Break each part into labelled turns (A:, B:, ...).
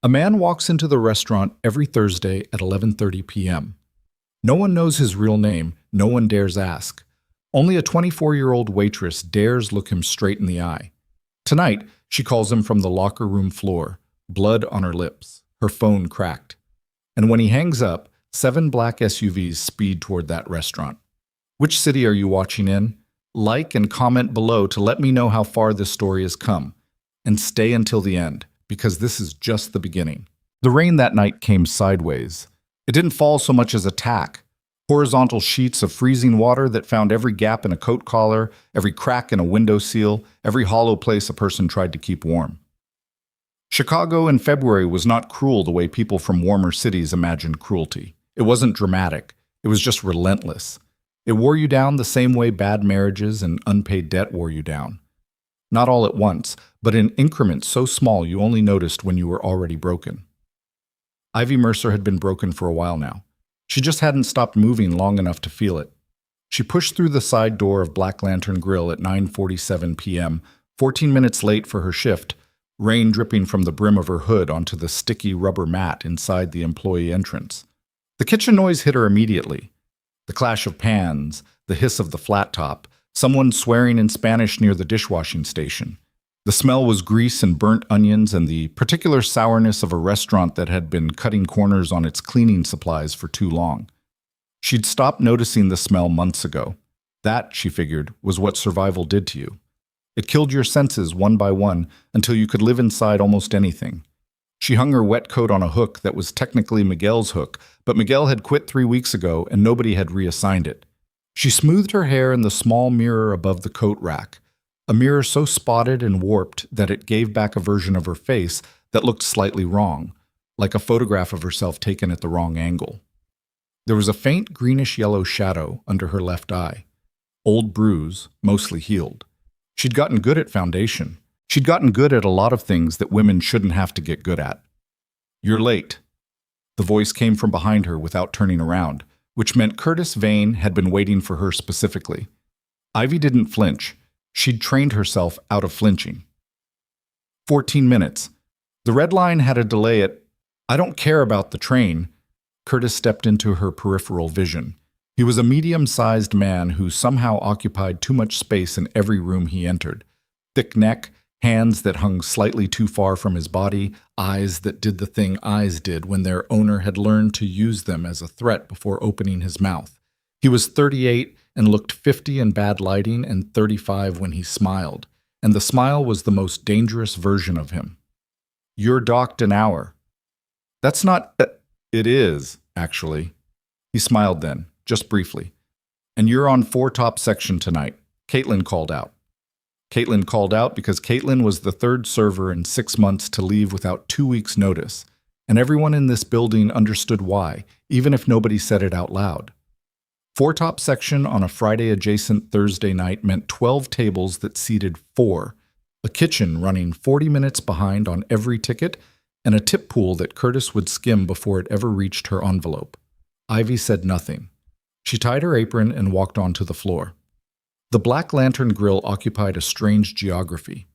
A: A man walks into the restaurant every Thursday at 11:30 p.m. No one knows his real name, no one dares ask. Only a 24-year-old waitress dares look him straight in the eye. Tonight, she calls him from the locker room floor, blood on her lips, her phone cracked. And when he hangs up, 7 black SUVs speed toward that restaurant. Which city are you watching in? Like and comment below to let me know how far this story has come. And stay until the end, because this is just the beginning. The rain that night came sideways. It didn't fall so much as attack. Horizontal sheets of freezing water that found every gap in a coat collar, every crack in a window seal, every hollow place a person tried to keep warm. Chicago in February was not cruel the way people from warmer cities imagined cruelty. It wasn't dramatic. It was just relentless. It wore you down the same way bad marriages and unpaid debt wore you down. Not all at once, but in increments so small you only noticed when you were already broken. Ivy Mercer had been broken for a while now. She just hadn't stopped moving long enough to feel it. She pushed through the side door of Black Lantern Grill at 9:47 p.m., 14 minutes late for her shift, rain dripping from the brim of her hood onto the sticky rubber mat inside the employee entrance. The kitchen noise hit her immediately. The clash of pans, the hiss of the flat top, someone swearing in Spanish near the dishwashing station. The smell was grease and burnt onions and the particular sourness of a restaurant that had been cutting corners on its cleaning supplies for too long. She'd stopped noticing the smell months ago. That, she figured, was what survival did to you. It killed your senses one by one until you could live inside almost anything. She hung her wet coat on a hook that was technically Miguel's hook, but Miguel had quit 3 weeks ago and nobody had reassigned it. She smoothed her hair in the small mirror above the coat rack, a mirror so spotted and warped that it gave back a version of her face that looked slightly wrong, like a photograph of herself taken at the wrong angle. There was a faint greenish-yellow shadow under her left eye. Old bruise, mostly healed. She'd gotten good at foundation. She'd gotten good at a lot of things that women shouldn't have to get good at. "You're late." The voice came from behind her without turning around, which meant Curtis Vane had been waiting for her specifically. Ivy didn't flinch. She'd trained herself out of flinching. 14 minutes. The red line had a delay at, "I don't care about the train." Curtis stepped into her peripheral vision. He was a medium-sized man who somehow occupied too much space in every room he entered. Thick neck, hands that hung slightly too far from his body, eyes that did the thing eyes did when their owner had learned to use them as a threat before opening his mouth. He was 38 and looked 50 in bad lighting and 35 when he smiled, and the smile was the most dangerous version of him. "You're docked an hour." "That's not... It is, actually." He smiled then, just briefly. "And you're on 4 top section tonight," Caitlin called out. Caitlin called out because Caitlin was the 3rd server in 6 months to leave without 2 weeks' notice, and everyone in this building understood why, even if nobody said it out loud. 4 top section on a Friday-adjacent Thursday night meant 12 tables that seated 4, a kitchen running 40 minutes behind on every ticket, and a tip pool that Curtis would skim before it ever reached her envelope. Ivy said nothing. She tied her apron and walked onto the floor. The Black Lantern Grill occupied a strange geography,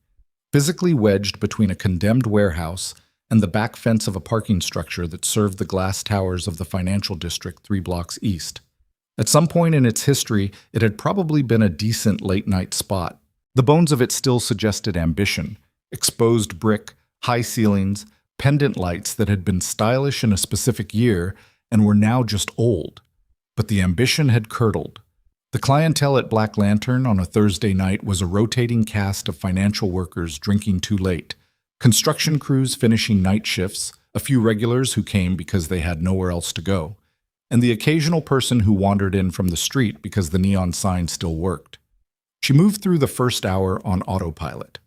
A: physically wedged between a condemned warehouse and the back fence of a parking structure that served the glass towers of the financial district 3 blocks east. At some point in its history, it had probably been a decent late-night spot. The bones of it still suggested ambition, exposed brick, high ceilings, pendant lights that had been stylish in a specific year and were now just old. But the ambition had curdled. The clientele at Black Lantern on a Thursday night was a rotating cast of financial workers drinking too late, construction crews finishing night shifts, a few regulars who came because they had nowhere else to go, and the occasional person who wandered in from the street because the neon sign still worked. She moved through the first hour on autopilot.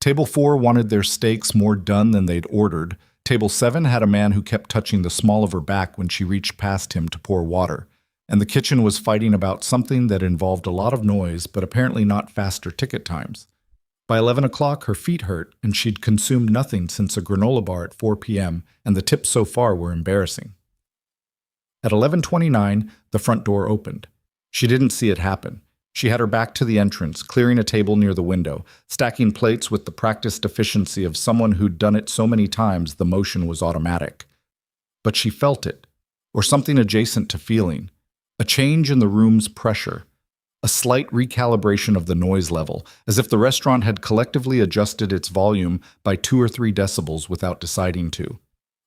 A: Table 4 wanted their steaks more done than they'd ordered. Table 7 had a man who kept touching the small of her back when she reached past him to pour water, and the kitchen was fighting about something that involved a lot of noise but apparently not faster ticket times. By 11 o'clock, her feet hurt, and she'd consumed nothing since a granola bar at 4 p.m., and the tips so far were embarrassing. At 11:29, the front door opened. She didn't see it happen. She had her back to the entrance, clearing a table near the window, stacking plates with the practiced efficiency of someone who'd done it so many times the motion was automatic. But she felt it, or something adjacent to feeling, a change in the room's pressure, a slight recalibration of the noise level, as if the restaurant had collectively adjusted its volume by 2 or 3 decibels without deciding to.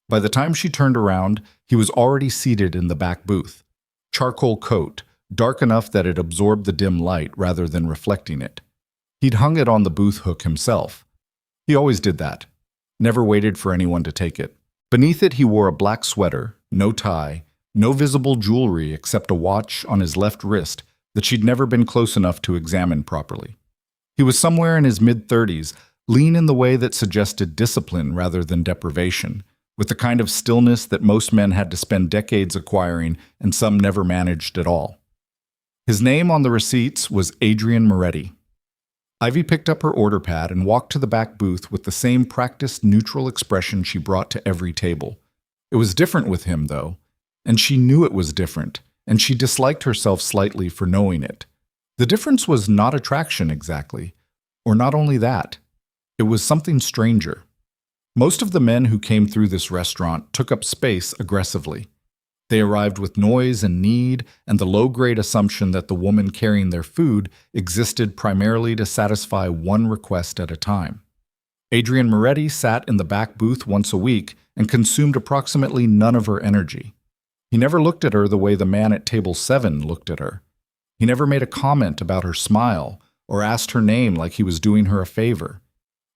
A: By the time she turned around, he was already seated in the back booth. Charcoal coat, dark enough that it absorbed the dim light rather than reflecting it. He'd hung it on the booth hook himself. He always did that, never waited for anyone to take it. Beneath it he wore a black sweater, no tie, no visible jewelry except a watch on his left wrist that she'd never been close enough to examine properly. He was somewhere in his mid-30s, lean in the way that suggested discipline rather than deprivation, with the kind of stillness that most men had to spend decades acquiring and some never managed at all. His name on the receipts was Adrian Moretti. Ivy picked up her order pad and walked to the back booth with the same practiced neutral expression she brought to every table. It was different with him, though, and she knew it was different, and she disliked herself slightly for knowing it. The difference was not attraction exactly, or not only that, it was something stranger. Most of the men who came through this restaurant took up space aggressively. They arrived with noise and need and the low-grade assumption that the woman carrying their food existed primarily to satisfy one request at a time. Adrian Moretti sat in the back booth once a week and consumed approximately none of her energy. He never looked at her the way the man at table 7 looked at her. He never made a comment about her smile or asked her name like he was doing her a favor.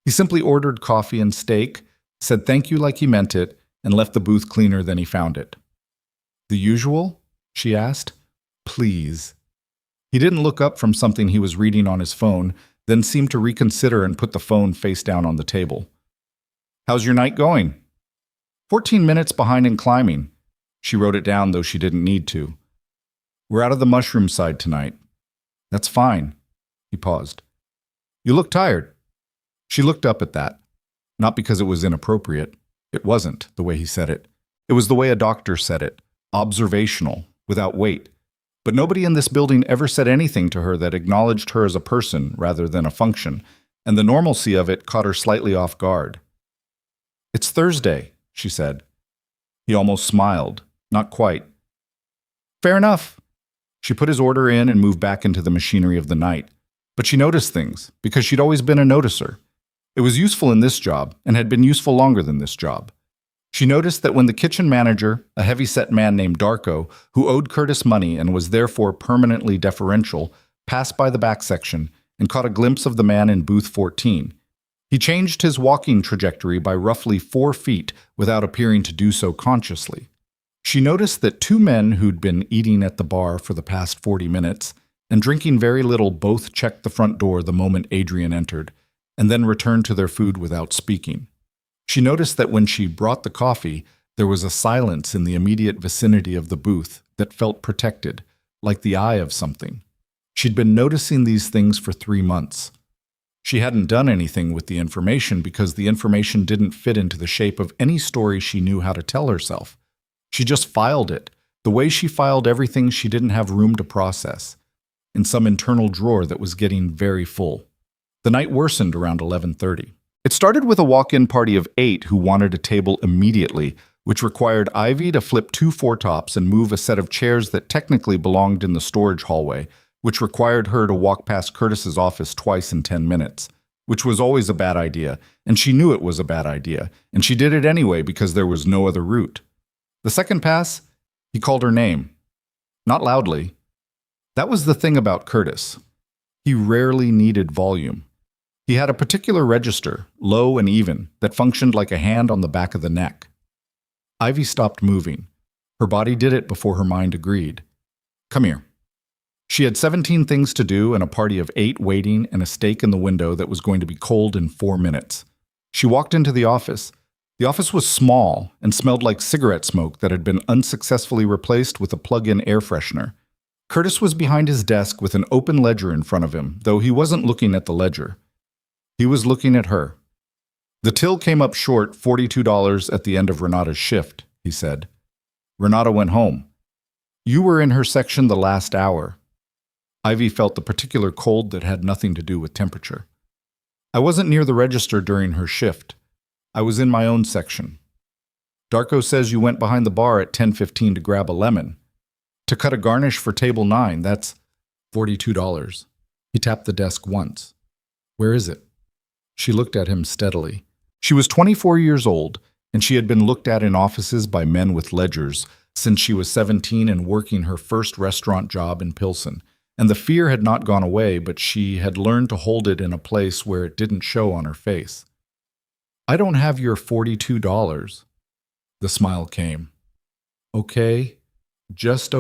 A: He simply ordered coffee and steak, said thank you like he meant it, and left the booth cleaner than he found it. "The usual?" she asked. "Please." He didn't look up from something he was reading on his phone, then seemed to reconsider and put the phone face down on the table. "How's your night going?" 14 minutes behind in climbing. She wrote it down, though she didn't need to. "We're out of the mushroom side tonight." "That's fine." He paused. "You look tired." She looked up at that. Not because it was inappropriate. It wasn't, the way he said it. It was the way a doctor said it. Observational, without weight. But nobody in this building ever said anything to her that acknowledged her as a person rather than a function, and the normalcy of it caught her slightly off guard. "It's Thursday," she said. He almost smiled. Not quite. "Fair enough." She put his order in and moved back into the machinery of the night. But she noticed things, because she'd always been a noticer. It was useful in this job, and had been useful longer than this job. She noticed that when the kitchen manager, a heavy-set man named Darko, who owed Curtis money and was therefore permanently deferential, passed by the back section and caught a glimpse of the man in booth 14, he changed his walking trajectory by roughly 4 feet without appearing to do so consciously. She noticed that 2 men who'd been eating at the bar for the past 40 minutes and drinking very little both checked the front door the moment Adrian entered, and then returned to their food without speaking. She noticed that when she brought the coffee, there was a silence in the immediate vicinity of the booth that felt protected, like the eye of something. She'd been noticing these things for 3 months. She hadn't done anything with the information because the information didn't fit into the shape of any story she knew how to tell herself. She just filed it, the way she filed everything she didn't have room to process, in some internal drawer that was getting very full. The night worsened around 11:30. It started with a walk-in party of 8 who wanted a table immediately, which required Ivy to flip 2 four-tops and move a set of chairs that technically belonged in the storage hallway, which required her to walk past Curtis's office twice in 10 minutes, which was always a bad idea, and she knew it was a bad idea, and she did it anyway because there was no other route. The second pass, he called her name. Not loudly. That was the thing about Curtis. He rarely needed volume. He had a particular register, low and even, that functioned like a hand on the back of the neck. Ivy stopped moving. Her body did it before her mind agreed. "Come here." She had 17 things to do and a party of 8 waiting and a steak in the window that was going to be cold in 4 minutes. She walked into the office. The office was small and smelled like cigarette smoke that had been unsuccessfully replaced with a plug-in air freshener. Curtis was behind his desk with an open ledger in front of him, though he wasn't looking at the ledger. He was looking at her. "The till came up short $42 at the end of Renata's shift," he said. "Renata went home. You were in her section the last hour." Ivy felt the particular cold that had nothing to do with temperature. I wasn't near the register during her shift. I was in my own section. Darko says you went behind the bar at 10:15 to grab a lemon. To cut a garnish for table 9, that's $42. He tapped the desk once. Where is it? She looked at him steadily. She was 24 years old, and she had been looked at in offices by men with ledgers since she was 17 and working her first restaurant job in Pilsen. And the fear had not gone away, but she had learned to hold it in a place where it didn't show on her face. I don't have your $42. The smile came. Okay, just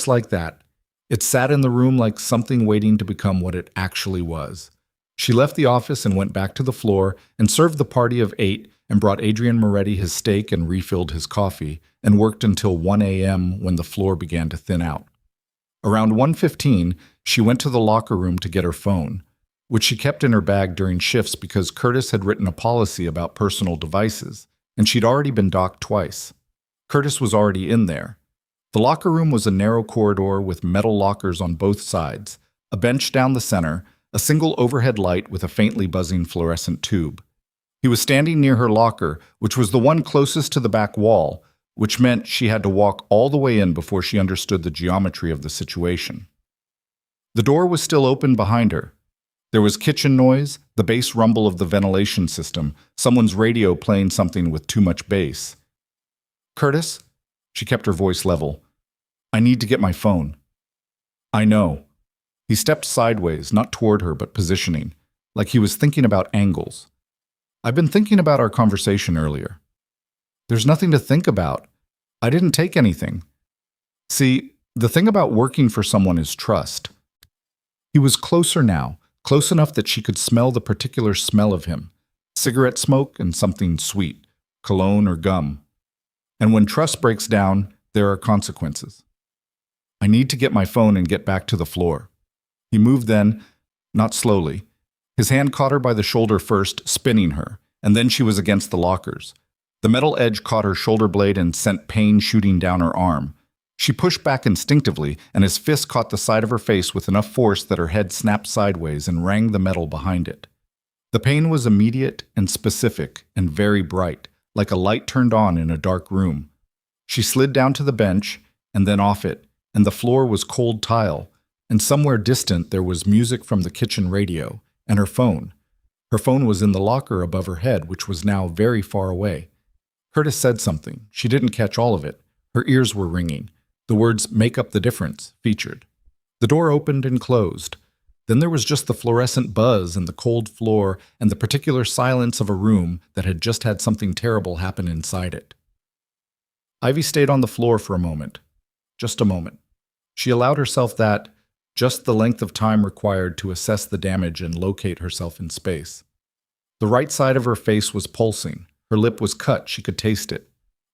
A: like that. It sat in the room like something waiting to become what it actually was. She left the office and went back to the floor and served the party of 8 and brought Adrian Moretti his steak and refilled his coffee and worked until 1 a.m. when the floor began to thin out. Around 1:15, she went to the locker room to get her phone, which she kept in her bag during shifts because Curtis had written a policy about personal devices, and she'd already been docked twice. Curtis was already in there. The locker room was a narrow corridor with metal lockers on both sides, a bench down the center, a single overhead light with a faintly buzzing fluorescent tube. He was standing near her locker, which was the one closest to the back wall, which meant she had to walk all the way in before she understood the geometry of the situation. The door was still open behind her. There was kitchen noise, the bass rumble of the ventilation system, someone's radio playing something with too much bass. Curtis? She kept her voice level. I need to get my phone. I know. He stepped sideways, not toward her, but positioning, like he was thinking about angles. I've been thinking about our conversation earlier. There's nothing to think about. I didn't take anything. See, the thing about working for someone is trust. He was closer now, close enough that she could smell the particular smell of him, cigarette smoke and something sweet, cologne or gum. And when trust breaks down, there are consequences. I need to get my phone and get back to the floor. He moved then, not slowly. His hand caught her by the shoulder first, spinning her, and then she was against the lockers. The metal edge caught her shoulder blade and sent pain shooting down her arm. She pushed back instinctively, and his fist caught the side of her face with enough force that her head snapped sideways and rang the metal behind it. The pain was immediate and specific and very bright, like a light turned on in a dark room. She slid down to the bench and then off it, and the floor was cold tile, and somewhere distant there was music from the kitchen radio, and her phone. Her phone was in the locker above her head, which was now very far away. Curtis said something. She didn't catch all of it. Her ears were ringing. The words "make up the difference" featured. The door opened and closed. Then there was just the fluorescent buzz and the cold floor and the particular silence of a room that had just had something terrible happen inside it. Ivy stayed on the floor for a moment. Just a moment. She allowed herself that, just the length of time required to assess the damage and locate herself in space. The right side of her face was pulsing. Her lip was cut, she could taste it.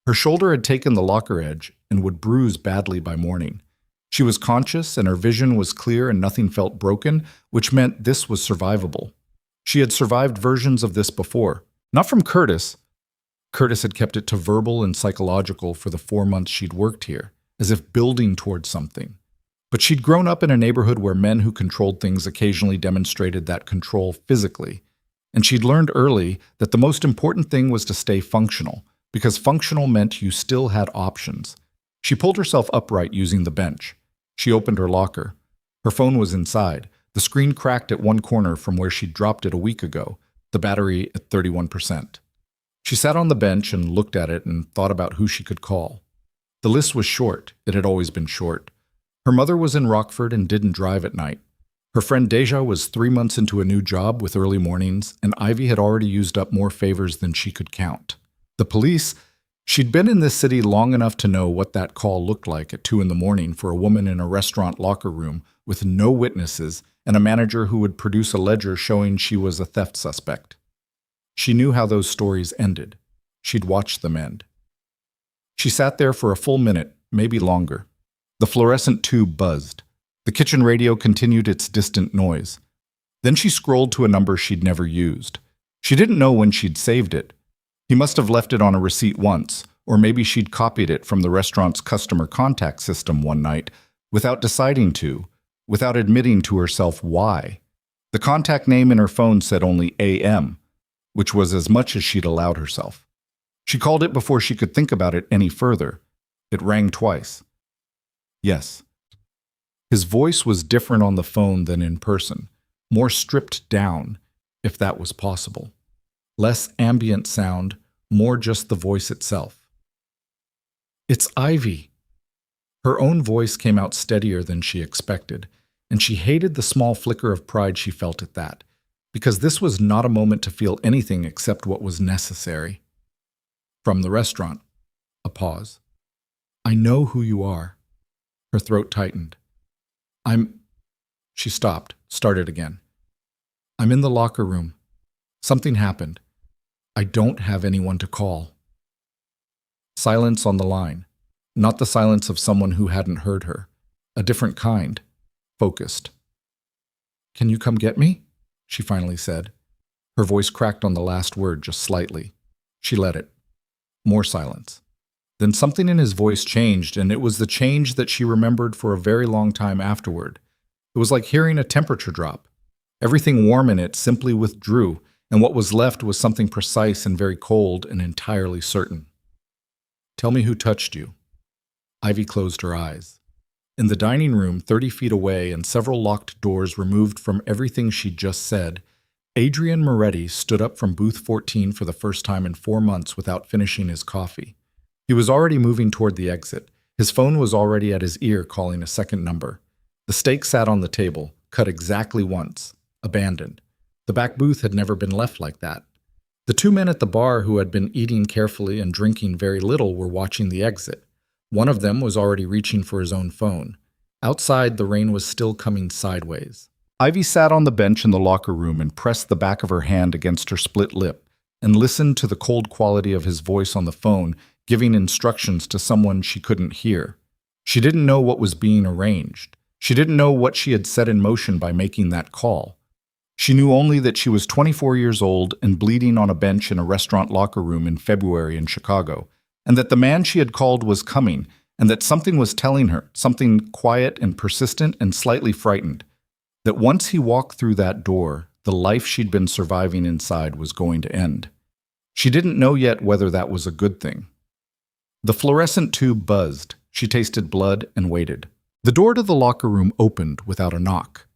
A: Her shoulder had taken the locker edge and would bruise badly by morning. She was conscious and her vision was clear and nothing felt broken, which meant this was survivable. She had survived versions of this before. Not from Curtis. Curtis had kept it to verbal and psychological for the 4 months she'd worked here, as if building towards something. But she'd grown up in a neighborhood where men who controlled things occasionally demonstrated that control physically. And she'd learned early that the most important thing was to stay functional, because functional meant you still had options. She pulled herself upright using the bench. She opened her locker. Her phone was inside. The screen cracked at one corner from where she'd dropped it a week ago, the battery at 31%. She sat on the bench and looked at it and thought about who she could call. The list was short. It had always been short. Her mother was in Rockford and didn't drive at night. Her friend Deja was 3 months into a new job with early mornings, and Ivy had already used up more favors than she could count. The police, she'd been in this city long enough to know what that call looked like at 2 a.m. for a woman in a restaurant locker room with no witnesses and a manager who would produce a ledger showing she was a theft suspect. She knew how those stories ended. She'd watched them end. She sat there for a full minute, maybe longer. The fluorescent tube buzzed. The kitchen radio continued its distant noise. Then she scrolled to a number she'd never used. She didn't know when she'd saved it. He must have left it on a receipt once, or maybe she'd copied it from the restaurant's customer contact system one night without deciding to, without admitting to herself why. The contact name in her phone said only AM, which was as much as she'd allowed herself. She called it before she could think about it any further. It rang twice. Yes. His voice was different on the phone than in person, more stripped down, if that was possible. Less ambient sound, more just the voice itself. It's Ivy. Her own voice came out steadier than she expected, and she hated the small flicker of pride she felt at that, because this was not a moment to feel anything except what was necessary. From the restaurant. A pause. I know who you are. Her throat tightened. She stopped, started again. I'm in the locker room. Something happened. I don't have anyone to call. Silence on the line. Not the silence of someone who hadn't heard her. A different kind. Focused. Can you come get me? She finally said. Her voice cracked on the last word just slightly. She let it. More silence. Then something in his voice changed, and it was the change that she remembered for a very long time afterward. It was like hearing a temperature drop. Everything warm in it simply withdrew, and what was left was something precise and very cold and entirely certain. Tell me who touched you. Ivy closed her eyes. In the dining room, 30 feet away and several locked doors removed from everything she'd just said, Adrian Moretti stood up from booth 14 for the first time in 4 months without finishing his coffee. He was already moving toward the exit. His phone was already at his ear calling a second number. The steak sat on the table, cut exactly once, abandoned. The back booth had never been left like that. The 2 men at the bar who had been eating carefully and drinking very little were watching the exit. One of them was already reaching for his own phone. Outside, the rain was still coming sideways. Ivy sat on the bench in the locker room and pressed the back of her hand against her split lip and listened to the cold quality of his voice on the phone, giving instructions to someone she couldn't hear. She didn't know what was being arranged. She didn't know what she had set in motion by making that call. She knew only that she was 24 years old and bleeding on a bench in a restaurant locker room in February in Chicago, and that the man she had called was coming, and that something was telling her, something quiet and persistent and slightly frightened, that once he walked through that door, the life she'd been surviving inside was going to end. She didn't know yet whether that was a good thing. The fluorescent tube buzzed. She tasted blood and waited. The door to the locker room opened without a knock.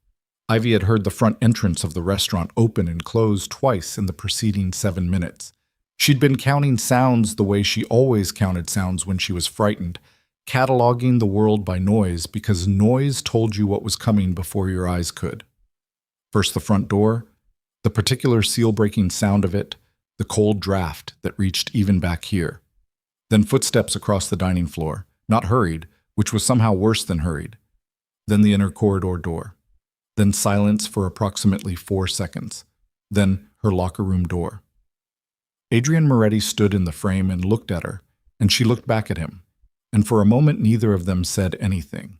A: Ivy had heard the front entrance of the restaurant open and close twice in the preceding 7 minutes. She'd been counting sounds the way she always counted sounds when she was frightened, cataloging the world by noise because noise told you what was coming before your eyes could. First the front door, the particular seal-breaking sound of it, the cold draft that reached even back here. Then footsteps across the dining floor, not hurried, which was somehow worse than hurried. Then the inner corridor door. Then silence for approximately 4 seconds. Then her locker room door. Adrian Moretti stood in the frame and looked at her, and she looked back at him. And for a moment neither of them said anything.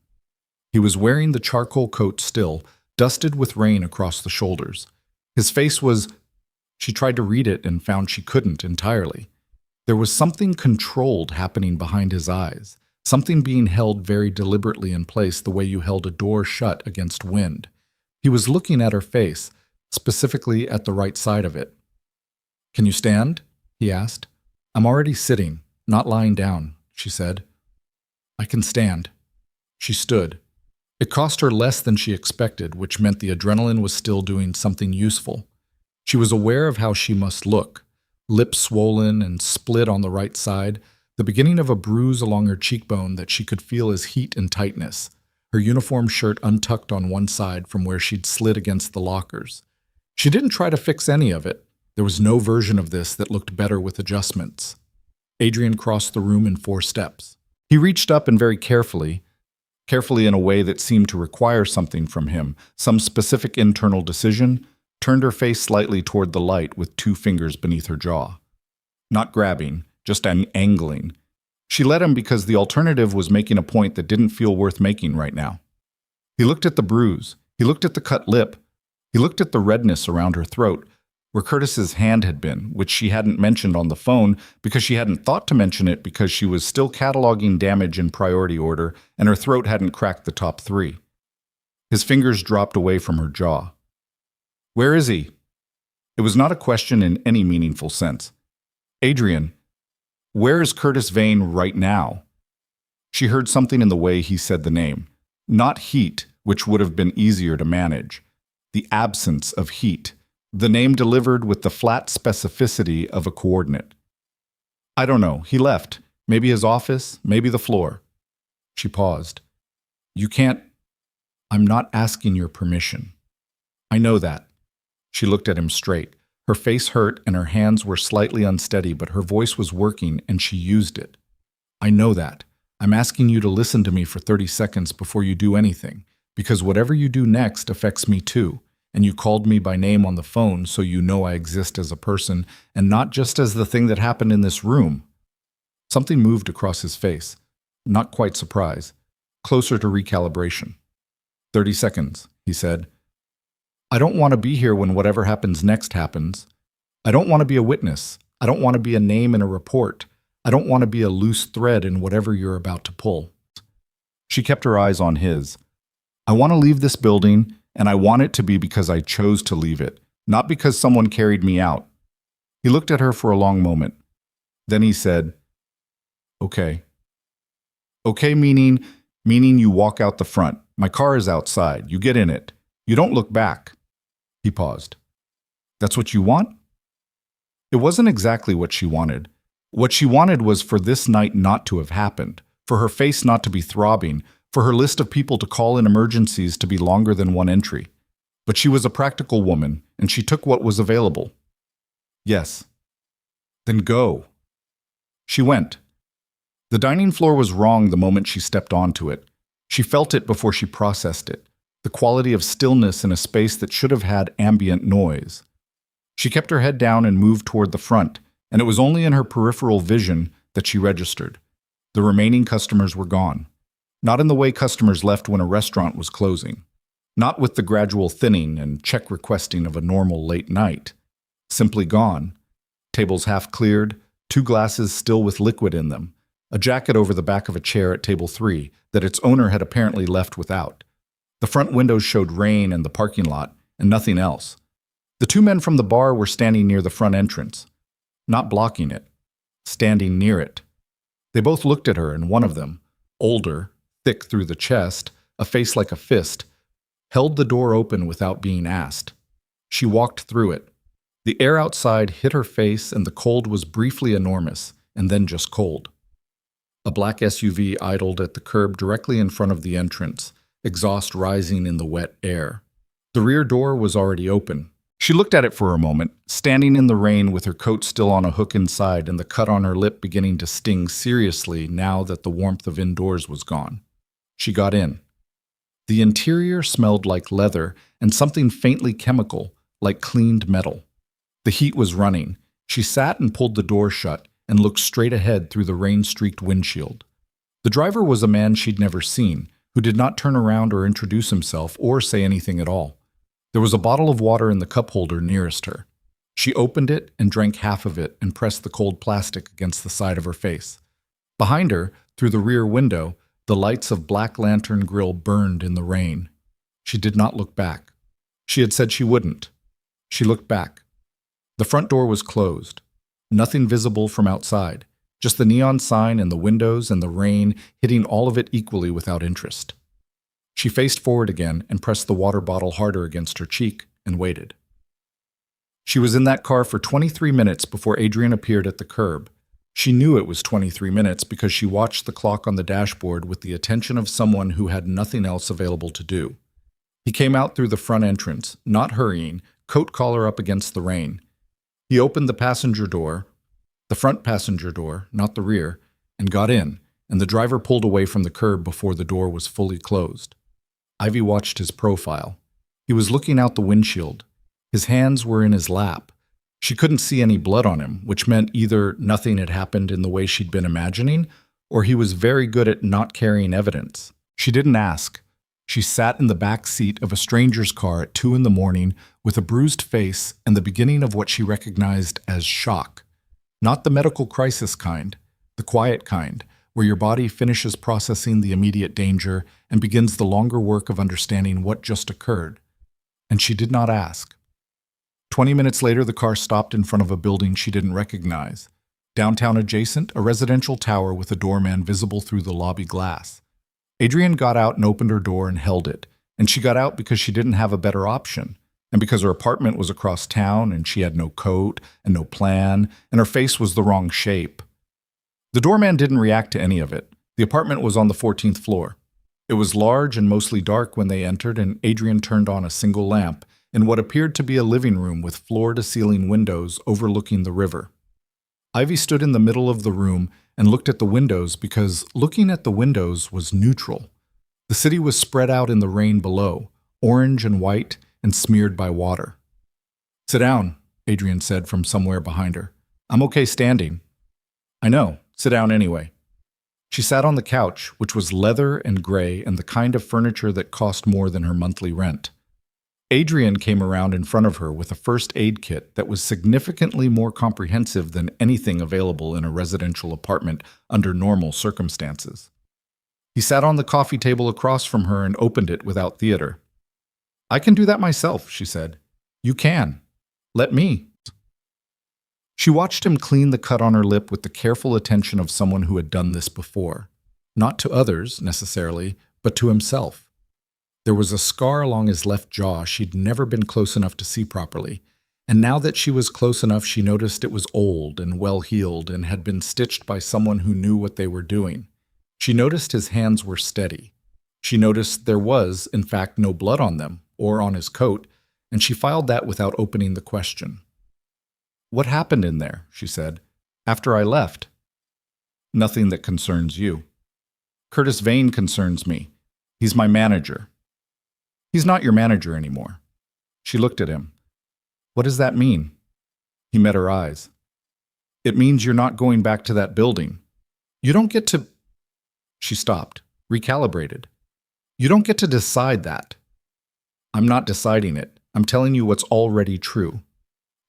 A: He was wearing the charcoal coat still, dusted with rain across the shoulders. His face was... She tried to read it and found she couldn't entirely. There was something controlled happening behind his eyes, something being held very deliberately in place the way you held a door shut against wind. He was looking at her face, specifically at the right side of it. "Can you stand?" he asked. "I'm already sitting, not lying down," she said. "I can stand." She stood. It cost her less than she expected, which meant the adrenaline was still doing something useful. She was aware of how she must look, lips swollen and split on the right side, the beginning of a bruise along her cheekbone that she could feel as heat and tightness, her uniform shirt untucked on one side from where she'd slid against the lockers. She didn't try to fix any of it. There was no version of this that looked better with adjustments. Adrian crossed the room in 4 steps. He reached up and very carefully in a way that seemed to require something from him, some specific internal decision, turned her face slightly toward the light with 2 fingers beneath her jaw. Not grabbing, just angling. She let him because the alternative was making a point that didn't feel worth making right now. He looked at the bruise. He looked at the cut lip. He looked at the redness around her throat, where Curtis's hand had been, which she hadn't mentioned on the phone because she hadn't thought to mention it because she was still cataloging damage in priority order and her throat hadn't cracked the top 3. His fingers dropped away from her jaw. "Where is he?" It was not a question in any meaningful sense. "Adrian, where is Curtis Vane right now?" She heard something in the way he said the name. Not heat, which would have been easier to manage. The absence of heat. The name delivered with the flat specificity of a coordinate. "I don't know. He left. Maybe his office, maybe the floor." She paused. "You can't—" "I'm not asking your permission." "I know that." She looked at him straight. Her face hurt and her hands were slightly unsteady, but her voice was working and she used it. "I know that. I'm asking you to listen to me for 30 seconds before you do anything, because whatever you do next affects me too, and you called me by name on the phone so you know I exist as a person and not just as the thing that happened in this room." Something moved across his face. Not quite surprise. Closer to recalibration. 30 seconds, he said. "I don't want to be here when whatever happens next happens. I don't want to be a witness. I don't want to be a name in a report. I don't want to be a loose thread in whatever you're about to pull." She kept her eyes on his. "I want to leave this building, and I want it to be because I chose to leave it, not because someone carried me out." He looked at her for a long moment. Then he said, "Okay." "Okay, meaning you walk out the front. My car is outside. You get in it. You don't look back." He paused. "That's what you want?" It wasn't exactly what she wanted. What she wanted was for this night not to have happened, for her face not to be throbbing, for her list of people to call in emergencies to be longer than one entry. But she was a practical woman, and she took what was available. "Yes." "Then go." She went. The dining floor was wrong the moment she stepped onto it. She felt it before she processed it, the quality of stillness in a space that should have had ambient noise. She kept her head down and moved toward the front, and it was only in her peripheral vision that she registered. The remaining customers were gone. Not in the way customers left when a restaurant was closing. Not with the gradual thinning and check requesting of a normal late night. Simply gone. Tables half cleared, 2 glasses still with liquid in them, a jacket over the back of a chair at table 3 that its owner had apparently left without. The front windows showed rain and the parking lot, and nothing else. The 2 men from the bar were standing near the front entrance. Not blocking it. Standing near it. They both looked at her, and one of them, older, thick through the chest, a face like a fist, held the door open without being asked. She walked through it. The air outside hit her face, and the cold was briefly enormous, and then just cold. A black SUV idled at the curb directly in front of the entrance, exhaust rising in the wet air. The rear door was already open. She looked at it for a moment, standing in the rain with her coat still on a hook inside and the cut on her lip beginning to sting seriously now that the warmth of indoors was gone. She got in. The interior smelled like leather and something faintly chemical, like cleaned metal. The heat was running. She sat and pulled the door shut and looked straight ahead through the rain-streaked windshield. The driver was a man she'd never seen, who did not turn around or introduce himself or say anything at all. There was a bottle of water in the cup holder nearest her. She opened it and drank half of it and pressed the cold plastic against the side of her face. Behind her, through the rear window, the lights of Black Lantern Grill burned in the rain. She did not look back. She had said she wouldn't. She looked back. The front door was closed. Nothing visible from outside, just the neon sign and the windows and the rain hitting all of it equally without interest. She faced forward again and pressed the water bottle harder against her cheek and waited. She was in that car for 23 minutes before Adrian appeared at the curb. She knew it was 23 minutes because she watched the clock on the dashboard with the attention of someone who had nothing else available to do. He came out through the front entrance, not hurrying, coat collar up against the rain. He opened the passenger door, the front passenger door, not the rear, and got in, and the driver pulled away from the curb before the door was fully closed. Ivy watched his profile. He was looking out the windshield. His hands were in his lap. She couldn't see any blood on him, which meant either nothing had happened in the way she'd been imagining, or he was very good at not carrying evidence. She didn't ask. She sat in the back seat of a stranger's car at 2 a.m. with a bruised face and the beginning of what she recognized as shock. Not the medical crisis kind, the quiet kind, where your body finishes processing the immediate danger and begins the longer work of understanding what just occurred. And she did not ask. 20 minutes later, the car stopped in front of a building she didn't recognize. Downtown adjacent, a residential tower with a doorman visible through the lobby glass. Adrienne got out and opened her door and held it, and she got out because she didn't have a better option, and because her apartment was across town and she had no coat and no plan, and her face was the wrong shape. The doorman didn't react to any of it. The apartment was on the 14th floor. It was large and mostly dark when they entered, and Adrienne turned on a single lamp in what appeared to be a living room with floor-to-ceiling windows overlooking the river. Ivy stood in the middle of the room and looked at the windows because looking at the windows was neutral. The city was spread out in the rain below, orange and white and smeared by water. "Sit down," Adrienne said from somewhere behind her. "I'm okay standing." "I know. Sit down anyway." She sat on the couch, which was leather and gray and the kind of furniture that cost more than her monthly rent. Adrienne came around in front of her with a first aid kit that was significantly more comprehensive than anything available in a residential apartment under normal circumstances. He sat on the coffee table across from her and opened it without theater. "I can do that myself," she said. "You can. Let me." She watched him clean the cut on her lip with the careful attention of someone who had done this before. Not to others, necessarily, but to himself. There was a scar along his left jaw she'd never been close enough to see properly, and now that she was close enough, she noticed it was old and well-healed and had been stitched by someone who knew what they were doing. She noticed his hands were steady. She noticed there was, in fact, no blood on them, or on his coat, and she filed that without opening the question. "What happened in there?" she said. "After I left?" "Nothing that concerns you." "Curtis Vane concerns me. He's my manager." "He's not your manager anymore." She looked at him. "What does that mean?" He met her eyes. "It means you're not going back to that building. You don't get to—" She stopped, recalibrated. "You don't get to decide that." "I'm not deciding it. I'm telling you what's already true."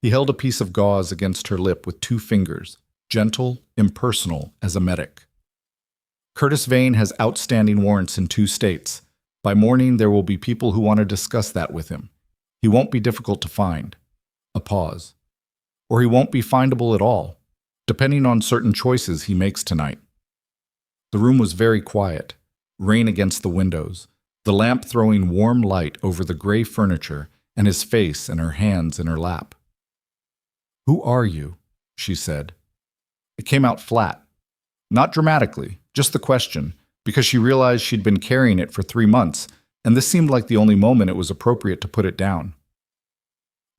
A: He held a piece of gauze against her lip with 2 fingers, gentle, impersonal as a medic. "Curtis Vane has outstanding warrants in 2 states. By morning, there will be people who want to discuss that with him. He won't be difficult to find." A pause. "Or he won't be findable at all, depending on certain choices he makes tonight." The room was very quiet, rain against the windows, the lamp throwing warm light over the gray furniture and his face and her hands in her lap. "Who are you?" she said. It came out flat. Not dramatically, just the question, because she realized she'd been carrying it for 3 months, and this seemed like the only moment it was appropriate to put it down.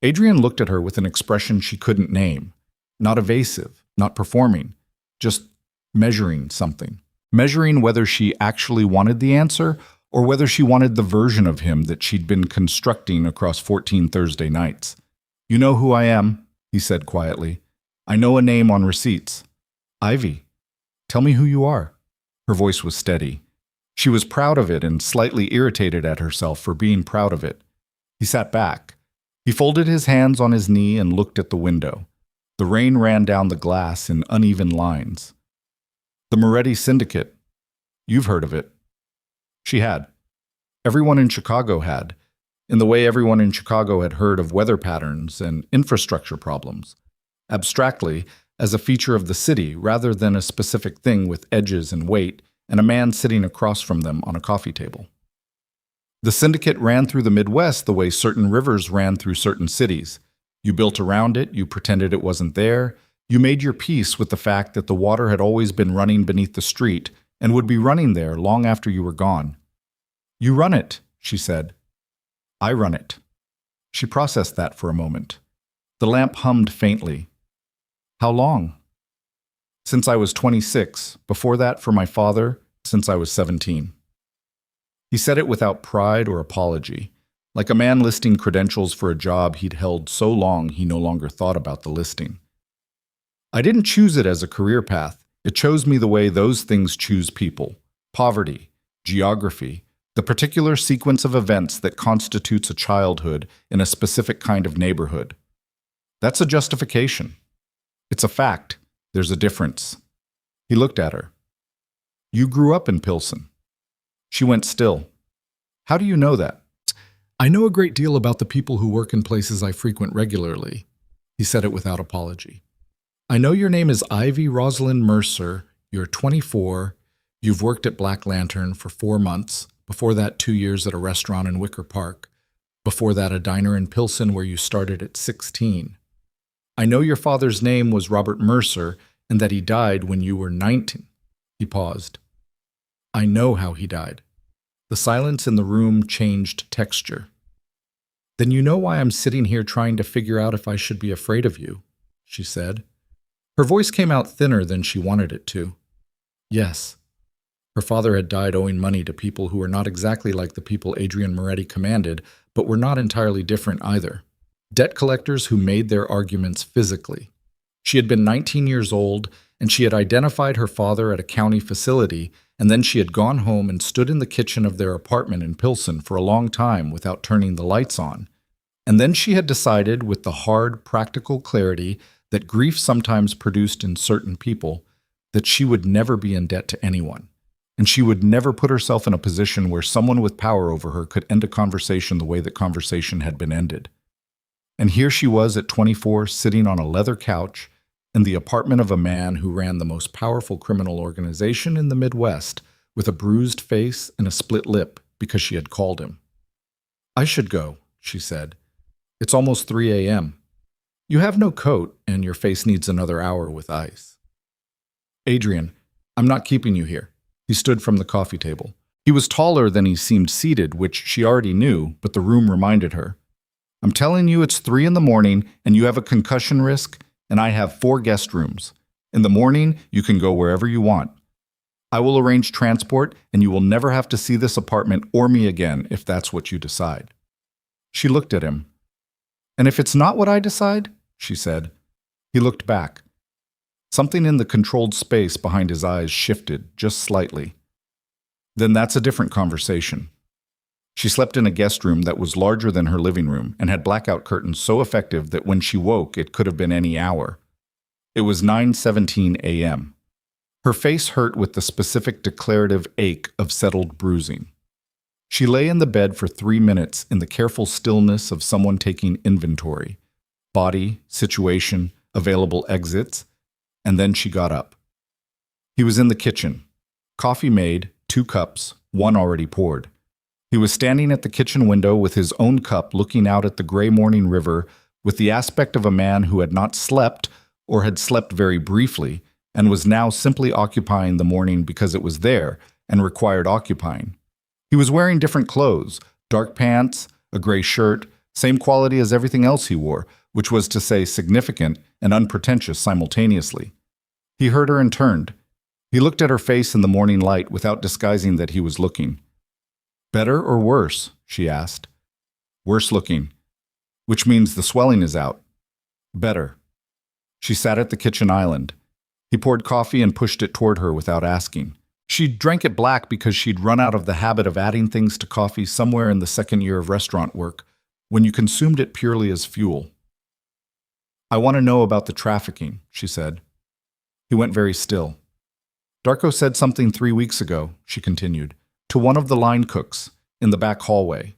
A: Adrienne looked at her with an expression she couldn't name. Not evasive, not performing, just measuring something. Measuring whether she actually wanted the answer, or whether she wanted the version of him that she'd been constructing across 14 Thursday nights. "You know who I am," he said quietly. "I know a name on receipts. Ivy. Tell me who you are." Her voice was steady. She was proud of it and slightly irritated at herself for being proud of it. He sat back. He folded his hands on his knee and looked at the window. The rain ran down the glass in uneven lines. "The Moretti Syndicate. You've heard of it." She had. Everyone in Chicago had, in the way everyone in Chicago had heard of weather patterns and infrastructure problems. Abstractly, as a feature of the city rather than a specific thing with edges and weight and a man sitting across from them on a coffee table. The syndicate ran through the Midwest the way certain rivers ran through certain cities. You built around it, you pretended it wasn't there, you made your peace with the fact that the water had always been running beneath the street and would be running there long after you were gone. "You run it," she said. "I run it." She processed that for a moment. The lamp hummed faintly. "How long?" "Since I was 26. Before that, for my father, since I was 17. He said it without pride or apology, like a man listing credentials for a job he'd held so long he no longer thought about the listing. "I didn't choose it as a career path. It chose me the way those things choose people. Poverty, geography, the particular sequence of events that constitutes a childhood in a specific kind of neighborhood. That's a justification. It's a fact. There's a difference." He looked at her. You grew up in Pilsen. She went still. How do you know that? I know a great deal about the people who work in places I frequent regularly. He said it without apology. I know your name is Ivy Rosalind Mercer. You're 24. You've worked at Black Lantern for 4 months. Before that, 2 years at a restaurant in Wicker Park. Before that, a diner in Pilsen where you started at 16. I know your father's name was Robert Mercer and that he died when you were 19. He paused. I know how he died. The silence in the room changed texture. Then you know why I'm sitting here trying to figure out if I should be afraid of you, she said. Her voice came out thinner than she wanted it to. Yes. Her father had died owing money to people who were not exactly like the people Adrian Moretti commanded, but were not entirely different either. Debt collectors who made their arguments physically. She had been 19 years old, and she had identified her father at a county facility, and then she had gone home and stood in the kitchen of their apartment in Pilsen for a long time without turning the lights on. And then she had decided, with the hard, practical clarity that grief sometimes produced in certain people, that she would never be in debt to anyone. And she would never put herself in a position where someone with power over her could end a conversation the way that conversation had been ended. And here she was at 24, sitting on a leather couch in the apartment of a man who ran the most powerful criminal organization in the Midwest, with a bruised face and a split lip because she had called him. I should go, she said. It's almost 3 a.m. You have no coat, and your face needs another hour with ice. Adrian, I'm not keeping you here. He stood from the coffee table. He was taller than he seemed seated, which she already knew, but the room reminded her. I'm telling you it's 3 a.m, and you have a concussion risk, and I have 4 guest rooms. In the morning, you can go wherever you want. I will arrange transport, and you will never have to see this apartment or me again if that's what you decide. She looked at him. And if it's not what I decide, she said. He looked back. Something in the controlled space behind his eyes shifted, just slightly. Then that's a different conversation. She slept in a guest room that was larger than her living room and had blackout curtains so effective that when she woke, it could have been any hour. It was 9:17 a.m. Her face hurt with the specific declarative ache of settled bruising. She lay in the bed for 3 minutes in the careful stillness of someone taking inventory. Body, situation, available exits, and then she got up. He was in the kitchen. Coffee made, 2 cups, 1 already poured. He was standing at the kitchen window with his own cup looking out at the gray morning river with the aspect of a man who had not slept or had slept very briefly and was now simply occupying the morning because it was there and required occupying. He was wearing different clothes, dark pants, a gray shirt, same quality as everything else he wore, which was to say significant and unpretentious simultaneously. He heard her and turned. He looked at her face in the morning light without disguising that he was looking. Better or worse? She asked. Worse looking, which means the swelling is out. Better. She sat at the kitchen island. He poured coffee and pushed it toward her without asking. She drank it black because she'd run out of the habit of adding things to coffee somewhere in the second year of restaurant work, when you consumed it purely as fuel. I want to know about the trafficking, she said. He went very still. Darko said something 3 weeks ago, she continued, to one of the line cooks in the back hallway.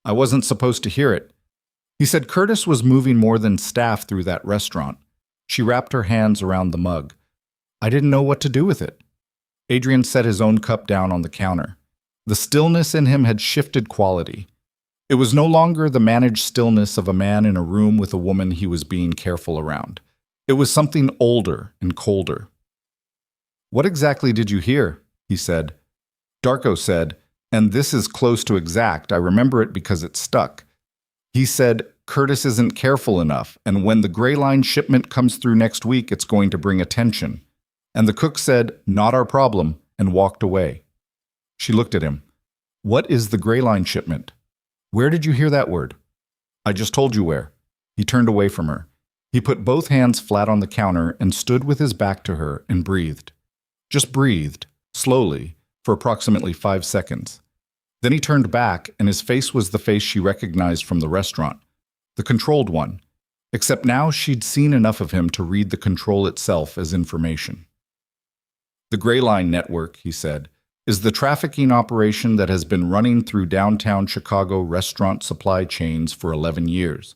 A: I wasn't supposed to hear it. He said Curtis was moving more than staff through that restaurant. She wrapped her hands around the mug. I didn't know what to do with it. Adrian set his own cup down on the counter. The stillness in him had shifted quality. It was no longer the managed stillness of a man in a room with a woman he was being careful around. It was something older and colder. What exactly did you hear? He said. Darko said, and this is close to exact, I remember it because it stuck. He said, Curtis isn't careful enough, and when the gray line shipment comes through next week, it's going to bring attention. And the cook said, not our problem, and walked away. She looked at him. What is the gray line shipment? Where did you hear that word? I just told you where. He turned away from her. He put both hands flat on the counter and stood with his back to her and breathed. Just breathed, slowly, for approximately 5 seconds. Then he turned back, and his face was the face she recognized from the restaurant, the controlled one, except now she'd seen enough of him to read the control itself as information. The Gray Line Network, he said, is the trafficking operation that has been running through downtown Chicago restaurant supply chains for 11 years.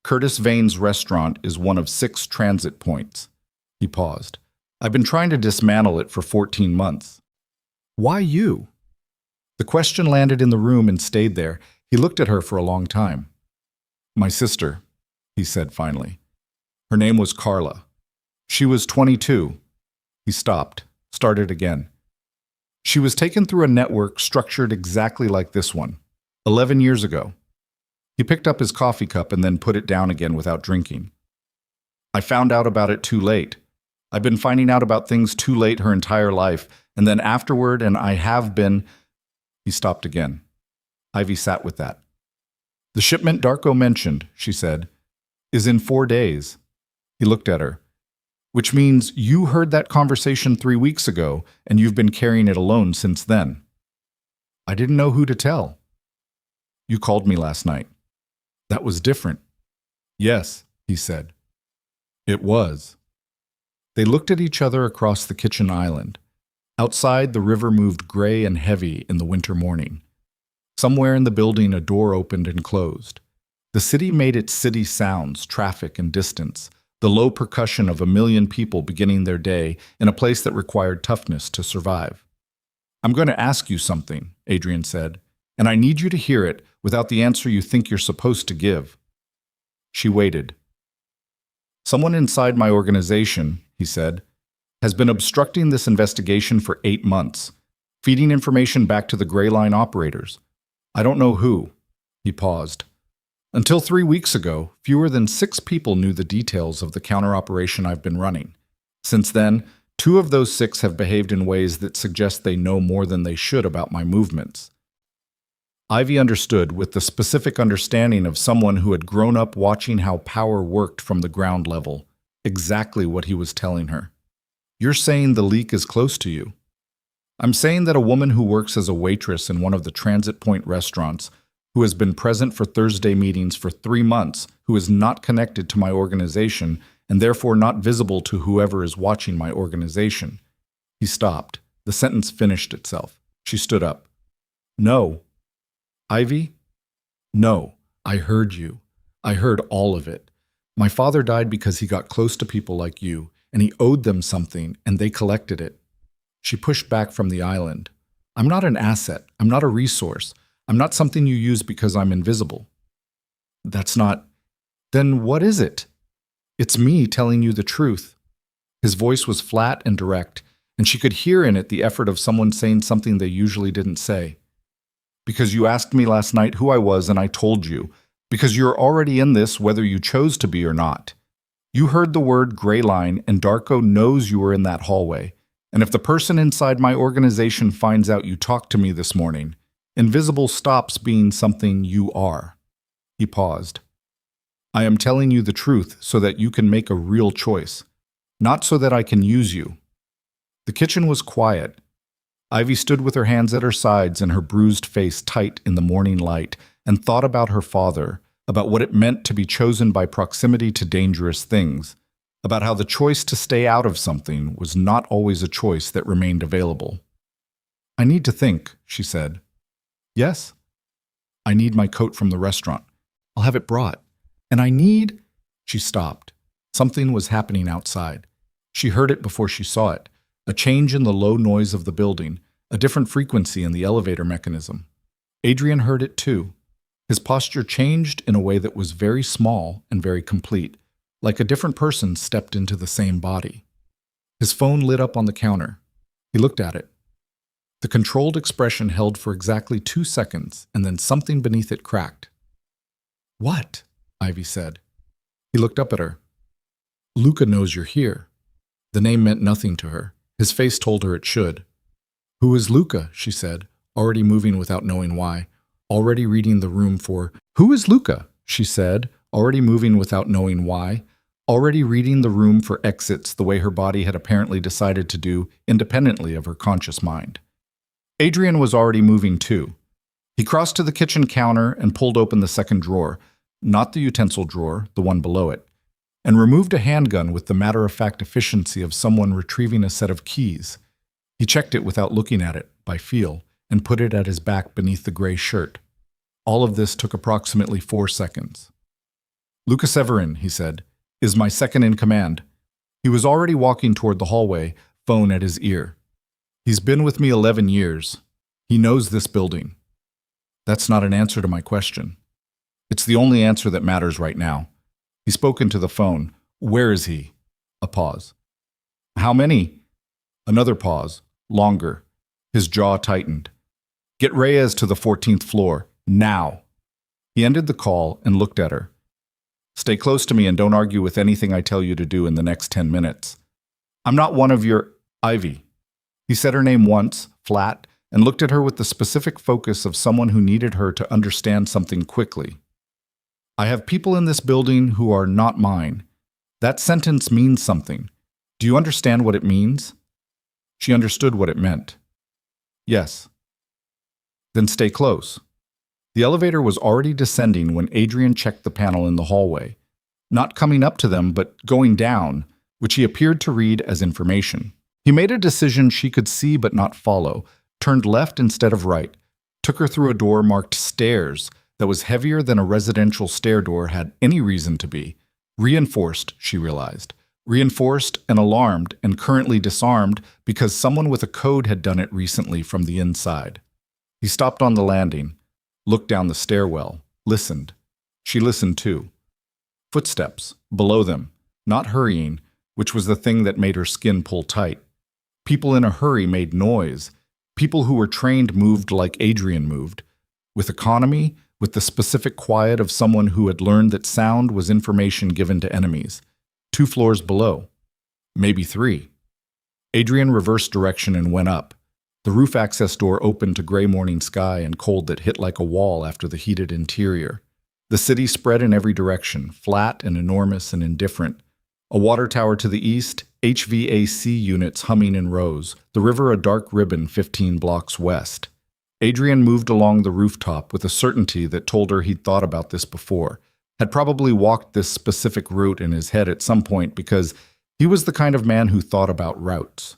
A: Curtis Vane's restaurant is one of 6 transit points. He paused. I've been trying to dismantle it for 14 months. Why you? The question landed in the room and stayed there. He looked at her for a long time. My sister, he said finally. Her name was Carla. She was 22. He stopped, started again. She was taken through a network structured exactly like this one, 11 years ago. He picked up his coffee cup and then put it down again without drinking. I found out about it too late. I've been finding out about things too late her entire life, and then afterward, and I have been... He stopped again. Ivy sat with that. The shipment Darko mentioned, she said, is in 4 days. He looked at her. Which means you heard that conversation 3 weeks ago, and you've been carrying it alone since then. I didn't know who to tell. You called me last night. That was different. Yes, he said. It was. They looked at each other across the kitchen island. Outside, the river moved gray and heavy in the winter morning. Somewhere in the building, a door opened and closed. The city made its city sounds, traffic and distance, the low percussion of a million people beginning their day in a place that required toughness to survive. I'm going to ask you something, Adrian said, and I need you to hear it without the answer you think you're supposed to give. She waited. Someone inside my organization, he said, has been obstructing this investigation for 8 months, feeding information back to the Gray Line operators. I don't know who. He paused. Until 3 weeks ago, fewer than 6 people knew the details of the counter-operation I've been running. Since then, 2 of those 6 have behaved in ways that suggest they know more than they should about my movements. Ivy understood with the specific understanding of someone who had grown up watching how power worked from the ground level, exactly what he was telling her. You're saying the leak is close to you. I'm saying that a woman who works as a waitress in one of the transit point restaurants, who has been present for Thursday meetings for 3 months, who is not connected to my organization and therefore not visible to whoever is watching my organization. He stopped. The sentence finished itself. She stood up. No. Ivy? No. I heard you. I heard all of it. My father died because he got close to people like you, and he owed them something, and they collected it. She pushed back from the island. I'm not an asset. I'm not a resource. I'm not something you use because I'm invisible. That's not... Then what is it? It's me telling you the truth. His voice was flat and direct, and she could hear in it the effort of someone saying something they usually didn't say. Because you asked me last night who I was and I told you. Because you're already in this whether you chose to be or not. You heard the word Gray Line and Darko knows you were in that hallway. And if the person inside my organization finds out you talked to me this morning, invisible stops being something you are. He paused. I am telling you the truth so that you can make a real choice, not so that I can use you. The kitchen was quiet. Ivy stood with her hands at her sides and her bruised face tight in the morning light and thought about her father, about what it meant to be chosen by proximity to dangerous things, about how the choice to stay out of something was not always a choice that remained available. I need to think, she said. Yes? I need my coat from the restaurant. I'll have it brought. And I need... She stopped. Something was happening outside. She heard it before she saw it. A change in the low noise of the building, a different frequency in the elevator mechanism. Adrian heard it too. His posture changed in a way that was very small and very complete, like a different person stepped into the same body. His phone lit up on the counter. He looked at it. The controlled expression held for exactly 2 seconds, and then something beneath it cracked. What? Ivy said. He looked up at her. Luca knows you're here. The name meant nothing to her. His face told her it should. Who is Luca? She said, already moving without knowing why, already reading the room for... Who is Luca? She said, already moving without knowing why, already reading the room for exits the way her body had apparently decided to do independently of her conscious mind. Adrian was already moving too. He crossed to the kitchen counter and pulled open the second drawer, not the utensil drawer, the one below it, and removed a handgun with the matter-of-fact efficiency of someone retrieving a set of keys. He checked it without looking at it, by feel, and put it at his back beneath the gray shirt. All of this took approximately 4 seconds. "Luca Severin," he said, "is my second in command." He was already walking toward the hallway, phone at his ear. "He's been with me 11 years. He knows this building." "That's not an answer to my question." "It's the only answer that matters right now." He spoke into the phone. "Where is he?" A pause. "How many?" Another pause. Longer. His jaw tightened. "Get Reyes to the 14th floor. Now." He ended the call and looked at her. "Stay close to me and don't argue with anything I tell you to do in the next 10 minutes. I'm not one of your... Ivy." He said her name once, flat, and looked at her with the specific focus of someone who needed her to understand something quickly. "I have people in this building who are not mine. That sentence means something. Do you understand what it means?" She understood what it meant. "Yes." "Then stay close." The elevator was already descending when Adrian checked the panel in the hallway, not coming up to them but going down, which he appeared to read as information. He made a decision she could see but not follow, turned left instead of right, took her through a door marked stairs that was heavier than a residential stair door had any reason to be. Reinforced, she realized. Reinforced and alarmed and currently disarmed because someone with a code had done it recently from the inside. He stopped on the landing, looked down the stairwell, listened. She listened too. Footsteps, below them, not hurrying, which was the thing that made her skin pull tight. People in a hurry made noise. People who were trained moved like Adrian moved. With economy, with the specific quiet of someone who had learned that sound was information given to enemies. 2 floors below. Maybe 3. Adrian reversed direction and went up. The roof access door opened to gray morning sky and cold that hit like a wall after the heated interior. The city spread in every direction, flat and enormous and indifferent. A water tower to the east, HVAC units humming in rows, the river a dark ribbon 15 blocks west. Adrian moved along the rooftop with a certainty that told her he'd thought about this before, had probably walked this specific route in his head at some point because he was the kind of man who thought about routes.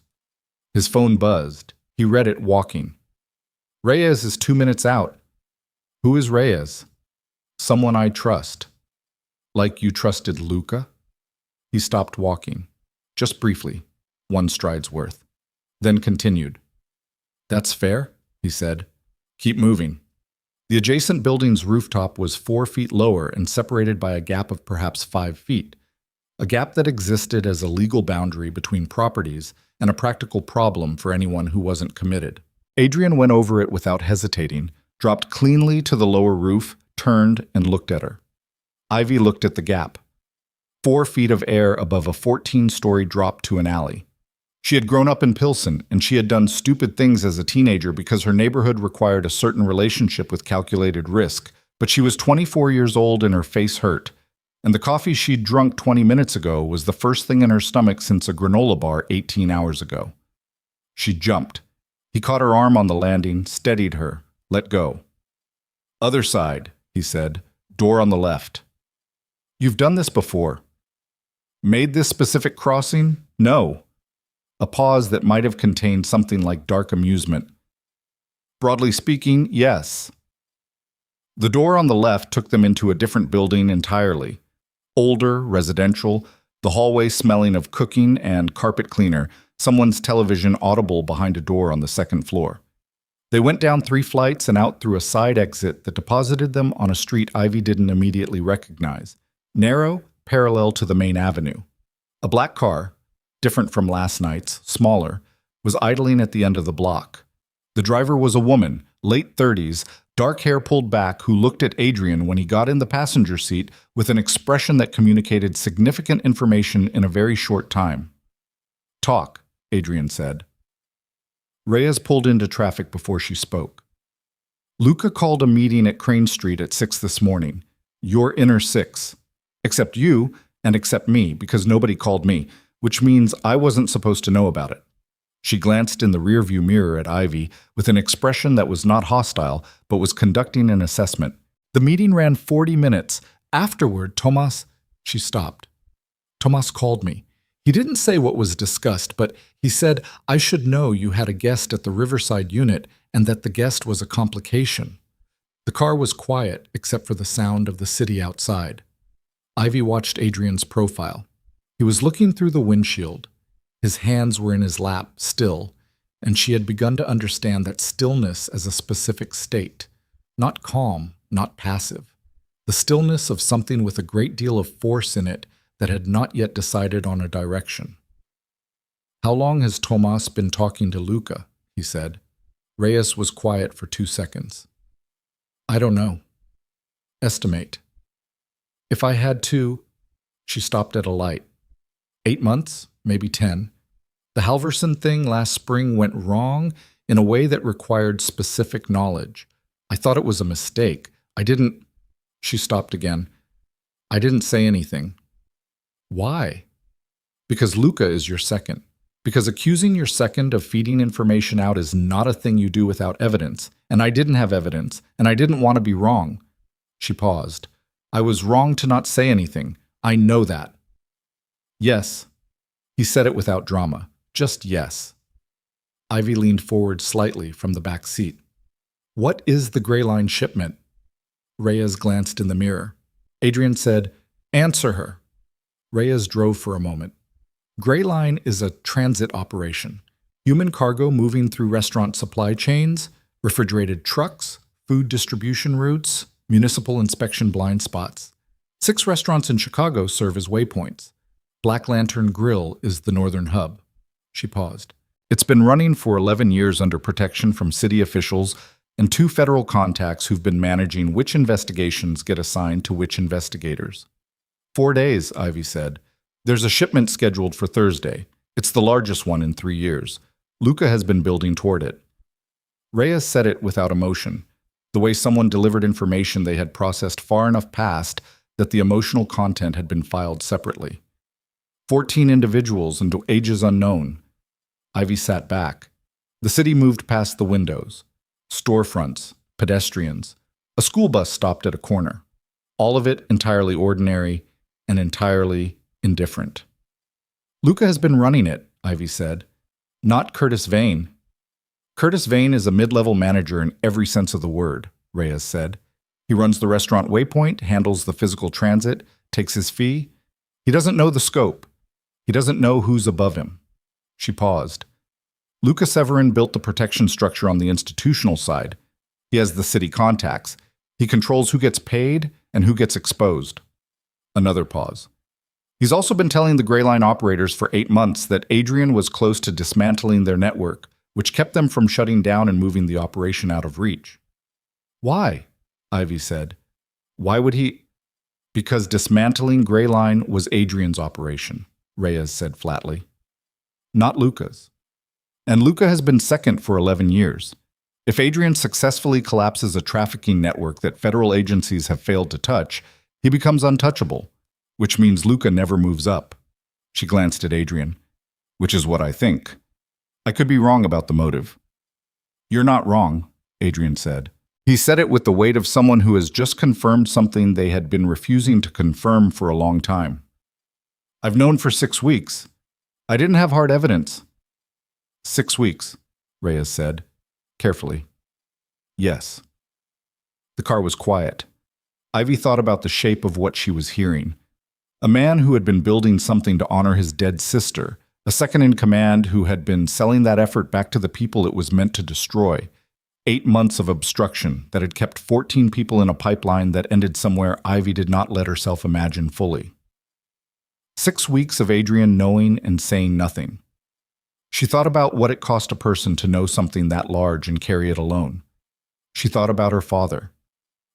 A: His phone buzzed. He read it walking. "Reyes is 2 minutes out." "Who is Reyes?" "Someone I trust." "Like you trusted Luca?" He stopped walking. Just briefly, 1 stride's worth. Then continued. "That's fair," he said. "Keep moving." The adjacent building's rooftop was 4 feet lower and separated by a gap of perhaps 5 feet. A gap that existed as a legal boundary between properties and a practical problem for anyone who wasn't committed. Adrian went over it without hesitating, dropped cleanly to the lower roof, turned, and looked at her. Ivy looked at the gap. 4 feet of air above a 14-story drop to an alley. She had grown up in Pilsen, and she had done stupid things as a teenager because her neighborhood required a certain relationship with calculated risk, but she was 24 years old and her face hurt. And the coffee she'd drunk 20 minutes ago was the first thing in her stomach since a granola bar 18 hours ago. She jumped. He caught her arm on the landing, steadied her, let go. "Other side," he said. "Door on the left." "You've done this before." "Made this specific crossing? No." A pause that might have contained something like dark amusement. "Broadly speaking, yes." The door on the left took them into a different building entirely. Older, residential, the hallway smelling of cooking and carpet cleaner, someone's television audible behind a door on the 2nd floor. They went down 3 flights and out through a side exit that deposited them on a street Ivy didn't immediately recognize, narrow, parallel to the main avenue. A black car, different from last night's, smaller, was idling at the end of the block. The driver was a woman, late 30s, dark hair pulled back, who looked at Adrian when he got in the passenger seat with an expression that communicated significant information in a very short time. "Talk," Adrian said. Reyes pulled into traffic before she spoke. "Luca called a meeting at Crane Street at 6 this morning. Your inner 6. Except you, and except me, because nobody called me, which means I wasn't supposed to know about it." She glanced in the rearview mirror at Ivy with an expression that was not hostile, but was conducting an assessment. "The meeting ran 40 minutes. Afterward, Tomas..." She stopped. "Tomas called me. He didn't say what was discussed, but he said, I should know you had a guest at the Riverside unit and that the guest was a complication. The car was quiet except for the sound of the city outside. Ivy watched Adrian's profile. He was looking through the windshield. His hands were in his lap, still, and she had begun to understand that stillness as a specific state, not calm, not passive, the stillness of something with a great deal of force in it that had not yet decided on a direction. How long has Tomas been talking to Luca? He said. Reyes was quiet for 2 seconds. I don't know. Estimate. If I had to, she stopped at a light. 8 months, maybe 10. The Halverson thing last spring went wrong in a way that required specific knowledge. I thought it was a mistake. She stopped again. I didn't say anything. Why? Because Luca is your second. Because accusing your second of feeding information out is not a thing you do without evidence. And I didn't have evidence, and I didn't want to be wrong. She paused. I was wrong to not say anything. I know that. Yes. He said it without drama. Just yes. Ivy leaned forward slightly from the back seat. What is the Gray Line shipment? Reyes glanced in the mirror. Adrian said, Answer her. Reyes drove for a moment. Gray Line is a transit operation. Human cargo moving through restaurant supply chains, refrigerated trucks, food distribution routes, municipal inspection blind spots. 6 restaurants in Chicago serve as waypoints. Black Lantern Grill is the northern hub. She paused. It's been running for 11 years under protection from city officials and 2 federal contacts who've been managing which investigations get assigned to which investigators. 4 days, Ivy said. There's a shipment scheduled for Thursday. It's the largest one in 3 years. Luca has been building toward it. Reyes said it without emotion, the way someone delivered information they had processed far enough past that the emotional content had been filed separately. 14 individuals and ages unknown. Ivy sat back. The city moved past the windows. Storefronts, pedestrians. A school bus stopped at a corner. All of it entirely ordinary and entirely indifferent. Luca has been running it, Ivy said. Not Curtis Vane. Curtis Vane is a mid-level manager in every sense of the word, Reyes said. He runs the restaurant Waypoint, handles the physical transit, takes his fee. He doesn't know the scope. He doesn't know who's above him. She paused. Luca Severin built the protection structure on the institutional side. He has the city contacts. He controls who gets paid and who gets exposed. Another pause. He's also been telling the Gray Line operators for 8 months that Adrian was close to dismantling their network, which kept them from shutting down and moving the operation out of reach. Why? Ivy said. Why would he? Because dismantling Gray Line was Adrian's operation, Reyes said flatly. Not Luca's. And Luca has been second for 11 years. If Adrian successfully collapses a trafficking network that federal agencies have failed to touch, he becomes untouchable, which means Luca never moves up. She glanced at Adrian. Which is what I think. I could be wrong about the motive. You're not wrong, Adrian said. He said it with the weight of someone who has just confirmed something they had been refusing to confirm for a long time. I've known for 6 weeks. I didn't have hard evidence. 6 weeks, Reyes said, carefully. Yes. The car was quiet. Ivy thought about the shape of what she was hearing. A man who had been building something to honor his dead sister, a second-in-command who had been selling that effort back to the people it was meant to destroy. 8 months of obstruction that had kept 14 people in a pipeline that ended somewhere Ivy did not let herself imagine fully. 6 weeks of Adrian knowing and saying nothing. She thought about what it cost a person to know something that large and carry it alone. She thought about her father,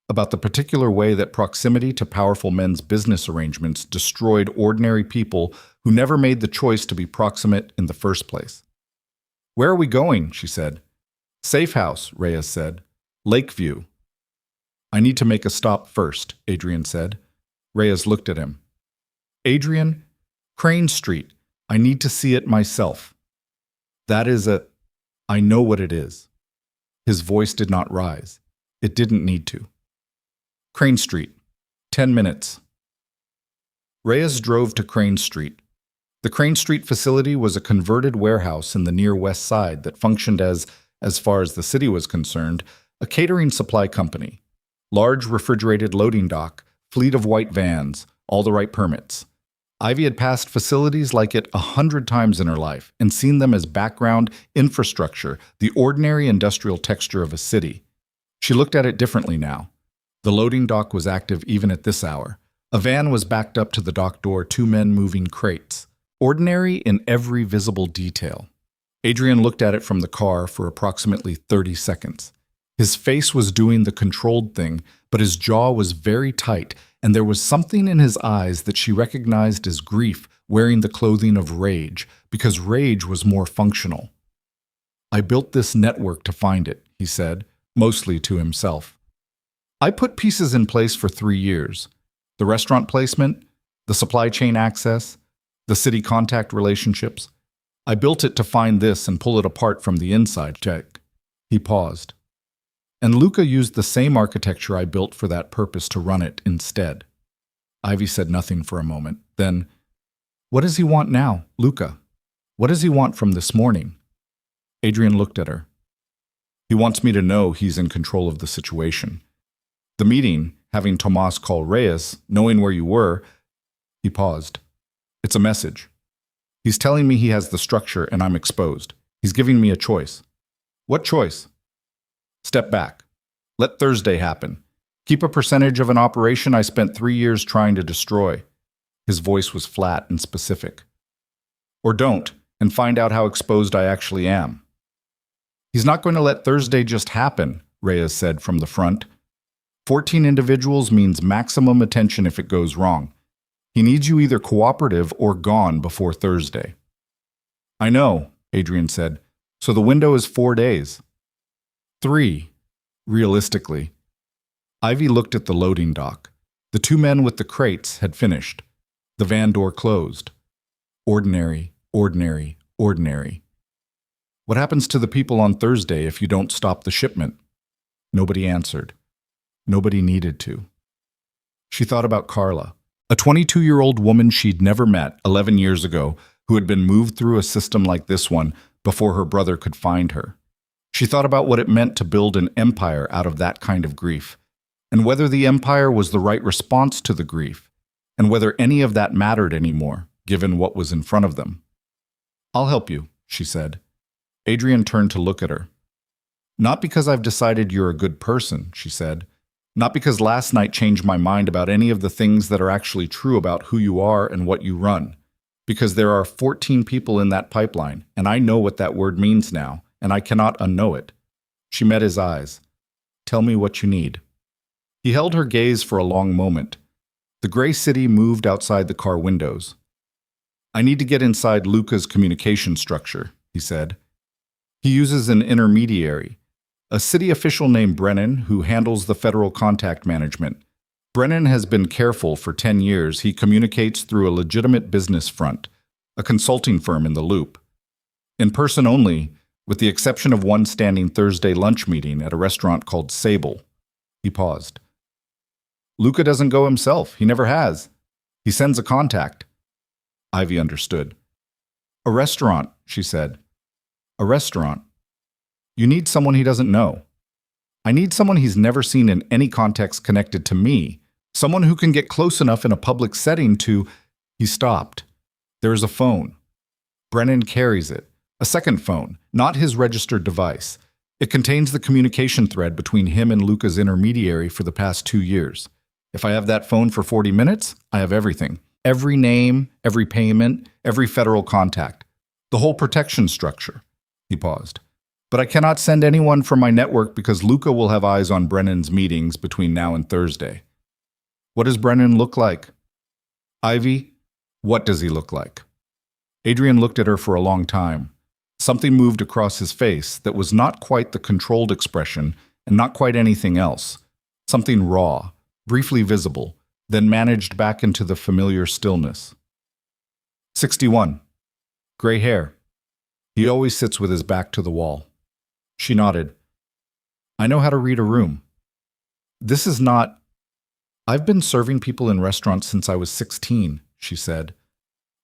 A: about the particular way that proximity to powerful men's business arrangements destroyed ordinary people who never made the choice to be proximate in the first place. Where are we going? She said. Safe house, Reyes said. Lakeview. I need to make a stop first, Adrian said. Reyes looked at him. Adrian, Crane Street. I need to see it myself. That is I know what it is. His voice did not rise. It didn't need to. Crane Street. 10 minutes. Reyes drove to Crane Street. The Crane Street facility was a converted warehouse in the near west side that functioned as far as the city was concerned, a catering supply company. Large refrigerated loading dock, fleet of white vans, all the right permits. Ivy had passed facilities like it 100 times in her life and seen them as background infrastructure, the ordinary industrial texture of a city. She looked at it differently now. The loading dock was active even at this hour. A van was backed up to the dock door, two men moving crates. Ordinary in every visible detail. Adrian looked at it from the car for approximately 30 seconds. His face was doing the controlled thing, but his jaw was very tight, and there was something in his eyes that she recognized as grief wearing the clothing of rage, because rage was more functional. "I built this network to find it," he said, mostly to himself. "I put pieces in place for 3 years. The restaurant placement, the supply chain access, the city contact relationships. I built it to find this and pull it apart from the inside." Check. He paused. "And Luca used the same architecture I built for that purpose to run it instead." Ivy said nothing for a moment. Then, "What does he want now, Luca? What does he want from this morning?" Adrian looked at her. "He wants me to know he's in control of the situation. The meeting, having Tomas call Reyes, knowing where you were." He paused. "It's a message. He's telling me he has the structure and I'm exposed. He's giving me a choice." "What choice?" "Step back. Let Thursday happen. Keep a percentage of an operation I spent 3 years trying to destroy." His voice was flat and specific. "Or don't, and find out how exposed I actually am." "He's not going to let Thursday just happen," Reyes said from the front. 14 individuals means maximum attention if it goes wrong. He needs you either cooperative or gone before Thursday." "I know," Adrian said. "So the window is 4 days." 3, realistically. Ivy looked at the loading dock. The two men with the crates had finished. The van door closed. Ordinary, ordinary, ordinary. "What happens to the people on Thursday if you don't stop the shipment?" Nobody answered. Nobody needed to. She thought about Carla, a 22-year-old woman she'd never met 11 years ago who had been moved through a system like this one before her brother could find her. She thought about what it meant to build an empire out of that kind of grief, and whether the empire was the right response to the grief, and whether any of that mattered anymore, given what was in front of them. "I'll help you," she said. Adrian turned to look at her. "Not because I've decided you're a good person," she said. "Not because last night changed my mind about any of the things that are actually true about who you are and what you run. Because there are 14 people in that pipeline, and I know what that word means now, and I cannot unknow it." She met his eyes. "Tell me what you need." He held her gaze for a long moment. The gray city moved outside the car windows. "I need to get inside Luca's communication structure," he said. "He uses an intermediary, a city official named Brennan who handles the federal contact management. Brennan has been careful for 10 years. He communicates through a legitimate business front, a consulting firm in the loop. In person only, with the exception of one standing Thursday lunch meeting at a restaurant called Sable." He paused. "Luca doesn't go himself. He never has. He sends a contact." Ivy understood. "A restaurant," she said. "A restaurant. You need someone he doesn't know. I need someone he's never seen in any context connected to me. Someone who can get close enough in a public setting to—" He stopped. "There is a phone. Brennan carries it. A second phone, not his registered device. It contains the communication thread between him and Luca's intermediary for the past 2 years. If I have that phone for 40 minutes, I have everything. Every name, every payment, every federal contact. The whole protection structure." He paused. "But I cannot send anyone from my network because Luca will have eyes on Brennan's meetings between now and Thursday." "What does Brennan look like?" "Ivy, what does he look like?" Adrian looked at her for a long time. Something moved across his face that was not quite the controlled expression and not quite anything else. Something raw, briefly visible, then managed back into the familiar stillness. 61. Gray hair. He always sits with his back to the wall. She nodded. "I know how to read a room. This is not... I've been serving people in restaurants since I was 16, she said.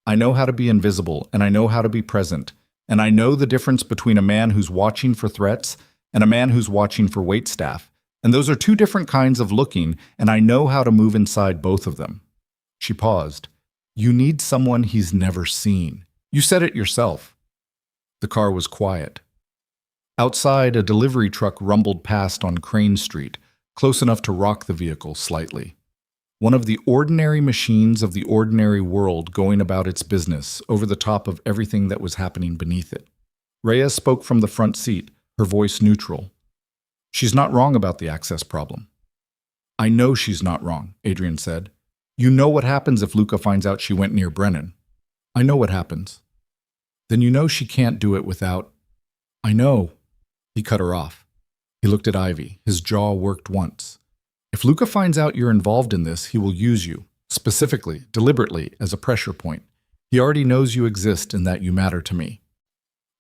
A: I know how to be invisible, and I know how to be present. And I know the difference between a man who's watching for threats and a man who's watching for waitstaff. And those are two different kinds of looking, and I know how to move inside both of them. She paused. You need someone he's never seen. You said it yourself. The car was quiet. Outside, a delivery truck rumbled past on Crane Street, close enough to rock the vehicle slightly. One of the ordinary machines of the ordinary world going about its business over the top of everything that was happening beneath it. Reyes spoke from the front seat, her voice neutral. She's not wrong about the access problem. I know she's not wrong, Adrian said. You know what happens if Luca finds out she went near Brennan. I know what happens. Then you know she can't do it without... I know. He cut her off. He looked at Ivy. His jaw worked once. If Luca finds out you're involved in this, he will use you, specifically, deliberately, as a pressure point. He already knows you exist and that you matter to me.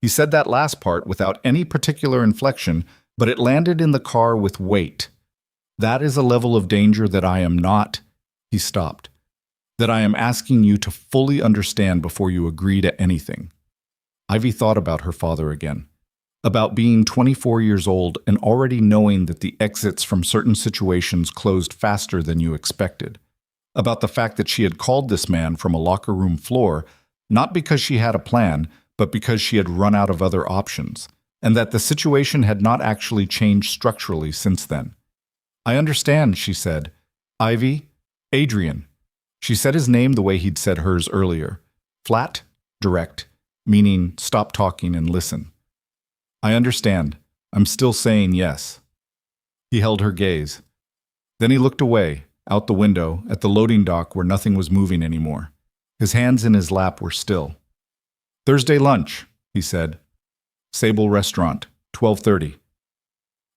A: He said that last part without any particular inflection, but it landed in the car with weight. That is a level of danger that I am not... He stopped. That I am asking you to fully understand before you agree to anything. Ivy thought about her father again. About being 24 years old and already knowing that the exits from certain situations closed faster than you expected. About the fact that she had called this man from a locker room floor, not because she had a plan, but because she had run out of other options, and that the situation had not actually changed structurally since then. I understand, she said. Ivy, Adrian. She said his name the way he'd said hers earlier. Flat, direct, meaning stop talking and listen. I understand. I'm still saying yes. He held her gaze. Then he looked away, out the window, at the loading dock where nothing was moving anymore. His hands in his lap were still. Thursday lunch, he said. Sable Restaurant, 12:30.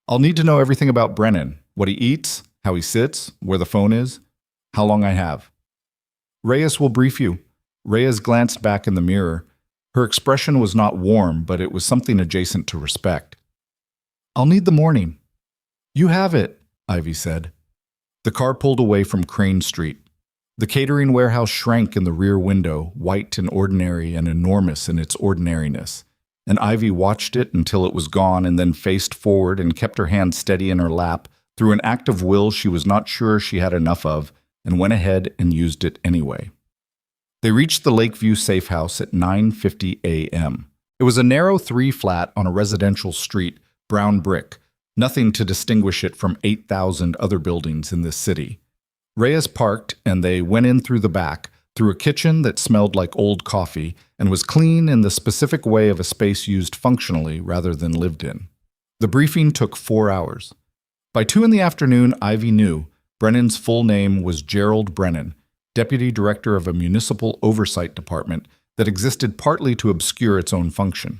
A: I'll need to know everything about Brennan, what he eats, how he sits, where the phone is, how long I have. Reyes will brief you. Reyes glanced back in the mirror. Her expression was not warm, but it was something adjacent to respect. I'll need the morning. You have it, Ivy said. The car pulled away from Crane Street. The catering warehouse shrank in the rear window, white and ordinary and enormous in its ordinariness. And Ivy watched it until it was gone and then faced forward and kept her hand steady in her lap through an act of will she was not sure she had enough of and went ahead and used it anyway. They reached the Lakeview safe house at 9:50 a.m. It was a narrow 3-flat on a residential street, brown brick, nothing to distinguish it from 8,000 other buildings in this city. Reyes parked and they went in through the back, through a kitchen that smelled like old coffee and was clean in the specific way of a space used functionally rather than lived in. The briefing took 4 hours. By 2 in the afternoon, Ivy knew Brennan's full name was Gerald Brennan, Deputy Director of a municipal oversight department that existed partly to obscure its own function.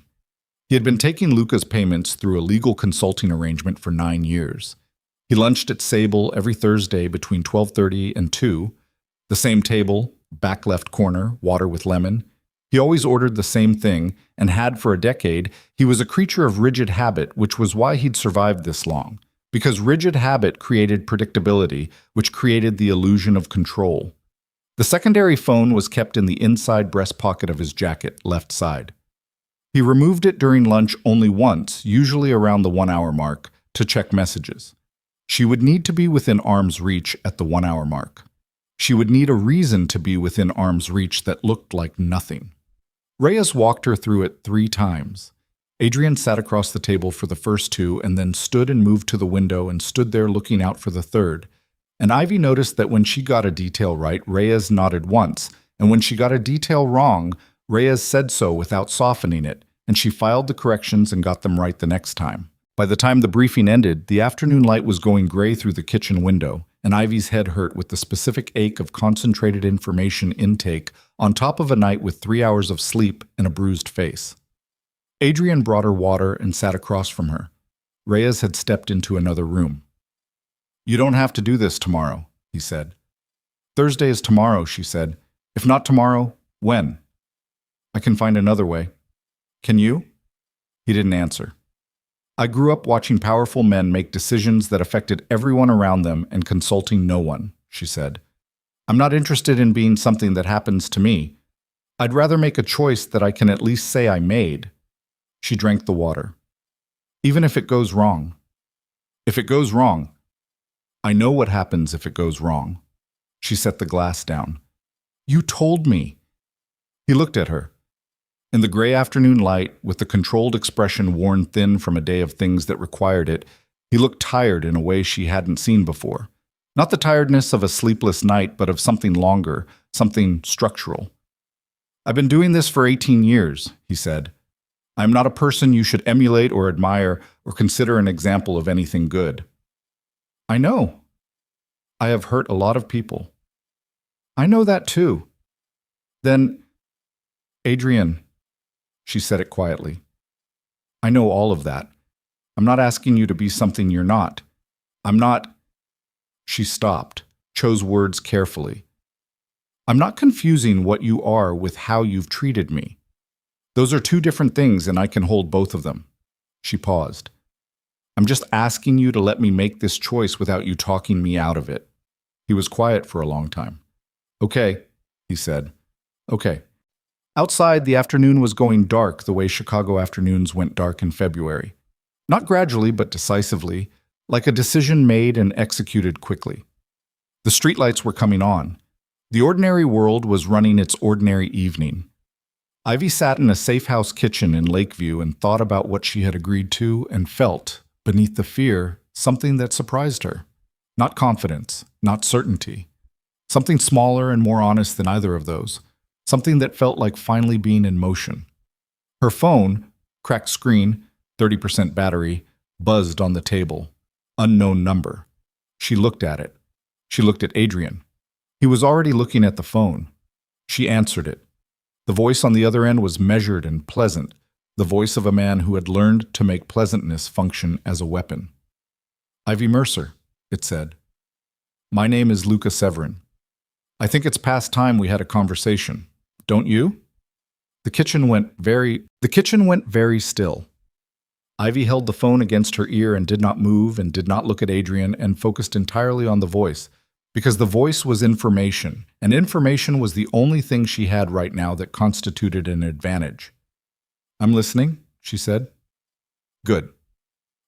A: He had been taking Luca's payments through a legal consulting arrangement for 9 years. He lunched at Sable every Thursday between 12:30 and 2, the same table, back left corner, water with lemon. He always ordered the same thing, and had for a decade. He was a creature of rigid habit, which was why he'd survived this long, because rigid habit created predictability, which created the illusion of control. The secondary phone was kept in the inside breast pocket of his jacket, left side. He removed it during lunch only once, usually around the 1-hour mark, to check messages. She would need to be within arm's reach at the 1-hour mark. She would need a reason to be within arm's reach that looked like nothing. Reyes walked her through it 3 times. Adrian sat across the table for the first 2 and then stood and moved to the window and stood there looking out for the third. And Ivy noticed that when she got a detail right, Reyes nodded once, and when she got a detail wrong, Reyes said so without softening it, and she filed the corrections and got them right the next time. By the time the briefing ended, the afternoon light was going gray through the kitchen window, and Ivy's head hurt with the specific ache of concentrated information intake on top of a night with 3 hours of sleep and a bruised face. Adrian brought her water and sat across from her. Reyes had stepped into another room. You don't have to do this tomorrow, he said. Thursday is tomorrow, she said. If not tomorrow, when? I can find another way. Can you? He didn't answer. I grew up watching powerful men make decisions that affected everyone around them and consulting no one, she said. I'm not interested in being something that happens to me. I'd rather make a choice that I can at least say I made. She drank the water. Even if it goes wrong. If it goes wrong. I know what happens if it goes wrong. She set the glass down. You told me. He looked at her. In the gray afternoon light, with the controlled expression worn thin from a day of things that required it, he looked tired in a way she hadn't seen before. Not the tiredness of a sleepless night, but of something longer, something structural. I've been doing this for 18 years, he said. I am not a person you should emulate or admire or consider an example of anything good. I know. I have hurt a lot of people. I know that too. Then, Adrian, she said it quietly. I know all of that. I'm not asking you to be something you're not. I'm not. She stopped, chose words carefully. I'm not confusing what you are with how you've treated me. Those are two different things, and I can hold both of them. She paused. I'm just asking you to let me make this choice without you talking me out of it. He was quiet for a long time. Okay, he said. Okay. Outside, the afternoon was going dark the way Chicago afternoons went dark in February. Not gradually, but decisively, like a decision made and executed quickly. The streetlights were coming on. The ordinary world was running its ordinary evening. Ivy sat in a safe house kitchen in Lakeview and thought about what she had agreed to and felt, beneath the fear, something that surprised her. Not confidence, not certainty. Something smaller and more honest than either of those. Something that felt like finally being in motion. Her phone, cracked screen, 30% battery, buzzed on the table. Unknown number. She looked at it. She looked at Adrian. He was already looking at the phone. She answered it. The voice on the other end was measured and pleasant, the voice of a man who had learned to make pleasantness function as a weapon. Ivy Mercer, it said. My name is Luca Severin. I think it's past time we had a conversation. Don't you? The kitchen went very still. Ivy held the phone against her ear and did not move and did not look at Adrian and focused entirely on the voice, because the voice was information, and information was the only thing she had right now that constituted an advantage. I'm listening, she said. Good.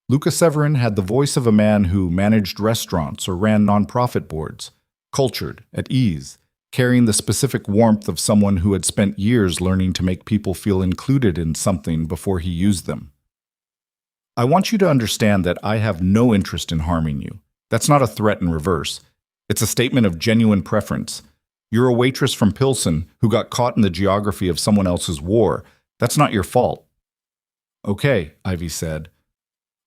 A: Luca Severin had the voice of a man who managed restaurants or ran nonprofit boards, cultured, at ease, carrying the specific warmth of someone who had spent years learning to make people feel included in something before he used them. I want you to understand that I have no interest in harming you. That's not a threat in reverse. It's a statement of genuine preference. You're a waitress from Pilsen who got caught in the geography of someone else's war. That's not your fault. Okay, Ivy said.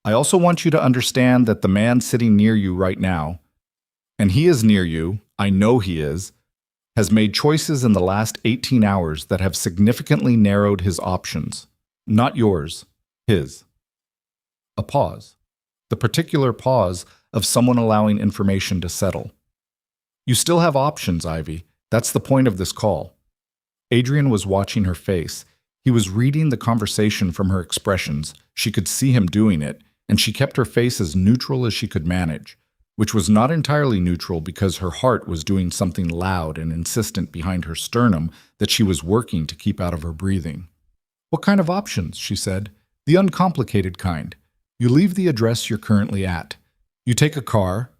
A: I also want you to understand that the man sitting near you right now, and he is near you, I know he is, has made choices in the last 18 hours that have significantly narrowed his options. Not yours, his. A pause. The particular pause of someone allowing information to settle. You still have options, Ivy. That's the point of this call. Adrian was watching her face. He was reading the conversation from her expressions. She could see him doing it, and she kept her face as neutral as she could manage, which was not entirely neutral because her heart was doing something loud and insistent behind her sternum that she was working to keep out of her breathing. What kind of options? She said. The uncomplicated kind. You leave the address you're currently at. You take a car.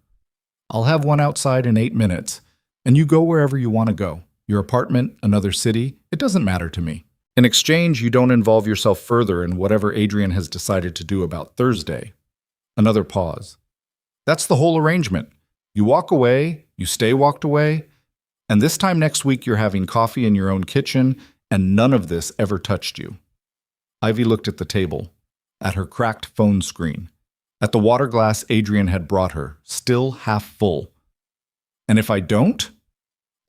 A: I'll have one outside in 8 minutes, and you go wherever you want to go. Your apartment, another city, it doesn't matter to me. In exchange, you don't involve yourself further in whatever Adrian has decided to do about Thursday. Another pause. That's the whole arrangement. You walk away, you stay walked away, and this time next week you're having coffee in your own kitchen, and none of this ever touched you. Ivy looked at the table, at her cracked phone screen, at the water glass Adrian had brought her, still half full. And if I don't,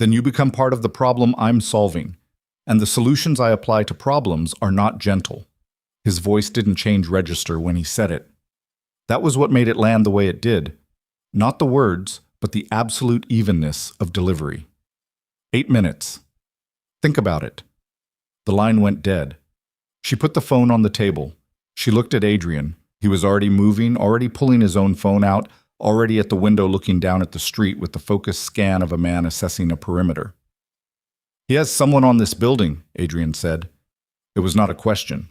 A: then you become part of the problem I'm solving, and the solutions I apply to problems are not gentle. His voice didn't change register when he said it. That was what made it land the way it did. Not the words, but the absolute evenness of delivery. 8 minutes. Think about it. The line went dead. She put the phone on the table. She looked at Adrian. He was already moving, already pulling his own phone out, already at the window looking down at the street with the focused scan of a man assessing a perimeter. He has someone on this building, Adrian said. It was not a question.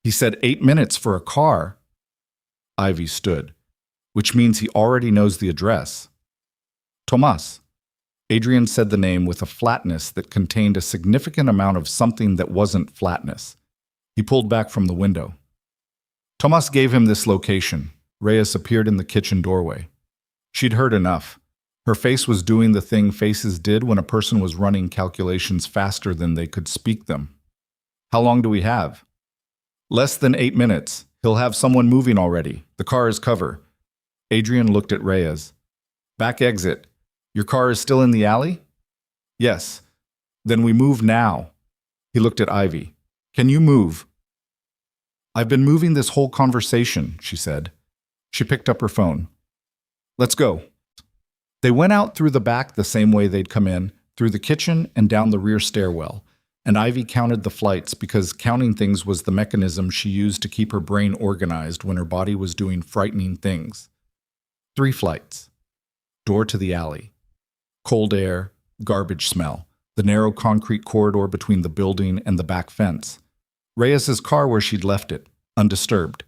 A: He said 8 minutes for a car. Ivy stood, which means he already knows the address. Tomas. Adrian said the name with a flatness that contained a significant amount of something that wasn't flatness. He pulled back from the window. Tomas gave him this location. Reyes appeared in the kitchen doorway. She'd heard enough. Her face was doing the thing faces did when a person was running calculations faster than they could speak them. How long do we have? Less than 8 minutes. He'll have someone moving already. The car is cover. Adrian looked at Reyes. Back exit. Your car is still in the alley? Yes. Then we move now. He looked at Ivy. Can you move? I've been moving this whole conversation, she said. She picked up her phone. Let's go. They went out through the back the same way they'd come in, through the kitchen and down the rear stairwell, and Ivy counted the flights because counting things was the mechanism she used to keep her brain organized when her body was doing frightening things. 3 flights. Door to the alley. Cold air, garbage smell, the narrow concrete corridor between the building and the back fence. Reyes's car where she'd left it, undisturbed.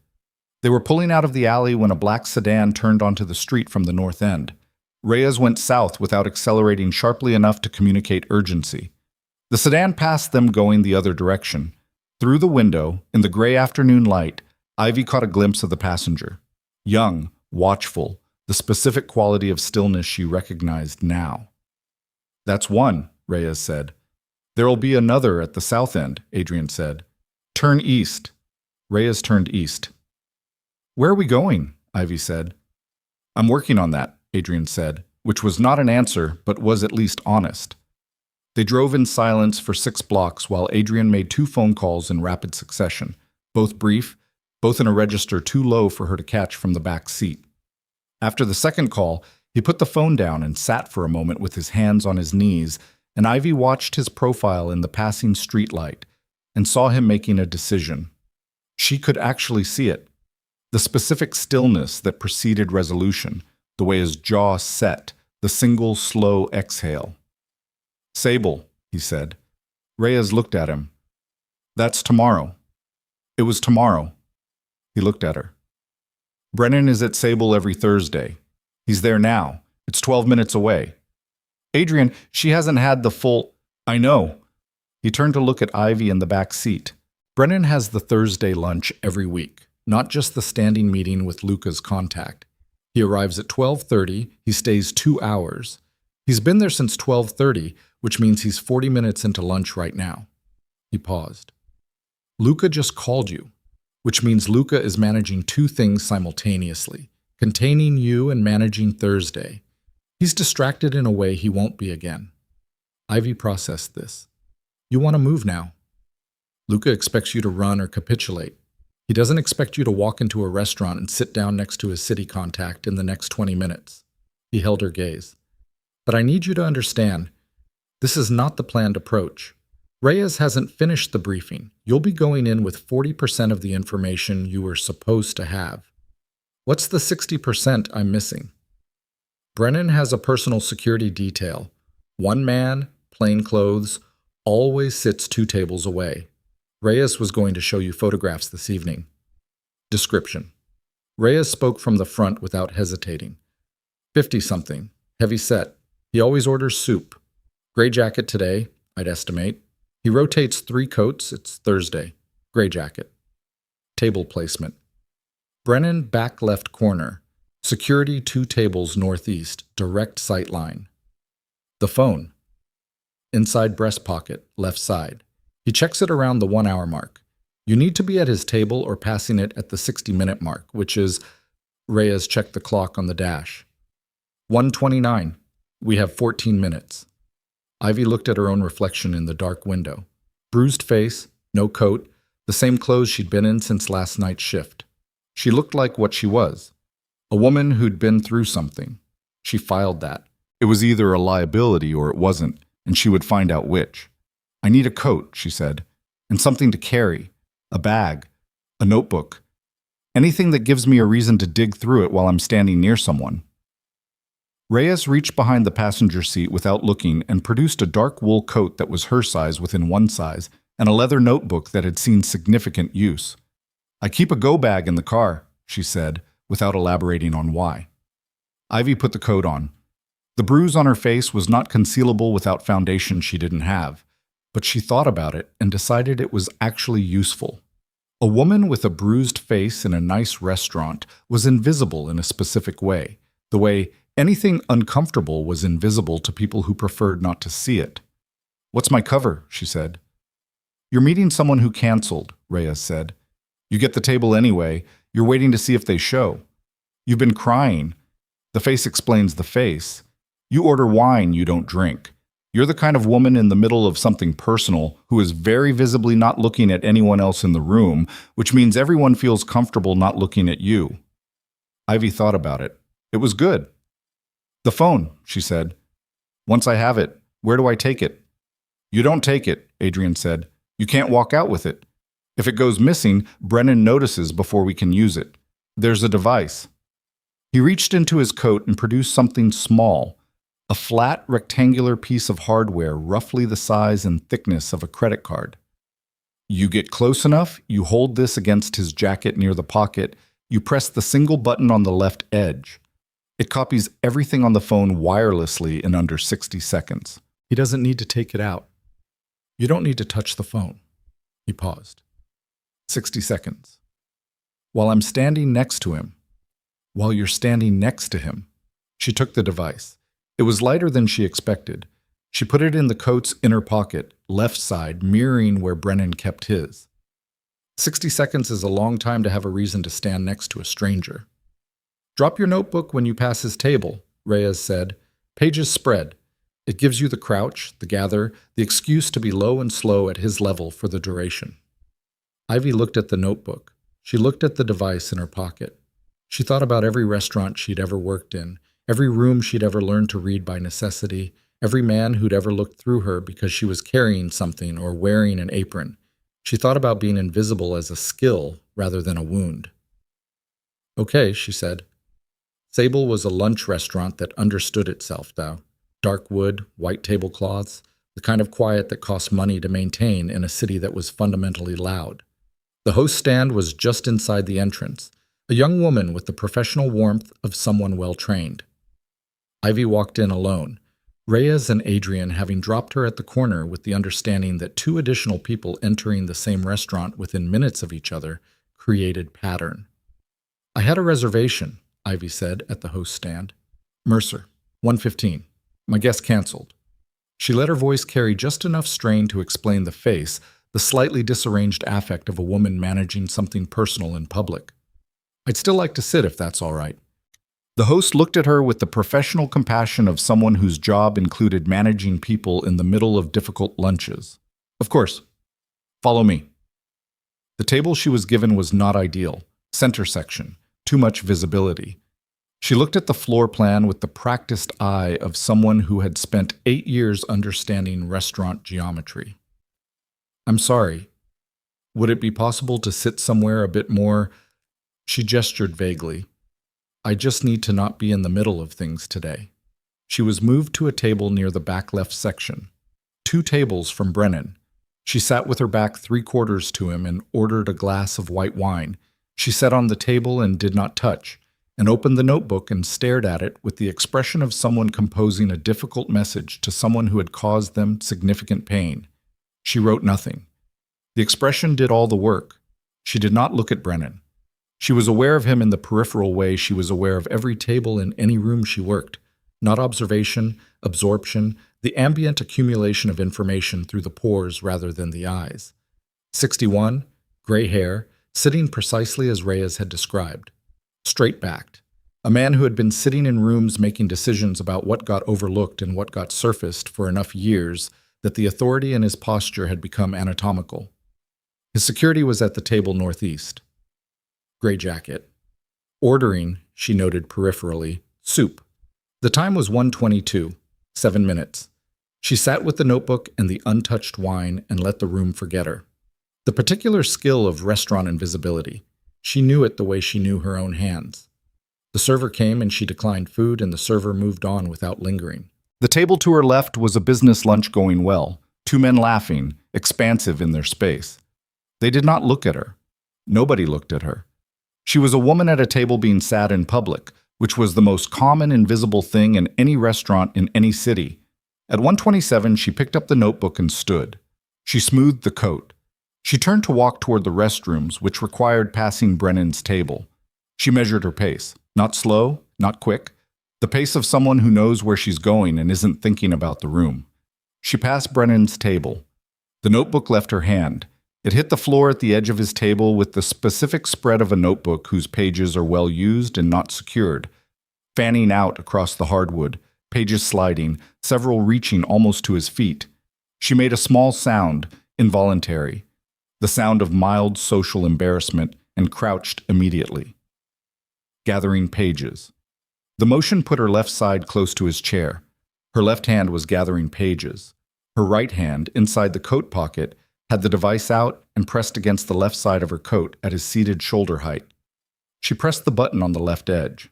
A: They were pulling out of the alley when a black sedan turned onto the street from the north end. Reyes went south without accelerating sharply enough to communicate urgency. The sedan passed them going the other direction. Through the window, in the gray afternoon light, Ivy caught a glimpse of the passenger. Young, watchful, the specific quality of stillness she recognized now. That's one, Reyes said. There'll be another at the south end, Adrian said. Turn east. Reyes turned east. Where are we going? Ivy said. I'm working on that, Adrian said, which was not an answer, but was at least honest. They drove in silence for 6 blocks while Adrian made 2 phone calls in rapid succession, both brief, both in a register too low for her to catch from the back seat. After the second call, he put the phone down and sat for a moment with his hands on his knees, and Ivy watched his profile in the passing streetlight and saw him making a decision. She could actually see it. The specific stillness that preceded resolution, the way his jaw set, the single slow exhale. Sable, he said. Reyes looked at him. That's tomorrow. It was tomorrow. He looked at her. Brennan is at Sable every Thursday. He's there now. It's 12 minutes away. Adrian, she hasn't had the full... I know. He turned to look at Ivy in the back seat. Brennan has the Thursday lunch every week, not just the standing meeting with Luca's contact. He arrives at 12:30, he stays 2 hours. He's been there since 12:30, which means he's 40 minutes into lunch right now. He paused. Luca just called you, which means Luca is managing 2 things simultaneously, containing you and managing Thursday. He's distracted in a way he won't be again. Ivy processed this. You want to move now. Luca expects you to run or capitulate. He doesn't expect you to walk into a restaurant and sit down next to his city contact in the next 20 minutes. He held her gaze. But I need you to understand, this is not the planned approach. Reyes hasn't finished the briefing. You'll be going in with 40% of the information you were supposed to have. What's the 60% I'm missing? Brennan has a personal security detail. 1 man, plain clothes, always sits 2 tables away. Reyes was going to show you photographs this evening. Description. Reyes spoke from the front without hesitating. 50-something, heavy set. He always orders soup. Gray jacket today, I'd estimate. He rotates 3 coats, it's Thursday. Gray jacket. Table placement. Brennan back left corner. Security 2 tables northeast, direct sight line. The phone. Inside breast pocket, left side. He checks it around the 1-hour mark. You need to be at his table or passing it at the 60-minute mark, which is, Reyes checked the clock on the dash. 1:29. We have 14 minutes. Ivy looked at her own reflection in the dark window. Bruised face, no coat, the same clothes she'd been in since last night's shift. She looked like what she was, a woman who'd been through something. She filed that. It was either a liability or it wasn't, and she would find out which. I need a coat, she said, and something to carry, a bag, a notebook, anything that gives me a reason to dig through it while I'm standing near someone. Reyes reached behind the passenger seat without looking and produced a dark wool coat that was her size within one size and a leather notebook that had seen significant use. "I keep a go bag in the car," she said, without elaborating on why. Ivy put the coat on. The bruise on her face was not concealable without foundation she didn't have, but she thought about it and decided it was actually useful. A woman with a bruised face in a nice restaurant was invisible in a specific way, the way anything uncomfortable was invisible to people who preferred not to see it. "What's my cover?" she said. "You're meeting someone who canceled," Reyes said. "You get the table anyway. You're waiting to see if they show. You've been crying. The face explains the face. You order wine you don't drink. You're the kind of woman in the middle of something personal who is very visibly not looking at anyone else in the room, which means everyone feels comfortable not looking at you." Ivy thought about it. It was good. "The phone," she said. "Once I have it, where do I take it?" "You don't take it," Adrian said. "You can't walk out with it. If it goes missing, Brennan notices before we can use it. There's a device." He reached into his coat and produced something small, a flat, rectangular piece of hardware roughly the size and thickness of a credit card. You get close enough, you hold this against his jacket near the pocket, you press the single button on the left edge. It copies everything on the phone wirelessly in under 60 seconds. He doesn't need to take it out. You don't need to touch the phone. He paused. 60 seconds. While I'm standing next to him. While you're standing next to him. She took the device. It was lighter than she expected. She put it in the coat's inner pocket, left side, mirroring where Brennan kept his. 60 seconds is a long time to have a reason to stand next to a stranger. "Drop your notebook when you pass his table," Reyes said. "Pages spread. It gives you the crouch, the gather, the excuse to be low and slow at his level for the duration." Ivy looked at the notebook. She looked at the device in her pocket. She thought about every restaurant she'd ever worked in, every room she'd ever learned to read by necessity, every man who'd ever looked through her because she was carrying something or wearing an apron. She thought about being invisible as a skill rather than a wound. "Okay," she said. Sable was a lunch restaurant that understood itself, though. Dark wood, white tablecloths, the kind of quiet that cost money to maintain in a city that was fundamentally loud. The host stand was just inside the entrance, a young woman with the professional warmth of someone well-trained. Ivy walked in alone, Reyes and Adrian having dropped her at the corner with the understanding that two additional people entering the same restaurant within minutes of each other created pattern. "I had a reservation," Ivy said at the host stand. "Mercer, 1:15. My guest canceled." She let her voice carry just enough strain to explain the face, the slightly disarranged affect of a woman managing something personal in public. "I'd still like to sit if that's all right." The host looked at her with the professional compassion of someone whose job included managing people in the middle of difficult lunches. "Of course. Follow me." The table she was given was not ideal. Center section. Too much visibility. She looked at the floor plan with the practiced eye of someone who had spent 8 years understanding restaurant geometry. "I'm sorry. Would it be possible to sit somewhere a bit more?" She gestured vaguely. "I just need to not be in the middle of things today." She was moved to a table near the back left section. 2 tables from Brennan. She sat with her back 3/4 to him and ordered a glass of white wine. She sat on the table and did not touch, and opened the notebook and stared at it with the expression of someone composing a difficult message to someone who had caused them significant pain. She wrote nothing. The expression did all the work. She did not look at Brennan. She was aware of him in the peripheral way she was aware of every table in any room she worked. Not observation, absorption, the ambient accumulation of information through the pores rather than the eyes. 61, gray hair, sitting precisely as Reyes had described. Straight-backed. A man who had been sitting in rooms making decisions about what got overlooked and what got surfaced for enough years that the authority in his posture had become anatomical. His security was at the table northeast. Gray jacket. Ordering, she noted peripherally, soup. The time was 1:22, 7 minutes. She sat with the notebook and the untouched wine and let the room forget her. The particular skill of restaurant invisibility. She knew it the way she knew her own hands. The server came and she declined food, and the server moved on without lingering. The table to her left was a business lunch going well, two men laughing, expansive in their space. They did not look at her. Nobody looked at her. She was a woman at a table being sat in public, which was the most common invisible thing in any restaurant in any city. At 1:27, she picked up the notebook and stood. She smoothed the coat. She turned to walk toward the restrooms, which required passing Brennan's table. She measured her pace. Not slow, not quick. The pace of someone who knows where she's going and isn't thinking about the room. She passed Brennan's table. The notebook left her hand. It hit the floor at the edge of his table with the specific spread of a notebook whose pages are well used and not secured, fanning out across the hardwood, pages sliding, several reaching almost to his feet. She made a small sound, involuntary, the sound of mild social embarrassment, and crouched immediately. Gathering pages. The motion put her left side close to his chair. Her left hand was gathering pages. Her right hand, inside the coat pocket, had the device out and pressed against the left side of her coat at his seated shoulder height. She pressed the button on the left edge.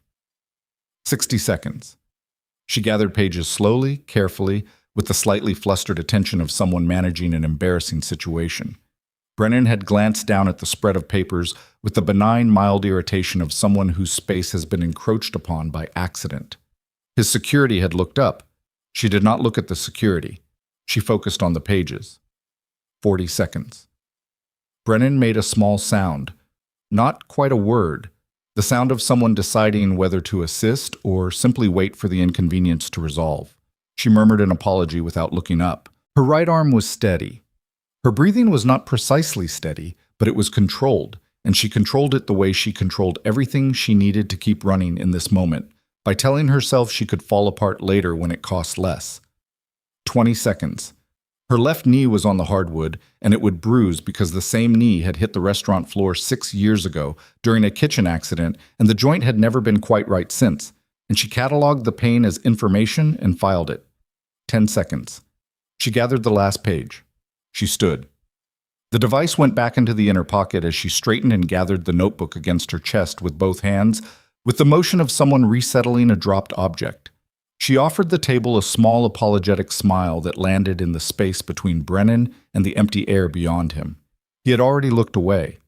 A: 60 seconds. She gathered pages slowly, carefully, with the slightly flustered attention of someone managing an embarrassing situation. Brennan had glanced down at the spread of papers with the benign, mild irritation of someone whose space has been encroached upon by accident. His security had looked up. She did not look at the security. She focused on the pages. 40 seconds. Brennan made a small sound. Not quite a word. The sound of someone deciding whether to assist or simply wait for the inconvenience to resolve. She murmured an apology without looking up. Her right arm was steady. Her breathing was not precisely steady, but it was controlled, and she controlled it the way she controlled everything she needed to keep running in this moment, by telling herself she could fall apart later when it cost less. 20 seconds. Her left knee was on the hardwood, and it would bruise because the same knee had hit the restaurant floor 6 years ago during a kitchen accident, and the joint had never been quite right since, and she cataloged the pain as information and filed it. 10 seconds. She gathered the last page. She stood. The device went back into the inner pocket as she straightened and gathered the notebook against her chest with both hands, with the motion of someone resettling a dropped object. She offered the table a small apologetic smile that landed in the space between Brennan and the empty air beyond him. He had already looked away.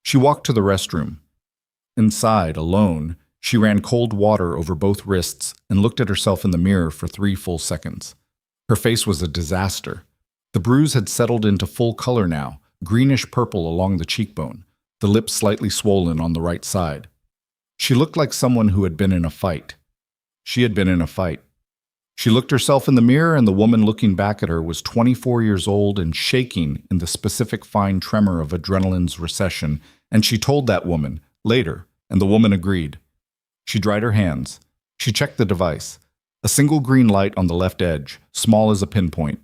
A: She walked to the restroom. Inside, alone, she ran cold water over both wrists and looked at herself in the mirror for 3 full seconds. Her face was a disaster. The bruise had settled into full color now, greenish-purple along the cheekbone, the lips slightly swollen on the right side. She looked like someone who had been in a fight. She had been in a fight. She looked herself in the mirror, and the woman looking back at her was 24 years old and shaking in the specific fine tremor of adrenaline's recession, and she told that woman, later, and the woman agreed. She dried her hands. She checked the device. A single green light on the left edge, small as a pinpoint.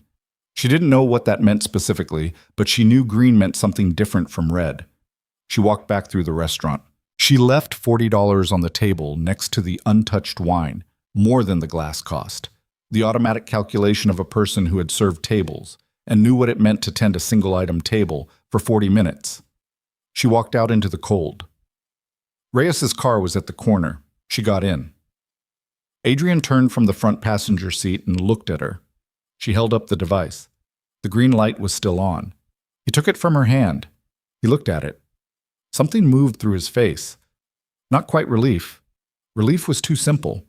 A: She didn't know what that meant specifically, but she knew green meant something different from red. She walked back through the restaurant. She left $40 on the table next to the untouched wine, more than the glass cost. The automatic calculation of a person who had served tables and knew what it meant to tend a single-item table for 40 minutes. She walked out into the cold. Reyes's car was at the corner. She got in. Adrian turned from the front passenger seat and looked at her. She held up the device. The green light was still on. He took it from her hand. He looked at it. Something moved through his face. Not quite relief. Relief was too simple.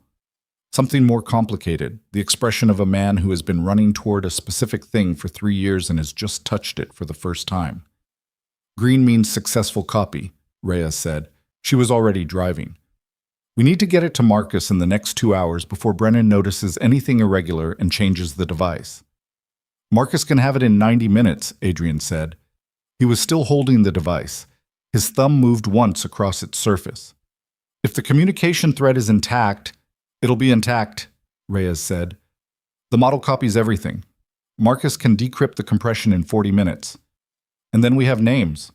A: Something more complicated, the expression of a man who has been running toward a specific thing for 3 years and has just touched it for the first time. Green means successful copy, Reyes said. She was already driving. We need to get it to Marcus in the next 2 hours before Brennan notices anything irregular and changes the device. Marcus can have it in 90 minutes, Adrian said. He was still holding the device. His thumb moved once across its surface. If the communication thread is intact, it'll be intact, Reyes said. The model copies everything. Marcus can decrypt the compression in 40 minutes. And then we have names.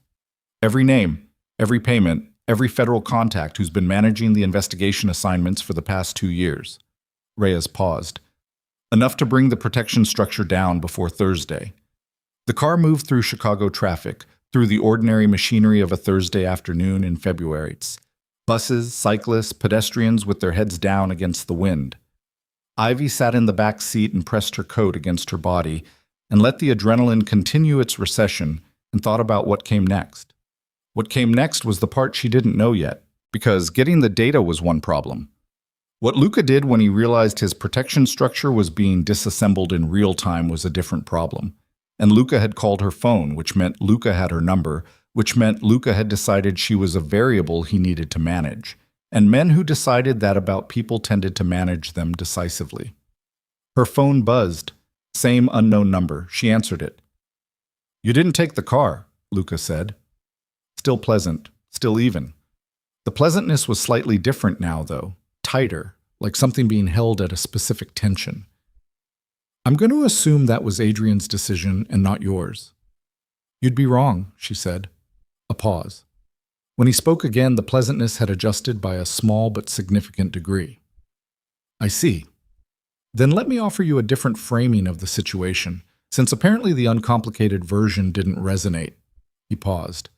A: Every name, every payment, every federal contact who's been managing the investigation assignments for the past 2 years. Reyes paused. Enough to bring the protection structure down before Thursday. The car moved through Chicago traffic, through the ordinary machinery of a Thursday afternoon in February. Buses, cyclists, pedestrians with their heads down against the wind. Ivy sat in the back seat and pressed her coat against her body and let the adrenaline continue its recession and thought about what came next. What came next was the part she didn't know yet, because getting the data was one problem. What Luca did when he realized his protection structure was being disassembled in real time was a different problem. And Luca had called her phone, which meant Luca had her number, which meant Luca had decided she was a variable he needed to manage. And men who decided that about people tended to manage them decisively. Her phone buzzed. Same unknown number. She answered it. "You didn't take the car," Luca said. Still pleasant, still even. The pleasantness was slightly different now, though. Tighter, like something being held at a specific tension. "I'm going to assume that was Adrian's decision and not yours." "You'd be wrong," she said. A pause. When he spoke again, the pleasantness had adjusted by a small but significant degree. "I see. Then let me offer you a different framing of the situation, since apparently the uncomplicated version didn't resonate." He paused.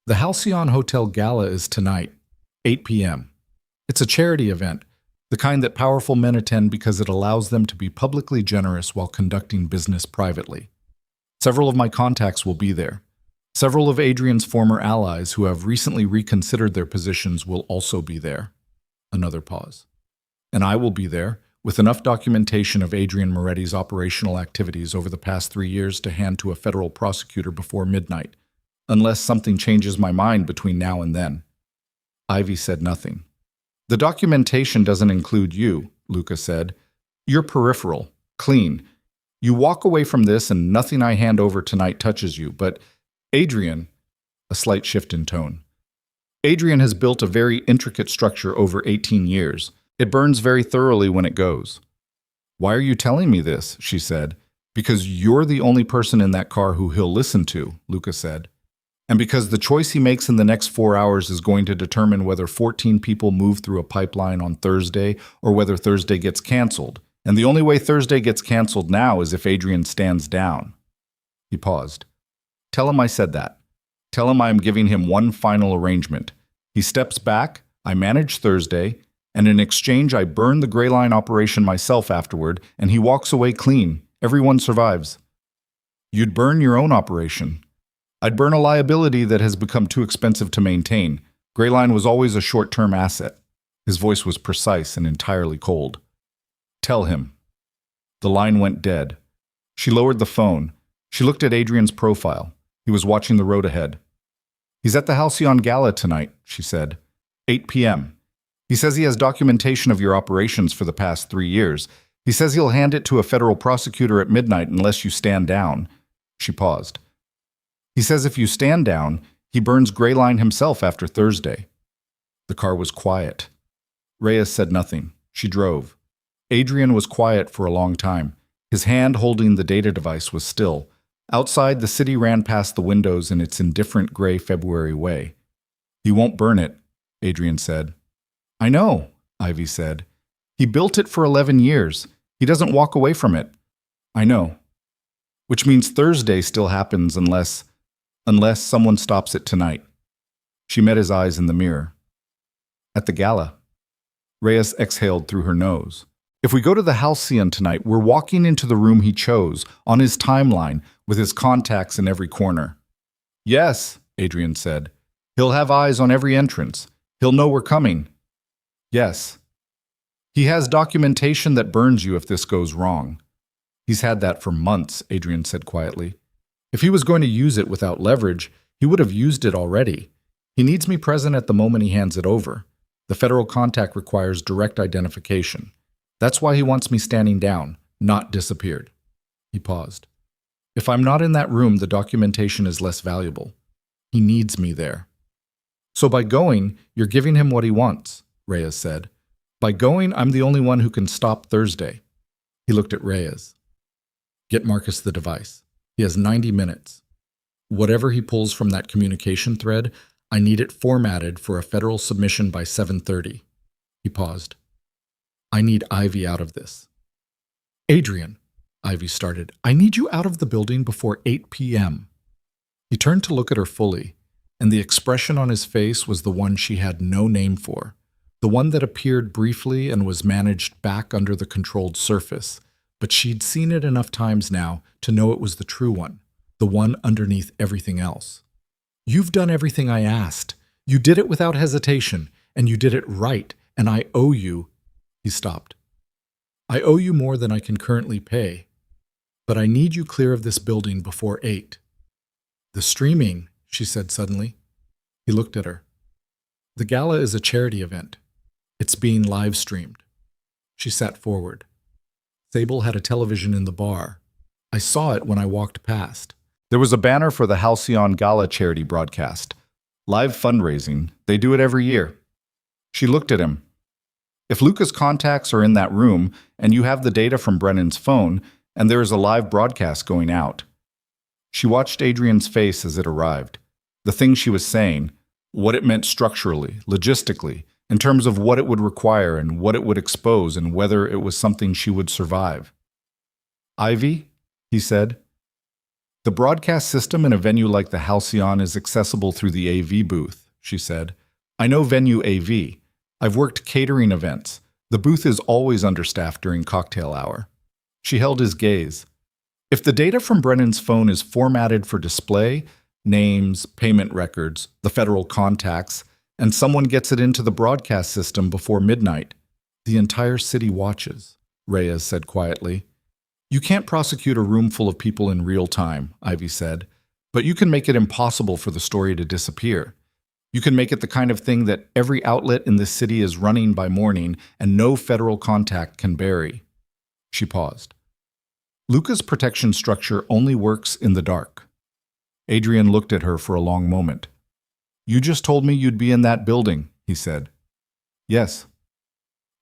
A: "The Halcyon Hotel Gala is tonight, 8 p.m. It's a charity event, the kind that powerful men attend because it allows them to be publicly generous while conducting business privately. Several of my contacts will be there. Several of Adrian's former allies who have recently reconsidered their positions will also be there." Another pause. "And I will be there, with enough documentation of Adrian Moretti's operational activities over the past 3 years to hand to a federal prosecutor before midnight, unless something changes my mind between now and then." Ivy said nothing. "The documentation doesn't include you," Luca said. "You're peripheral, clean. You walk away from this and nothing I hand over tonight touches you, but Adrian," a slight shift in tone, "Adrian has built a very intricate structure over 18 years. It burns very thoroughly when it goes." "Why are you telling me this?" she said. "Because you're the only person in that car who he'll listen to," Luca said. "And because the choice he makes in the next 4 hours is going to determine whether 14 people move through a pipeline on Thursday or whether Thursday gets canceled. And the only way Thursday gets canceled now is if Adrian stands down." He paused. "Tell him I said that. Tell him I am giving him one final arrangement. He steps back, I manage Thursday, and in exchange I burn the Gray Line operation myself afterward, and he walks away clean. Everyone survives." "You'd burn your own operation." "I'd burn a liability that has become too expensive to maintain. Gray Line was always a short-term asset." His voice was precise and entirely cold. "Tell him." The line went dead. She lowered the phone. She looked at Adrian's profile. He was watching the road ahead. "He's at the Halcyon Gala tonight," she said. 8 p.m. He says he has documentation of your operations for the past 3 years. He says he'll hand it to a federal prosecutor at midnight unless you stand down." She paused. "He says if you stand down, he burns Gray Line himself after Thursday." The car was quiet. Reyes said nothing. She drove. Adrian was quiet for a long time. His hand holding the data device was still. Outside, the city ran past the windows in its indifferent gray February way. "He won't burn it," Adrian said. "I know," Ivy said. "He built it for 11 years. He doesn't walk away from it." "I know." "Which means Thursday still happens unless someone stops it tonight." She met his eyes in the mirror. "At the gala." Reyes exhaled through her nose. "If we go to the Halcyon tonight, we're walking into the room he chose, on his timeline, with his contacts in every corner." "Yes," Adrian said. "He'll have eyes on every entrance. He'll know we're coming." "Yes." "He has documentation that burns you if this goes wrong." "He's had that for months," Adrian said quietly. "If he was going to use it without leverage, he would have used it already. He needs me present at the moment he hands it over. The federal contact requires direct identification. That's why he wants me standing down, not disappeared." He paused. "If I'm not in that room, the documentation is less valuable. He needs me there." "So by going, you're giving him what he wants," Reyes said. "By going, I'm the only one who can stop Thursday." He looked at Reyes. "Get Marcus the device. He has 90 minutes. Whatever he pulls from that communication thread, I need it formatted for a federal submission by 7:30. He paused. "I need Ivy out of this." "Adrian," Ivy started, "I need you out of the building before 8 p.m. He turned to look at her fully. and the expression on his face was the one she had no name for, the one that appeared briefly and was managed back under the controlled surface, but she'd seen it enough times now to know it was the true one, the one underneath everything else. "You've done everything I asked. You did it without hesitation, and you did it right, and I owe you—" He stopped. "I owe you more than I can currently pay, but I need you clear of this building before 8. "The streaming," she said suddenly. He looked at her. "The gala is a charity event. It's being live-streamed." She sat forward. Sable had a television in the bar. "I saw it when I walked past." There was a banner for the Halcyon Gala charity broadcast. Live fundraising. They do it every year. She looked at him. "If Luca's contacts are in that room, and you have the data from Brennan's phone, and there is a live broadcast going out." She watched Adrian's face as it arrived. The things she was saying, what it meant structurally, logistically, in terms of what it would require and what it would expose and whether it was something she would survive. "Ivy," he said, "the broadcast system in a venue like the Halcyon is accessible through the AV booth," she said. "I know venue AV. I've worked catering events. The booth is always understaffed during cocktail hour." She held his gaze. "If the data from Brennan's phone is formatted for display, names, payment records, the federal contacts, and someone gets it into the broadcast system before midnight, the entire city watches," Reyes said quietly. "You can't prosecute a room full of people in real time," Ivy said, "but you can make it impossible for the story to disappear. You can make it the kind of thing that every outlet in this city is running by morning and no federal contact can bury." She paused. "Luca's protection structure only works in the dark." Adrian looked at her for a long moment. "You just told me you'd be in that building," he said. "Yes.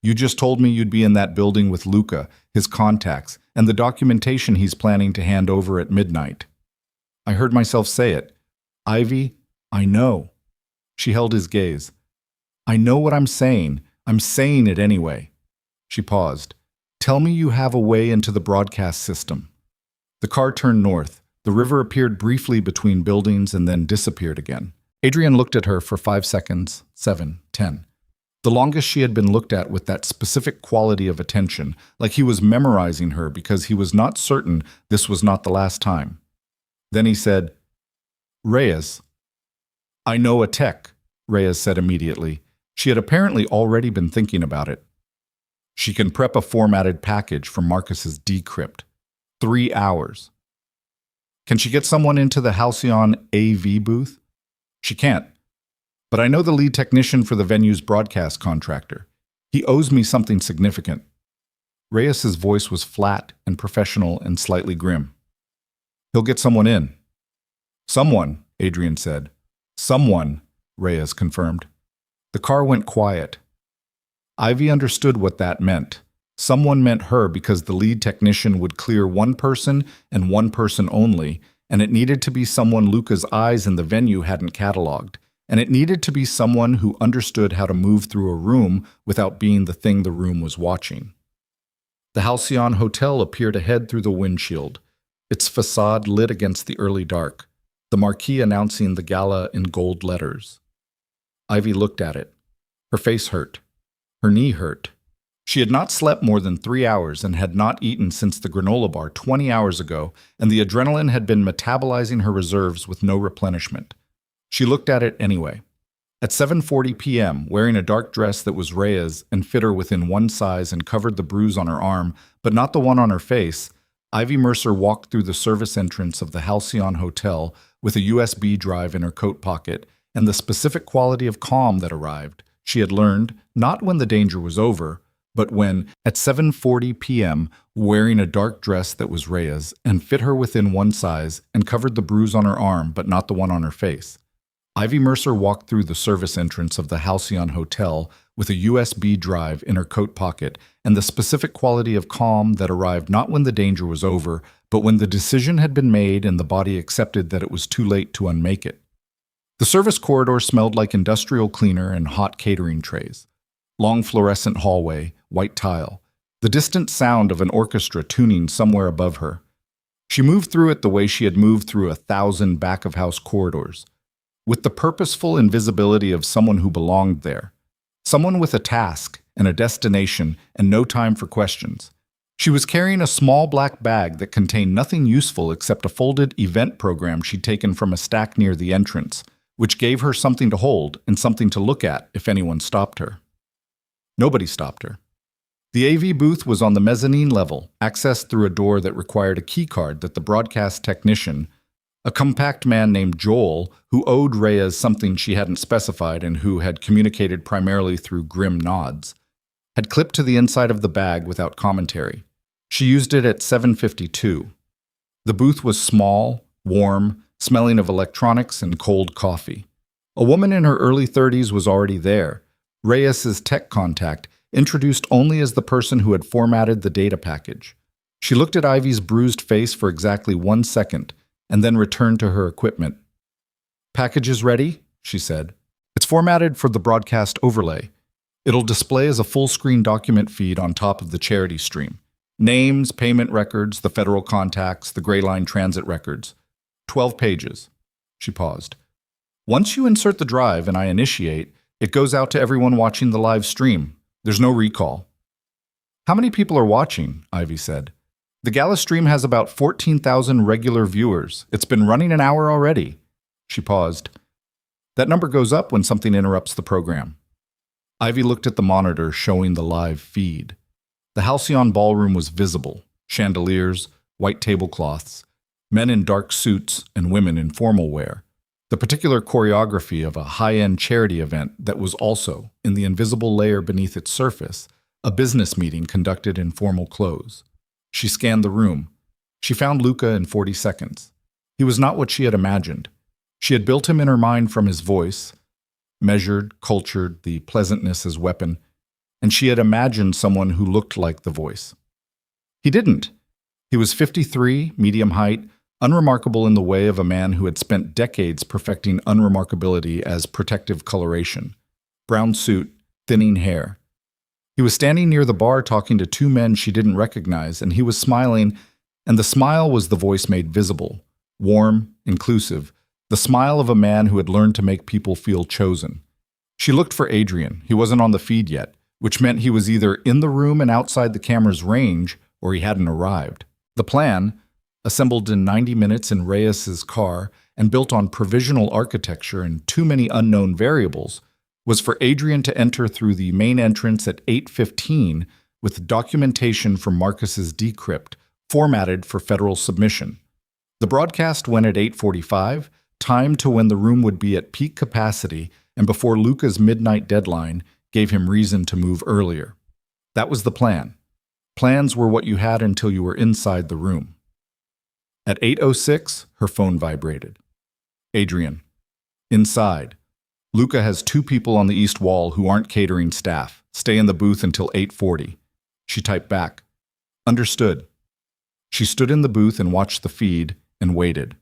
A: You just told me you'd be in that building with Luca, his contacts, and the documentation he's planning to hand over at midnight." I heard myself say it. "Ivy, I know." She held his gaze. "I know what I'm saying. I'm saying it anyway." She paused. "Tell me you have a way into the broadcast system." The car turned north. The river appeared briefly between buildings and then disappeared again. Adrian looked at her for 5 seconds, 7, 10. The longest she had been looked at with that specific quality of attention, like he was memorizing her because he was not certain this was not the last time. Then he said, "Reyes." "I know a tech," Reyes said immediately. She had apparently already been thinking about it. "She can prep a formatted package from Marcus's decrypt. 3 hours. Can she get someone into the Halcyon AV booth?" "She can't. But I know the lead technician for the venue's broadcast contractor. He owes me something significant." Reyes's voice was flat and professional and slightly grim. "He'll get someone in." "Someone," Adrian said. "Someone," Reyes confirmed. The car went quiet. Ivy understood what that meant. Someone meant her because the lead technician would clear one person and one person only, and it needed to be someone Luca's eyes in the venue hadn't cataloged, and it needed to be someone who understood how to move through a room without being the thing the room was watching. The Halcyon Hotel appeared ahead through the windshield, its facade lit against the early dark, the marquee announcing the gala in gold letters. Ivy looked at it. Her face hurt. Her knee hurt. She had not slept more than 3 hours and had not eaten since the granola bar 20 hours ago, and the adrenaline had been metabolizing her reserves with no replenishment. She looked at it anyway. At 7:40 p.m., wearing a dark dress that was Reyes and fit her within one size and covered the bruise on her arm, but not the one on her face, Ivy Mercer walked through the service entrance of the Halcyon Hotel with a USB drive in her coat pocket and the specific quality of calm that arrived. She had learned, not when the danger was over, but when, at 7:40 p.m., wearing a dark dress that was Reyes and fit her within one size and covered the bruise on her arm but not the one on her face. Ivy Mercer walked through the service entrance of the Halcyon Hotel with a USB drive in her coat pocket and the specific quality of calm that arrived not when the danger was over, but when the decision had been made and the body accepted that it was too late to unmake it. The service corridor smelled like industrial cleaner and hot catering trays. Long fluorescent hallway, white tile, the distant sound of an orchestra tuning somewhere above her. She moved through it the way she had moved through 1,000 back-of-house corridors. with the purposeful invisibility of someone who belonged there. Someone with a task and a destination and no time for questions. She was carrying a small black bag that contained nothing useful except a folded event program she'd taken from a stack near the entrance, which gave her something to hold and something to look at if anyone stopped her. Nobody stopped her. The AV booth was on the mezzanine level, accessed through a door that required a keycard that the broadcast technician, a compact man named Joel, who owed Reyes something she hadn't specified and who had communicated primarily through grim nods, had clipped to the inside of the bag without commentary. She used it at 7:52. The booth was small, warm, smelling of electronics and cold coffee. A woman in her early 30s was already there, Reyes's tech contact, introduced only as the person who had formatted the data package. She looked at Ivy's bruised face for exactly 1 second, and then returned to her equipment. "Package is ready," she said. "It's formatted for the broadcast overlay. It'll display as a full-screen document feed on top of the charity stream. Names, payment records, the federal contacts, the Gray Line transit records. 12 pages." She paused. "Once you insert the drive and I initiate, it goes out to everyone watching the live stream. There's no recall." "How many people are watching?" Ivy said. "The gala stream has about 14,000 regular viewers. It's been running an hour already." She paused. "That number goes up when something interrupts the program." Ivy looked at the monitor showing the live feed. The Halcyon ballroom was visible. Chandeliers, white tablecloths, men in dark suits and women in formal wear. The particular choreography of a high-end charity event that was also, in the invisible layer beneath its surface, a business meeting conducted in formal clothes. She scanned the room. She found Luca in 40 seconds. He was not what she had imagined. She had built him in her mind from his voice, measured, cultured, the pleasantness as weapon, and she had imagined someone who looked like the voice. He didn't. He was 53, medium height, unremarkable in the way of a man who had spent decades perfecting unremarkability as protective coloration. Brown suit, thinning hair. He was standing near the bar talking to 2 men she didn't recognize, and he was smiling, and the smile was the voice made visible, warm, inclusive, the smile of a man who had learned to make people feel chosen. She looked for Adrian. He wasn't on the feed yet, which meant he was either in the room and outside the camera's range, or he hadn't arrived. The plan, assembled in 90 minutes in Reyes's car and built on provisional architecture and too many unknown variables, was for Adrian to enter through the main entrance at 8:15 with documentation from Marcus's decrypt, formatted for federal submission. The broadcast went at 8:45, timed to when the room would be at peak capacity and before Luca's midnight deadline gave him reason to move earlier. That was the plan. Plans were what you had until you were inside the room. At 8:06, her phone vibrated. "Adrian. Inside. Luca has 2 people on the east wall who aren't catering staff. Stay in the booth until 8:40. She typed back. "Understood." She stood in the booth and watched the feed and waited.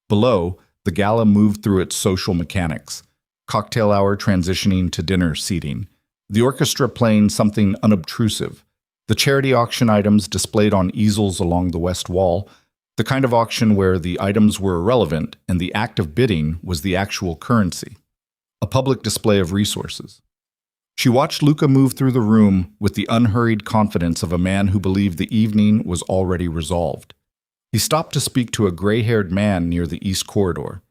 A: Below, the gala moved through its social mechanics. Cocktail hour transitioning to dinner seating. The orchestra playing something unobtrusive. The charity auction items displayed on easels along the west wall, the kind of auction where the items were irrelevant and the act of bidding was the actual currency. A public display of resources. She watched Luca move through the room with the unhurried confidence of a man who believed the evening was already resolved. He stopped to speak to a gray-haired man near the east corridor.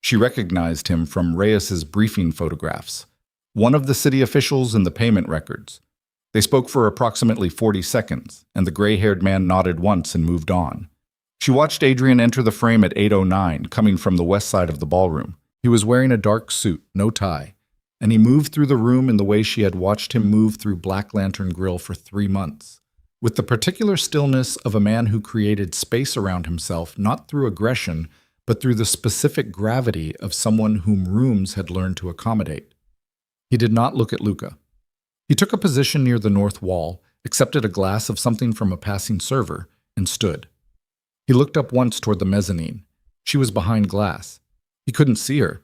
A: She recognized him from Reyes's briefing photographs, one of the city officials in the payment records. They spoke for approximately 40 seconds, and the gray-haired man nodded once and moved on. She watched Adrian enter the frame at 8:09, coming from the west side of the ballroom. He was wearing a dark suit, no tie, and he moved through the room in the way she had watched him move through Black Lantern Grill for 3 months, with the particular stillness of a man who created space around himself not through aggression, but through the specific gravity of someone whom rooms had learned to accommodate. He did not look at Luca. He took a position near the north wall, accepted a glass of something from a passing server, and stood. He looked up once toward the mezzanine. She was behind glass. He couldn't see her.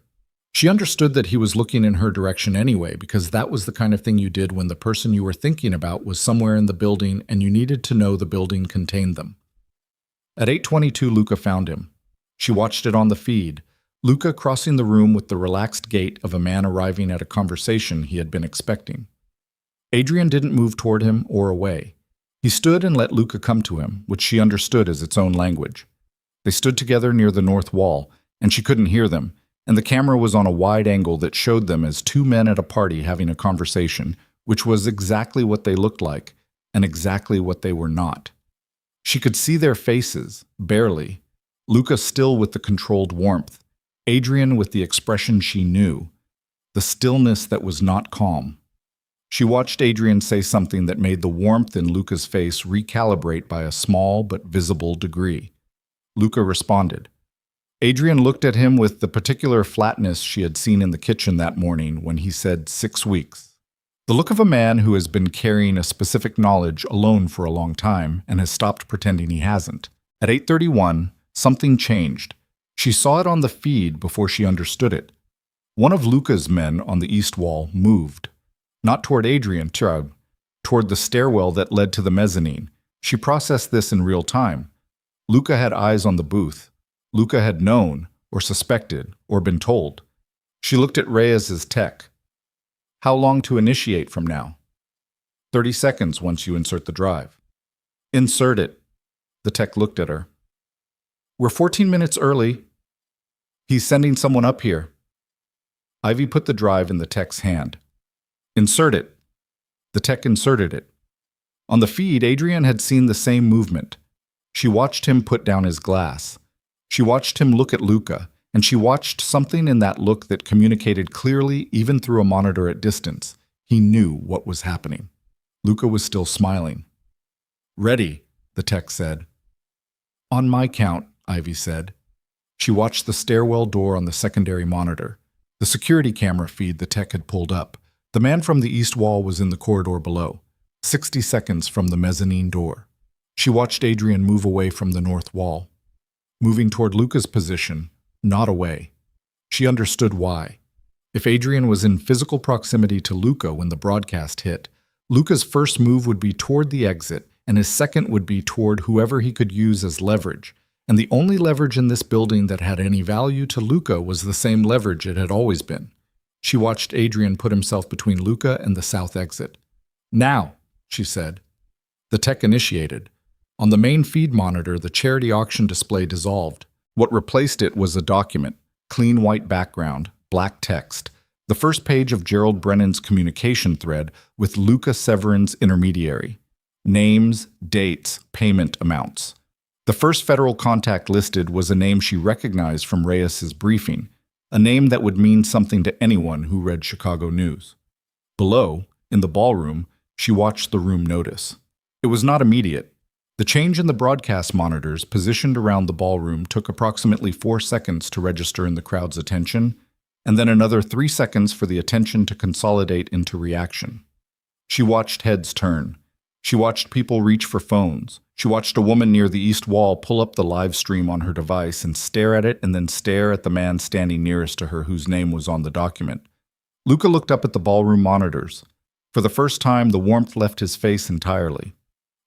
A: She understood that he was looking in her direction anyway, because that was the kind of thing you did when the person you were thinking about was somewhere in the building and you needed to know the building contained them. At 8:22, Luca found him. She watched it on the feed. Luca crossing the room with the relaxed gait of a man arriving at a conversation he had been expecting. Adrian didn't move toward him or away. He stood and let Luca come to him, which she understood as its own language. They stood together near the north wall, and she couldn't hear them, and the camera was on a wide angle that showed them as two men at a party having a conversation, which was exactly what they looked like, and exactly what they were not. She could see their faces, barely. Luca still with the controlled warmth, Adrian with the expression she knew, the stillness that was not calm. She watched Adrian say something that made the warmth in Luca's face recalibrate by a small but visible degree. Luca responded. Adrian looked at him with the particular flatness she had seen in the kitchen that morning when he said 6 weeks. The look of a man who has been carrying a specific knowledge alone for a long time and has stopped pretending he hasn't. At 8:31, something changed. She saw it on the feed before she understood it. One of Luca's men on the east wall moved. Not toward Adrian, toward the stairwell that led to the mezzanine. She processed this in real time. Luca had eyes on the booth. Luca had known, or suspected, or been told. She looked at Reyes's tech. How long to initiate from now? 30 seconds once you insert the drive. Insert it. The tech looked at her. We're 14 minutes early. He's sending someone up here. Ivy put the drive in the tech's hand. Insert it. The tech inserted it. On the feed, Adrian had seen the same movement. She watched him put down his glass. She watched him look at Luca, and she watched something in that look that communicated clearly even through a monitor at distance. He knew what was happening. Luca was still smiling. Ready, the tech said. On my count, Ivy said. She watched the stairwell door on the secondary monitor, the security camera feed the tech had pulled up. The man from the east wall was in the corridor below, 60 seconds from the mezzanine door. She watched Adrian move away from the north wall, moving toward Luca's position, not away. She understood why. If Adrian was in physical proximity to Luca when the broadcast hit, Luca's first move would be toward the exit, and his second would be toward whoever he could use as leverage. And the only leverage in this building that had any value to Luca was the same leverage it had always been. She watched Adrian put himself between Luca and the south exit. Now, she said. The tech initiated. On the main feed monitor, the charity auction display dissolved. What replaced it was a document, clean white background, black text, the first page of Gerald Brennan's communication thread with Luca Severin's intermediary. Names, dates, payment amounts. The first federal contact listed was a name she recognized from Reyes's briefing, a name that would mean something to anyone who read Chicago news. Below, in the ballroom, she watched the room notice. It was not immediate. The change in the broadcast monitors positioned around the ballroom took approximately 4 seconds to register in the crowd's attention, and then another 3 seconds for the attention to consolidate into reaction. She watched heads turn. She watched people reach for phones. She watched a woman near the east wall pull up the live stream on her device and stare at it and then stare at the man standing nearest to her whose name was on the document. Luca looked up at the ballroom monitors. For the first time, the warmth left his face entirely.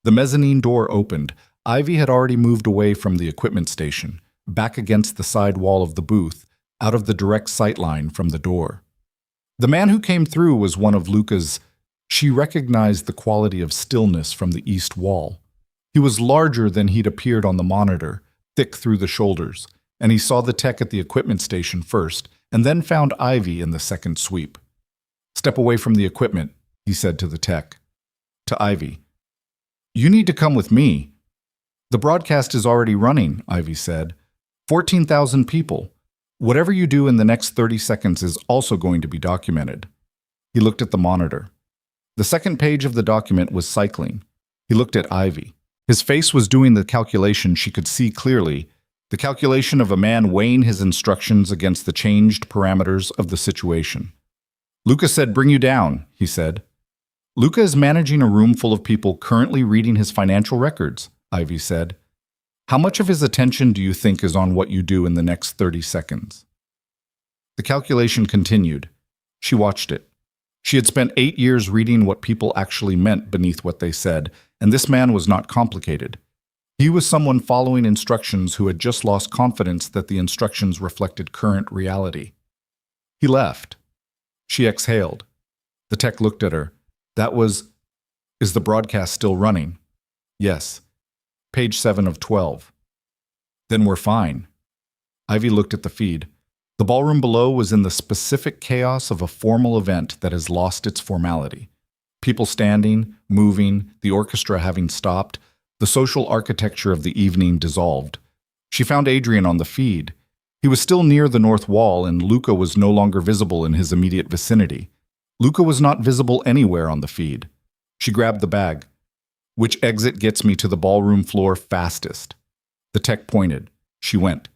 A: The mezzanine door opened. Ivy had already moved away from the equipment station, back against the side wall of the booth, out of the direct sight line from the door. The man who came through was one of Luca's. She recognized the quality of stillness from the east wall. He was larger than he'd appeared on the monitor, thick through the shoulders, and he saw the tech at the equipment station first, and then found Ivy in the second sweep. Step away from the equipment, he said to the tech. To Ivy. You need to come with me. The broadcast is already running, Ivy said. 14,000 people. Whatever you do in the next 30 seconds is also going to be documented. He looked at the monitor. The second page of the document was cycling. He looked at Ivy. His face was doing the calculation she could see clearly, the calculation of a man weighing his instructions against the changed parameters of the situation. Luca said, bring you down, he said. Luca is managing a room full of people currently reading his financial records, Ivy said. How much of his attention do you think is on what you do in the next 30 seconds? The calculation continued. She watched it. She had spent 8 years reading what people actually meant beneath what they said, and this man was not complicated. He was someone following instructions who had just lost confidence that the instructions reflected current reality. He left. She exhaled. The tech looked at her. Is the broadcast still running? Yes. Page 7 of 12. Then we're fine. Ivy looked at the feed. The ballroom below was in the specific chaos of a formal event that has lost its formality. People standing, moving, the orchestra having stopped, the social architecture of the evening dissolved. She found Adrian on the feed. He was still near the north wall, and Luca was no longer visible in his immediate vicinity. Luca was not visible anywhere on the feed. She grabbed the bag. Which exit gets me to the ballroom floor fastest? The tech pointed. She went.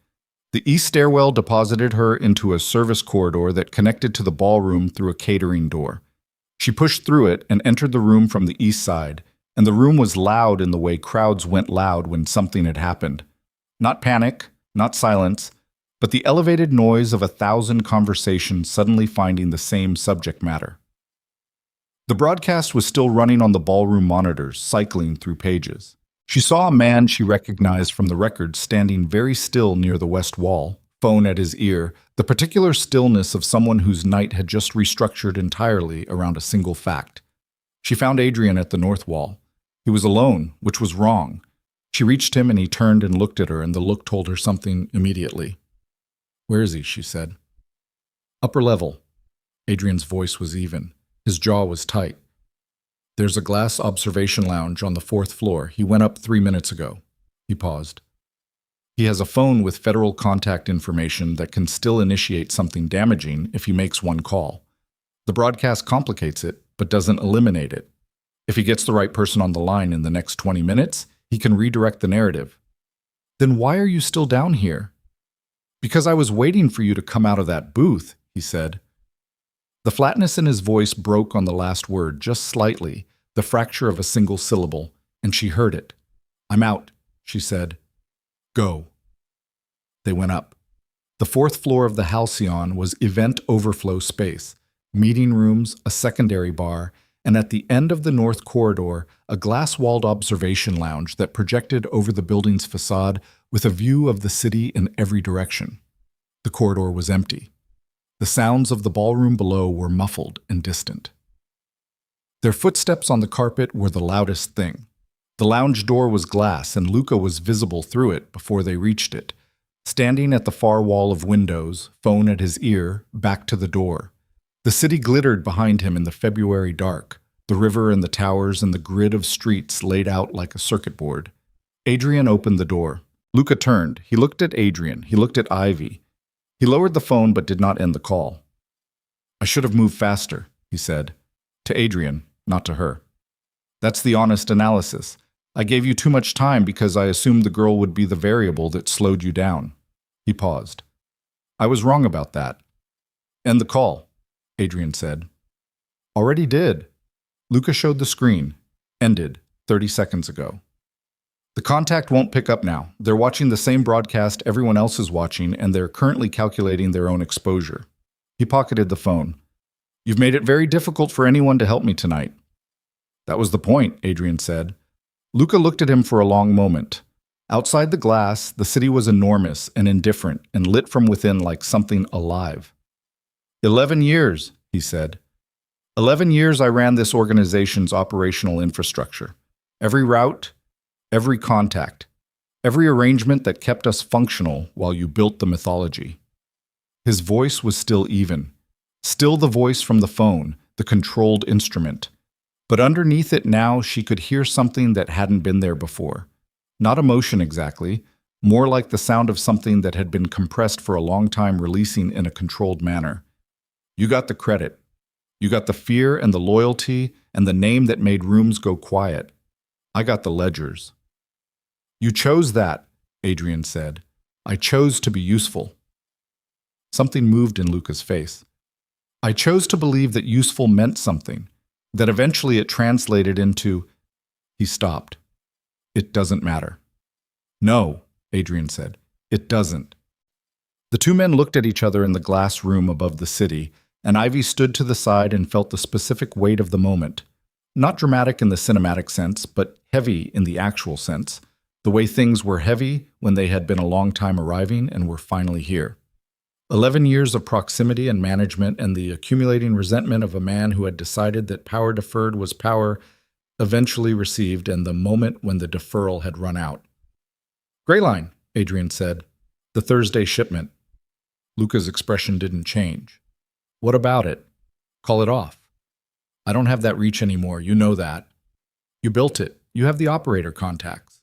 A: The east stairwell deposited her into a service corridor that connected to the ballroom through a catering door. She pushed through it and entered the room from the east side, and the room was loud in the way crowds went loud when something had happened. Not panic, not silence, but the elevated noise of 1,000 conversations suddenly finding the same subject matter. The broadcast was still running on the ballroom monitors, cycling through pages. She saw a man she recognized from the records standing very still near the west wall, phone at his ear, the particular stillness of someone whose night had just restructured entirely around a single fact. She found Adrian at the north wall. He was alone, which was wrong. She reached him and he turned and looked at her, and the look told her something immediately. "Where is he?" she said. "Upper level." Adrian's voice was even. His jaw was tight. "There's a glass observation lounge on the 4th floor. He went up 3 minutes ago." He paused. "He has a phone with federal contact information that can still initiate something damaging if he makes one call. The broadcast complicates it, but doesn't eliminate it. If he gets the right person on the line in the next 20 minutes, he can redirect the narrative." "Then why are you still down here?" "Because I was waiting for you to come out of that booth," he said. The flatness in his voice broke on the last word, just slightly, the fracture of a single syllable, and she heard it. "I'm out," she said. "Go." They went up. The 4th floor of the Halcyon was event overflow space, meeting rooms, a secondary bar, and at the end of the north corridor, a glass-walled observation lounge that projected over the building's facade with a view of the city in every direction. The corridor was empty. The sounds of the ballroom below were muffled and distant. Their footsteps on the carpet were the loudest thing. The lounge door was glass, and Luca was visible through it before they reached it, standing at the far wall of windows, phone at his ear, back to the door. The city glittered behind him in the February dark, the river and the towers and the grid of streets laid out like a circuit board. Adrian opened the door. Luca turned. He looked at Adrian. He looked at Ivy. He lowered the phone but did not end the call. "I should have moved faster," he said. To Adrian, not to her. "That's the honest analysis. I gave you too much time because I assumed the girl would be the variable that slowed you down." He paused. "I was wrong about that." "End the call," Adrian said. "Already did." Luca showed the screen. Ended, 30 seconds ago. "The contact won't pick up now. They're watching the same broadcast everyone else is watching, and they're currently calculating their own exposure." He pocketed the phone. "You've made it very difficult for anyone to help me tonight." "That was the point," Adrian said. Luca looked at him for a long moment. Outside the glass, the city was enormous and indifferent and lit from within like something alive. 11 years, he said. 11 years I ran this organization's operational infrastructure. Every route, every contact, every arrangement that kept us functional while you built the mythology." His voice was still even. Still the voice from the phone, the controlled instrument. But underneath it now she could hear something that hadn't been there before. Not emotion exactly, more like the sound of something that had been compressed for a long time releasing in a controlled manner. "You got the credit. You got the fear and the loyalty and the name that made rooms go quiet. I got the ledgers." "You chose that," Adrian said. "I chose to be useful." Something moved in Luca's face. "I chose to believe that useful meant something, that eventually it translated into—" He stopped. "It doesn't matter." "No," Adrian said. "It doesn't." The two men looked at each other in the glass room above the city, and Ivy stood to the side and felt the specific weight of the moment. Not dramatic in the cinematic sense, but heavy in the actual sense. The way things were heavy when they had been a long time arriving and were finally here. 11 years of proximity and management and the accumulating resentment of a man who had decided that power deferred was power eventually received, and the moment when the deferral had run out. "Gray line," Adrian said. "The Thursday shipment." Luca's expression didn't change. "What about it? Call it off." "I don't have that reach anymore, you know that." "You built it. You have the operator contacts."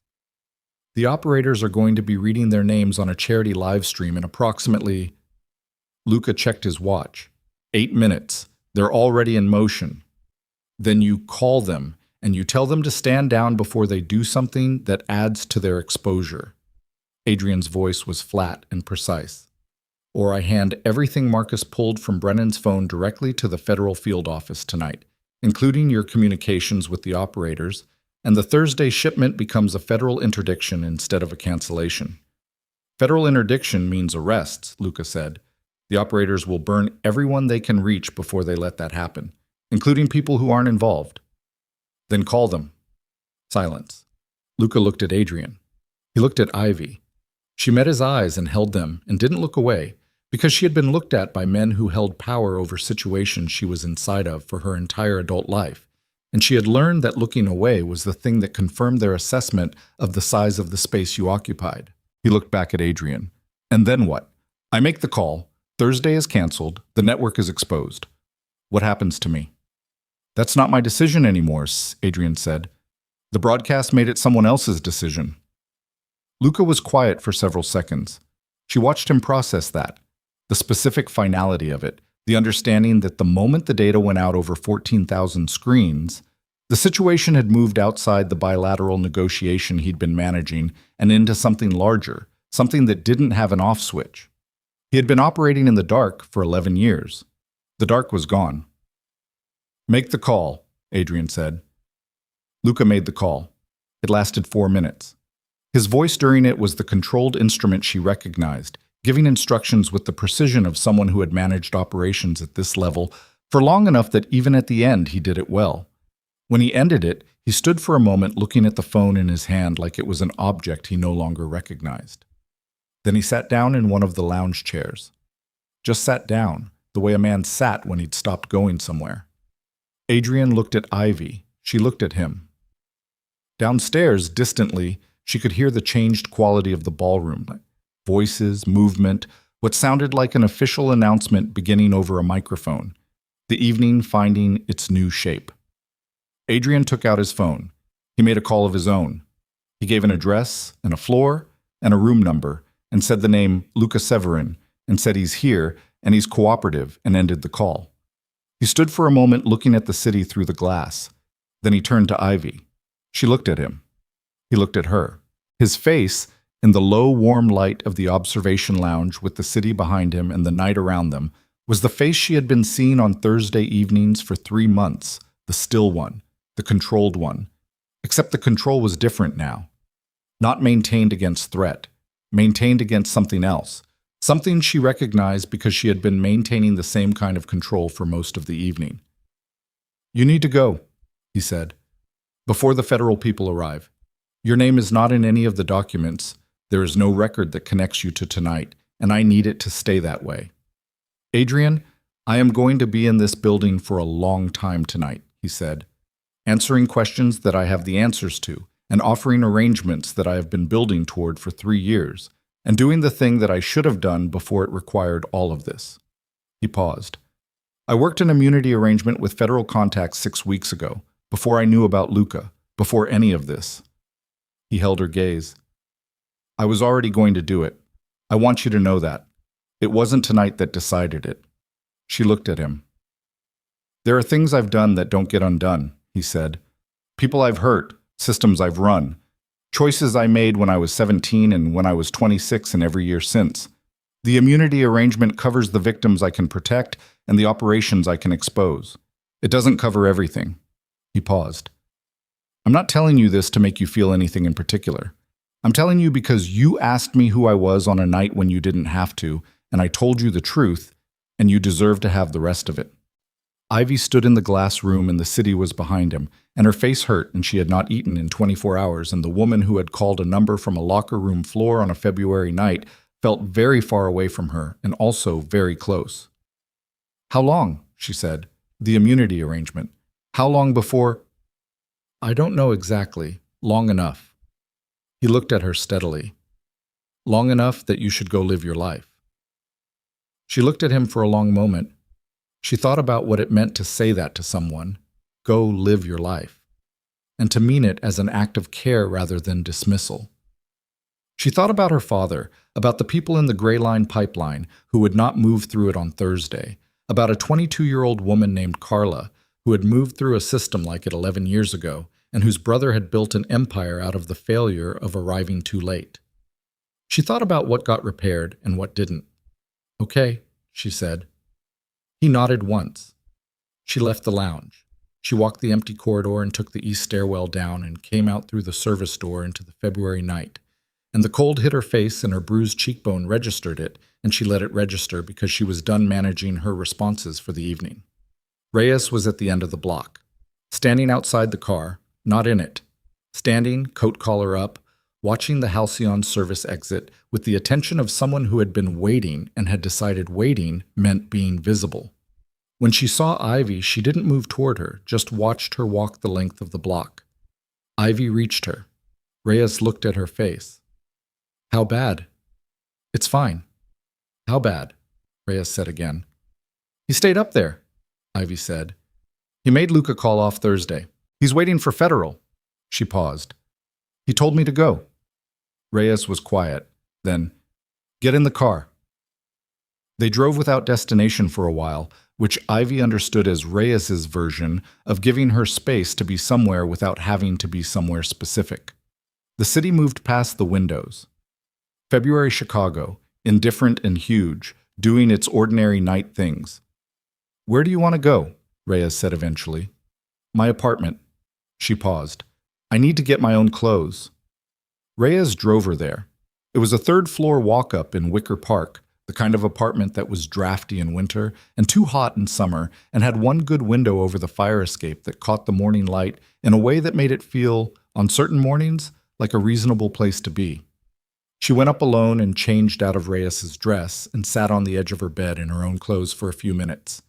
A: "The operators are going to be reading their names on a charity live stream in approximately..." Luca checked his watch. 8 minutes. They're already in motion. "Then you call them, and you tell them to stand down before they do something that adds to their exposure." Adrian's voice was flat and precise. "Or I hand everything Marcus pulled from Brennan's phone directly to the federal field office tonight, including your communications with the operators, and the Thursday shipment becomes a federal interdiction instead of a cancellation." "Federal interdiction means arrests," Luca said. "The operators will burn everyone they can reach before they let that happen, including people who aren't involved." "Then call them." Silence. Luca looked at Adrian. He looked at Ivy. She met his eyes and held them and didn't look away, because she had been looked at by men who held power over situations she was inside of for her entire adult life, and she had learned that looking away was the thing that confirmed their assessment of the size of the space you occupied. He looked back at Adrian. "And then what? I make the call. Thursday is canceled. The network is exposed. What happens to me?" "That's not my decision anymore," Adrian said. "The broadcast made it someone else's decision." Luca was quiet for several seconds. She watched him process that, the specific finality of it, the understanding that the moment the data went out over 14,000 screens, the situation had moved outside the bilateral negotiation he'd been managing and into something larger, something that didn't have an off switch. He had been operating in the dark for 11 years. The dark was gone. "Make the call," Adrian said. Luca made the call. It lasted 4 minutes. His voice during it was the controlled instrument she recognized, giving instructions with the precision of someone who had managed operations at this level for long enough that even at the end he did it well. When he ended it, he stood for a moment looking at the phone in his hand like it was an object he no longer recognized. Then he sat down in one of the lounge chairs. Just sat down, the way a man sat when he'd stopped going somewhere. Adrian looked at Ivy. She looked at him. Downstairs, distantly, she could hear the changed quality of the ballroom. Voices, movement, what sounded like an official announcement beginning over a microphone. The evening finding its new shape. Adrian took out his phone. He made a call of his own. He gave an address and a floor and a room number and said the name Luca Severin and said he's here and he's cooperative and ended the call. He stood for a moment looking at the city through the glass. Then he turned to Ivy. She looked at him. He looked at her. His face, in the low, warm light of the observation lounge with the city behind him and the night around them, was the face she had been seeing on Thursday evenings for 3 months, the still one, the controlled one. Except the control was different now. Not maintained against threat, maintained against something else. Something she recognized because she had been maintaining the same kind of control for most of the evening. "You need to go," he said, "before the federal people arrive. Your name is not in any of the documents. There is no record that connects you to tonight, and I need it to stay that way. Adrian, I am going to be in this building for a long time tonight," he said, "answering questions that I have the answers to, and offering arrangements that I have been building toward for 3 years, and doing the thing that I should have done before it required all of this." He paused. "I worked an immunity arrangement with federal contacts 6 weeks ago, before I knew about Luca, before any of this." He held her gaze. "I was already going to do it. I want you to know that. It wasn't tonight that decided it." She looked at him. "There are things I've done that don't get undone," he said. "People I've hurt, systems I've run, choices I made when I was 17 and when I was 26 and every year since. The immunity arrangement covers the victims I can protect and the operations I can expose. It doesn't cover everything." He paused. "I'm not telling you this to make you feel anything in particular. I'm telling you because you asked me who I was on a night when you didn't have to, and I told you the truth, and you deserve to have the rest of it." Ivy stood in the glass room and the city was behind him, and her face hurt, and she had not eaten in 24 hours, and the woman who had called a number from a locker room floor on a February night felt very far away from her and also very close. "How long?" she said. "The immunity arrangement. How long before—" "I don't know exactly. Long enough." He looked at her steadily. "Long enough that you should go live your life." She looked at him for a long moment. She thought about what it meant to say that to someone, go live your life, and to mean it as an act of care rather than dismissal. She thought about her father, about the people in the Gray Line pipeline who would not move through it on Thursday, about a 22-year-old woman named Carla who had moved through a system like it 11 years ago and whose brother had built an empire out of the failure of arriving too late. She thought about what got repaired and what didn't. "Okay," she said. He nodded once. She left the lounge. She walked the empty corridor and took the east stairwell down and came out through the service door into the February night. And the cold hit her face and her bruised cheekbone registered it, and she let it register because she was done managing her responses for the evening. Reyes was at the end of the block, standing outside the car, not in it, standing, coat collar up, watching the Halcyon service exit with the attention of someone who had been waiting and had decided waiting meant being visible. When she saw Ivy, she didn't move toward her, just watched her walk the length of the block. Ivy reached her. Reyes looked at her face. "How bad?" "It's fine." "How bad?" Reyes said again. "He stayed up there," Ivy said. "He made Luca call off Thursday. He's waiting for federal." She paused. "He told me to go." Reyes was quiet. Then, "Get in the car." They drove without destination for a while, which Ivy understood as Reyes's version of giving her space to be somewhere without having to be somewhere specific. The city moved past the windows. February Chicago, indifferent and huge, doing its ordinary night things. "Where do you want to go?" Reyes said eventually. "My apartment." She paused. "I need to get my own clothes." Reyes drove her there. It was a third-floor walk-up in Wicker Park, the kind of apartment that was drafty in winter and too hot in summer, and had one good window over the fire escape that caught the morning light in a way that made it feel, on certain mornings, like a reasonable place to be. She went up alone and changed out of Reyes's dress and sat on the edge of her bed in her own clothes for a few minutes.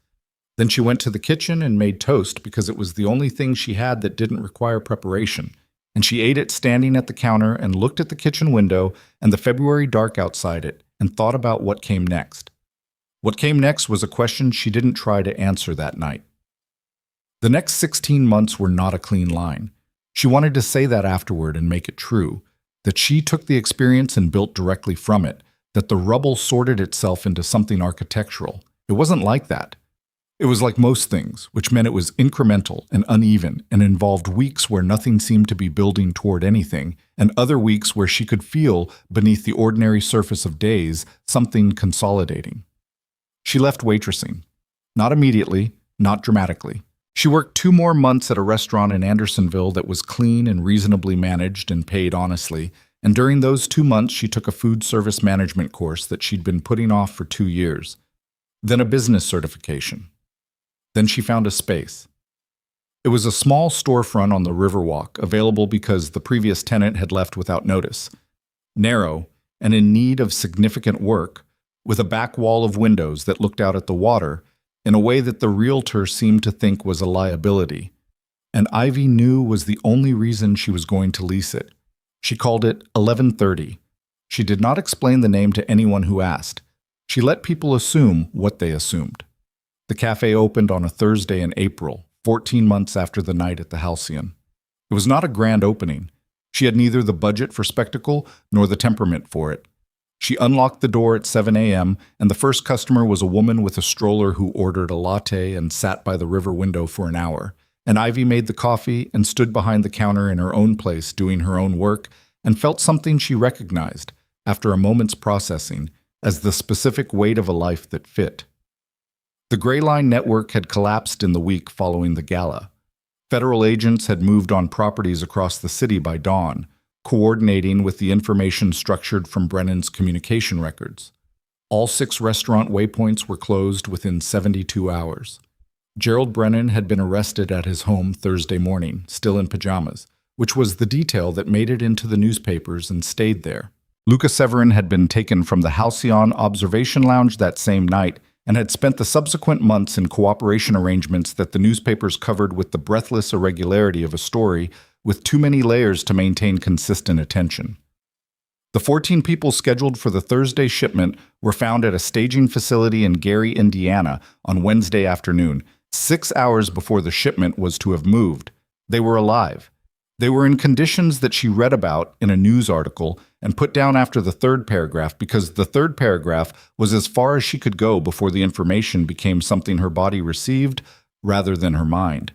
A: Then she went to the kitchen and made toast because it was the only thing she had that didn't require preparation, and she ate it standing at the counter and looked at the kitchen window and the February dark outside it and thought about what came next. What came next was a question she didn't try to answer that night. The next 16 months were not a clean line. She wanted to say that afterward and make it true, that she took the experience and built directly from it, that the rubble sorted itself into something architectural. It wasn't like that. It was like most things, which meant it was incremental and uneven and involved weeks where nothing seemed to be building toward anything, and other weeks where she could feel, beneath the ordinary surface of days, something consolidating. She left waitressing. Not immediately, not dramatically. She worked 2 more months at a restaurant in Andersonville that was clean and reasonably managed and paid honestly, and during those 2 months she took a food service management course that she'd been putting off for 2 years. Then a business certification. Then she found a space. It was a small storefront on the Riverwalk, available because the previous tenant had left without notice. Narrow, and in need of significant work, with a back wall of windows that looked out at the water, in a way that the realtor seemed to think was a liability. And Ivy knew was the only reason she was going to lease it. She called it 1130. She did not explain the name to anyone who asked. She let people assume what they assumed. The cafe opened on a Thursday in April, 14 months after the night at the Halcyon. It was not a grand opening. She had neither the budget for spectacle nor the temperament for it. She unlocked the door at 7 a.m., and the first customer was a woman with a stroller who ordered a latte and sat by the river window for an hour. And Ivy made the coffee and stood behind the counter in her own place doing her own work and felt something she recognized, after a moment's processing, as the specific weight of a life that fit. The Gray Line network had collapsed in the week following the gala. Federal agents had moved on properties across the city by dawn, coordinating with the information structured from Brennan's communication records. All 6 restaurant waypoints were closed within 72 hours. Gerald Brennan had been arrested at his home Thursday morning, still in pajamas, which was the detail that made it into the newspapers and stayed there. Luca Severin had been taken from the Halcyon Observation Lounge that same night and had spent the subsequent months in cooperation arrangements that the newspapers covered with the breathless irregularity of a story with too many layers to maintain consistent attention. The 14 people scheduled for the Thursday shipment were found at a staging facility in Gary, Indiana, on Wednesday afternoon, 6 hours before the shipment was to have moved. They were alive. They were in conditions that she read about in a news article and put down after the third paragraph because the third paragraph was as far as she could go before the information became something her body received rather than her mind.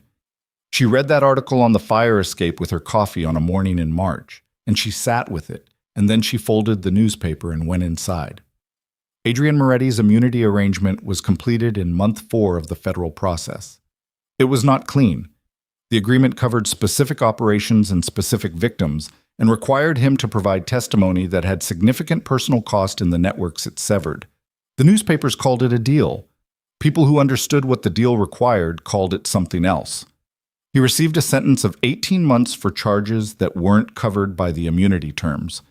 A: She read that article on the fire escape with her coffee on a morning in March, and she sat with it, and then she folded the newspaper and went inside. Adrienne Moretti's immunity arrangement was completed in month 4 of the federal process. It was not clean. The agreement covered specific operations and specific victims and required him to provide testimony that had significant personal cost in the networks it severed. The newspapers called it a deal. People who understood what the deal required called it something else. He received a sentence of 18 months for charges that weren't covered by the immunity terms.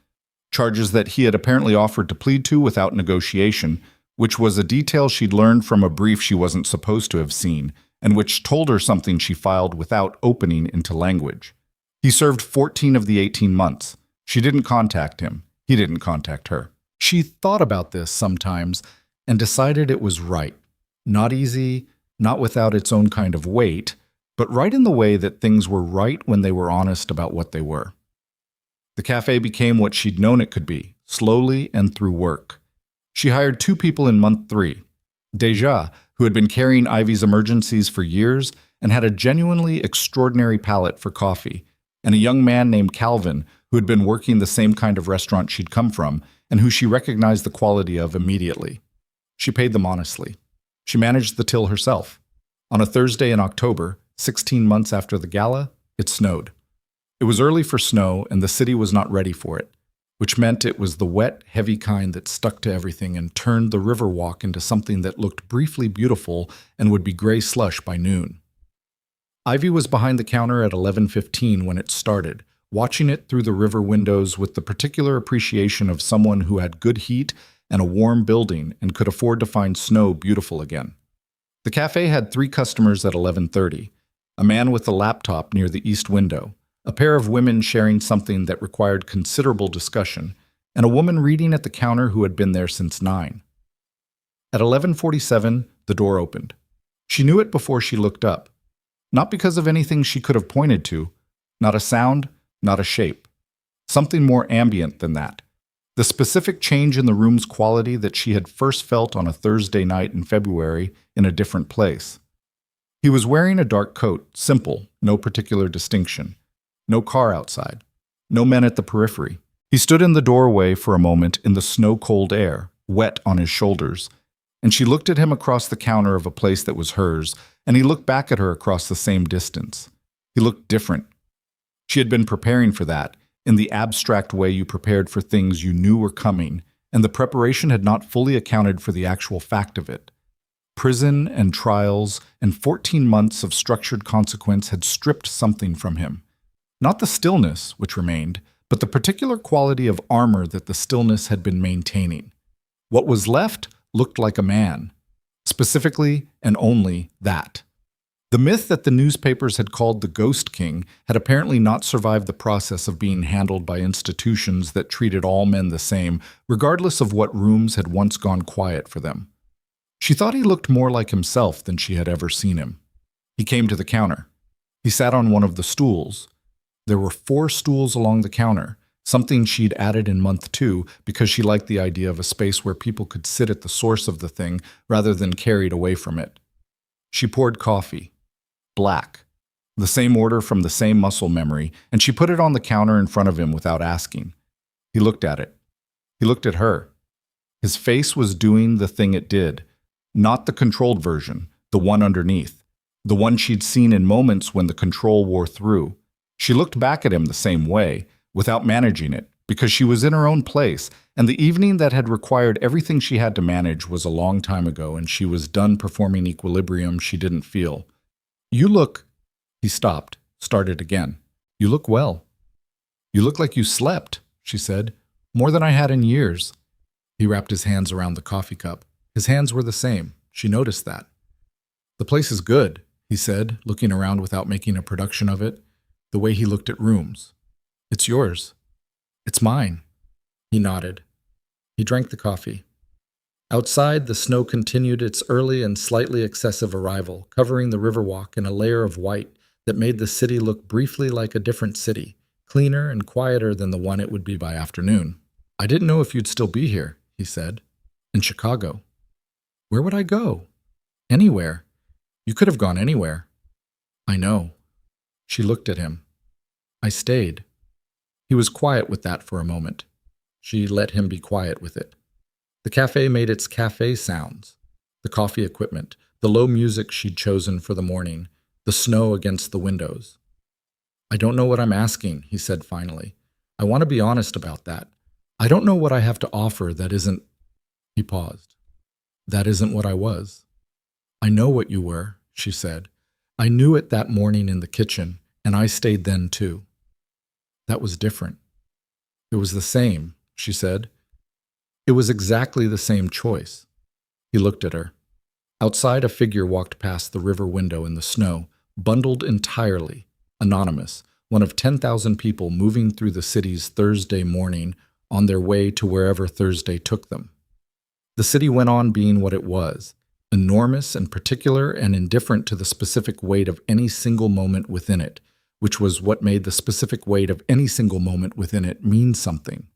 A: Charges that he had apparently offered to plead to without negotiation, which was a detail she'd learned from a brief she wasn't supposed to have seen, and which told her something she filed without opening into language. He served 14 of the 18 months. She didn't contact him. He didn't contact her. She thought about this sometimes and decided it was right. Not easy, not without its own kind of weight, but right in the way that things were right when they were honest about what they were. The cafe became what she'd known it could be, slowly and through work. She hired 2 people in month 3. Deja, who had been carrying Ivy's emergencies for years and had a genuinely extraordinary palate for coffee, and a young man named Calvin, who had been working the same kind of restaurant she'd come from and who she recognized the quality of immediately. She paid them honestly. She managed the till herself. On a Thursday in October, 16 months after the gala, it snowed. It was early for snow, and the city was not ready for it, which meant it was the wet, heavy kind that stuck to everything and turned the Riverwalk into something that looked briefly beautiful and would be gray slush by noon. Ivy was behind the counter at 11:15 when it started, watching it through the river windows with the particular appreciation of someone who had good heat and a warm building and could afford to find snow beautiful again. The cafe had 3 customers at 11:30, a man with a laptop near the east window, a pair of women sharing something that required considerable discussion, and a woman reading at the counter who had been there since 9. At 11:47, the door opened. She knew it before she looked up. Not because of anything she could have pointed to, not a sound, not a shape. Something more ambient than that. The specific change in the room's quality that she had first felt on a Thursday night in February in a different place. He was wearing a dark coat, simple, no particular distinction. No car outside. No men at the periphery. He stood in the doorway for a moment in the snow-cold air, wet on his shoulders, and she looked at him across the counter of a place that was hers, and he looked back at her across the same distance. He looked different. She had been preparing for that, in the abstract way you prepared for things you knew were coming, and the preparation had not fully accounted for the actual fact of it. Prison and trials and 14 months of structured consequence had stripped something from him. Not the stillness, which remained, but the particular quality of armor that the stillness had been maintaining. What was left looked like a man. Specifically, and only that. The myth that the newspapers had called the Ghost King had apparently not survived the process of being handled by institutions that treated all men the same, regardless of what rooms had once gone quiet for them. She thought he looked more like himself than she had ever seen him. He came to the counter. He sat on one of the stools. There were 4 stools along the counter, something she'd added in month 2 because she liked the idea of a space where people could sit at the source of the thing rather than carried away from it. She poured coffee. Black. The same order from the same muscle memory, and she put it on the counter in front of him without asking. He looked at it. He looked at her. His face was doing the thing it did, not the controlled version, the one underneath, the one she'd seen in moments when the control wore through. She looked back at him the same way, without managing it, because she was in her own place, and the evening that had required everything she had to manage was a long time ago, and she was done performing equilibrium she didn't feel. You look... He stopped, started again. You look well. You look like you slept, she said. More than I had in years. He wrapped his hands around the coffee cup. His hands were the same. She noticed that. The place is good, he said, looking around without making a production of it, the way he looked at rooms. It's yours. It's mine. He nodded. He drank the coffee. Outside, the snow continued its early and slightly excessive arrival, covering the riverwalk in a layer of white that made the city look briefly like a different city, cleaner and quieter than the one it would be by afternoon. I didn't know if you'd still be here, he said. In Chicago. Where would I go? Anywhere. You could have gone anywhere. I know. She looked at him. I stayed. He was quiet with that for a moment. She let him be quiet with it. The cafe made its cafe sounds. The coffee equipment, the low music she'd chosen for the morning, the snow against the windows. I don't know what I'm asking, he said finally. I want to be honest about that. I don't know what I have to offer that isn't... He paused. That isn't what I was. I know what you were, she said. I knew it that morning in the kitchen, and I stayed then too. That was different. It was the same, she said. It was exactly the same choice. He looked at her. Outside, a figure walked past the river window in the snow, bundled entirely, anonymous, one of 10,000 people moving through the city's Thursday morning on their way to wherever Thursday took them. The city went on being what it was, enormous and particular and indifferent to the specific weight of any single moment within it, which was what made the specific weight of any single moment within it mean something.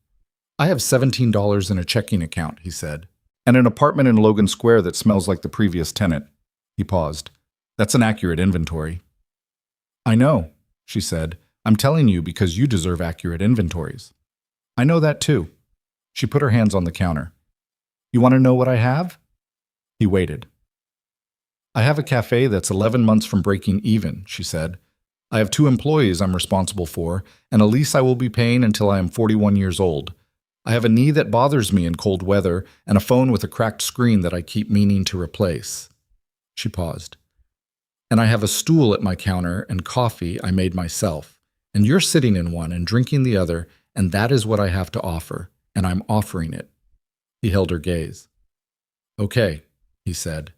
A: I have $17 in a checking account, he said, and an apartment in Logan Square that smells like the previous tenant. He paused. That's an accurate inventory. I know, she said. I'm telling you because you deserve accurate inventories. I know that too. She put her hands on the counter. You want to know what I have? He waited. I have a cafe that's 11 months from breaking even, she said. I have 2 employees I'm responsible for, and a lease I will be paying until I am 41 years old. I have a knee that bothers me in cold weather, and a phone with a cracked screen that I keep meaning to replace. She paused. And I have a stool at my counter and coffee I made myself, and you're sitting in one and drinking the other, and that is what I have to offer, and I'm offering it. He held her gaze. Okay, he said.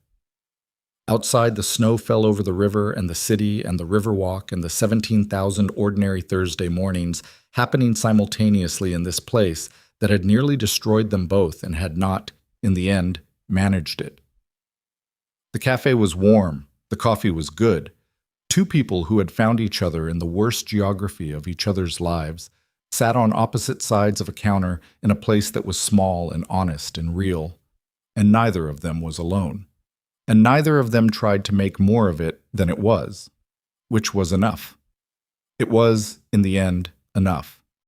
A: Outside, the snow fell over the river and the city and the riverwalk and the 17,000 ordinary Thursday mornings happening simultaneously in this place that had nearly destroyed them both and had not, in the end, managed it. The cafe was warm. The coffee was good. 2 people who had found each other in the worst geography of each other's lives sat on opposite sides of a counter in a place that was small and honest and real, and neither of them was alone. And neither of them tried to make more of it than it was, which was enough. It was, in the end, enough.